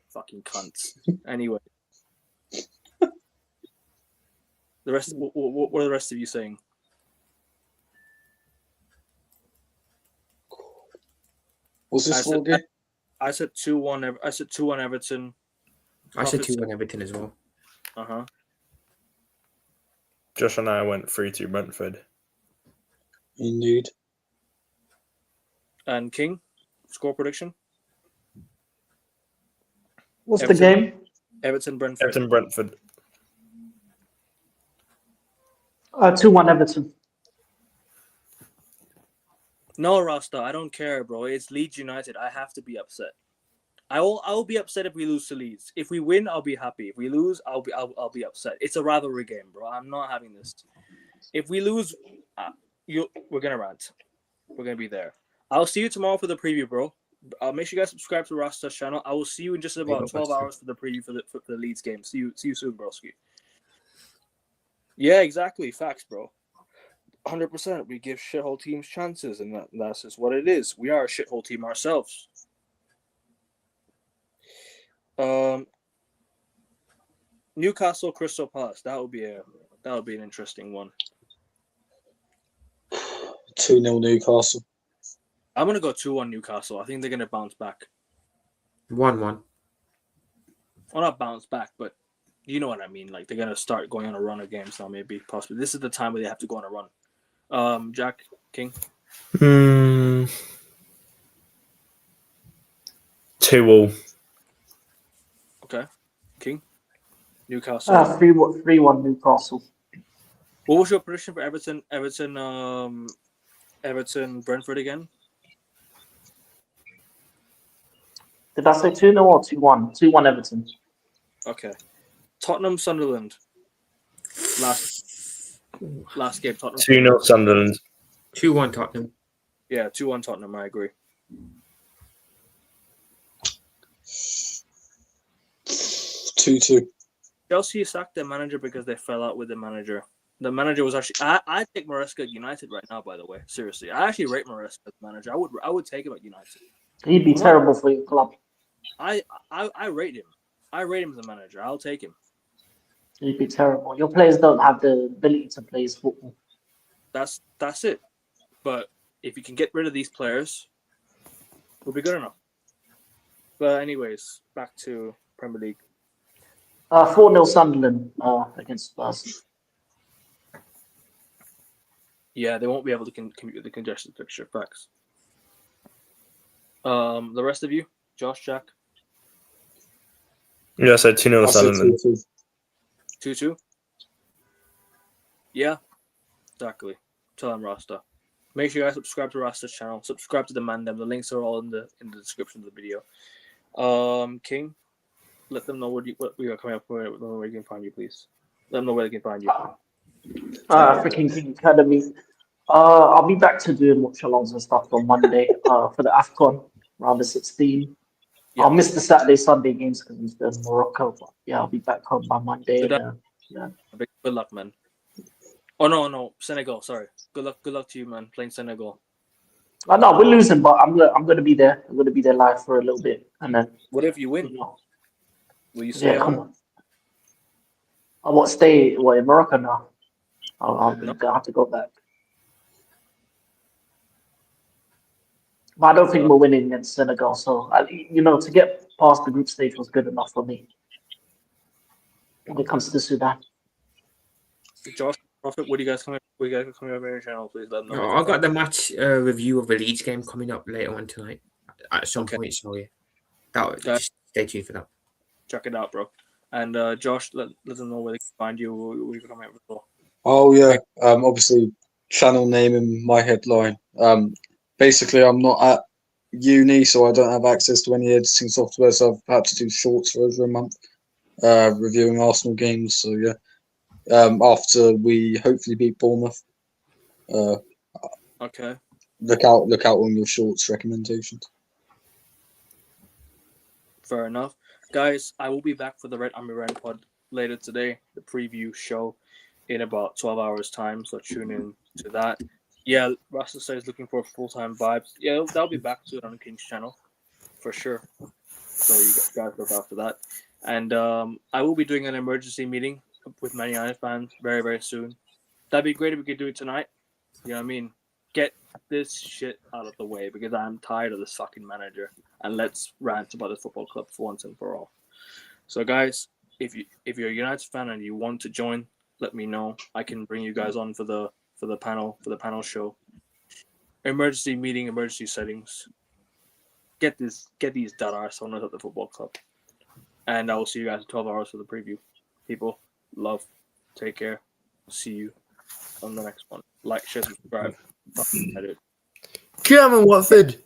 Fucking cunts. Anyway. The rest. What are the rest of you saying? What's this for again? I said 2-1. I said 2-1 Everton. I said 2-1 Everton as well. Uh-huh. Josh and I went 3-2 Brentford. Indeed. And King, score prediction? What's Everton. the game? Everton Brentford. Everton Brentford. 2-1 Everton. No, Rasta, I don't care, bro. It's Leeds United. I have to be upset. I will be upset if we lose to Leeds. If we win, I'll be happy. If we lose, I'll be upset. It's a rivalry game, bro. I'm not having this. If we lose, we're gonna rant. We're gonna be there. I'll see you tomorrow for the preview, bro. Make sure you guys subscribe to Rasta's channel. I will see you in just about 12 hours for the preview for the Leeds game. See you soon, broski. Yeah, exactly. Facts, bro. 100%. We give shithole teams chances, and that's just what it is. We are a shithole team ourselves. Newcastle Crystal Palace. That would be an interesting one. 2-0 Newcastle. I'm gonna go 2-1 Newcastle. I think they're gonna bounce back. 1-1. Well, not bounce back, but you know what I mean. Like they're gonna start going on a run of games now. Maybe possibly this is the time where they have to go on a run. Jack King. 2-2. Okay, King. Newcastle. 3-1 Newcastle. What was your prediction for Everton? Everton Brentford again? Did I say 2-0 or 2-1? 2-1 Everton. Okay. Tottenham Sunderland. Last game Tottenham. 2-0 Sunderland. 2-1 Tottenham. Yeah, 2-1 Tottenham. I agree. 2-2. Chelsea sacked their manager because they fell out with the manager. The manager was actually. I take Maresca at United right now. By the way, seriously, I actually rate Maresca as manager. I would take him at United. He'd be terrible for your club. I rate him. I rate him as a manager. I'll take him. He'd be terrible. Your players don't have the ability to play football. That's it. But if you can get rid of these players, we'll be good enough. But anyways, back to Premier League. 4-0 Sunderland against Spurs. Yeah, they won't be able to commute with the congested fixture. Facts. The rest of you, Josh, Jack. Yeah, I said 2-0 Sunderland. 2-2. Yeah, exactly. Tell them Rasta. Make sure you guys subscribe to Rasta's channel. Subscribe to the Mandem. The links are all in the description of the video. King, let them know what we are coming up with, where you can find you, please. Let them know where they can find you. Freaking King Academy. I'll be back to doing watch-alongs and stuff on Monday for the AFCON round of 16. Yeah. I'll miss the Saturday, Sunday games because we've done Morocco. But yeah, I'll be back home by Monday. Good luck, man. Oh no, Senegal. Sorry. Good luck to you, man. Playing Senegal. No, we're losing, but I'm gonna be there. I'm gonna be there live for a little bit, and then. What if you win? Will you stay Yeah, come on. I won't stay in Morocco now. I'll have to go back. But I don't think we're winning against Senegal. So to get past the group stage was good enough for me. When it comes to Sudan. Josh, Prophet, what do you guys coming over your channel? Please let them know. I got the match review of the Leeds game coming up later on tonight at some point. So yeah, just stay tuned for that. Check it out, bro. And Josh, let them know where they can find you. Where you can come out with. Oh yeah, obviously channel name in my headline. Basically, I'm not at uni, so I don't have access to any editing software, so I've had to do shorts for over a month, reviewing Arsenal games. So yeah, after we hopefully beat Bournemouth, Okay. Look out on your shorts recommendations. Fair enough, guys. I will be back for the Red Army Ren pod later today, the preview show, in about 12 hours time. So tune in to that. Yeah, Rasta says looking for full-time vibes. Yeah, that'll be back to it on the King's channel for sure. So you guys look after that. And I will be doing an emergency meeting with Man United fans very, very soon. That'd be great if we could do it tonight. You know what I mean? Get this shit out of the way because I'm tired of this fucking manager. And let's rant about the football club for once and for all. So guys, if you're a United fan and you want to join, let me know. I can bring you guys on for the panel show. emergency meeting, emergency settings. Get these dead arse owners at the football club. And I will see you guys in 12 hours for the preview. People, love, take care. See you on the next one. Like, share, subscribe. Edit. Come on, Watford.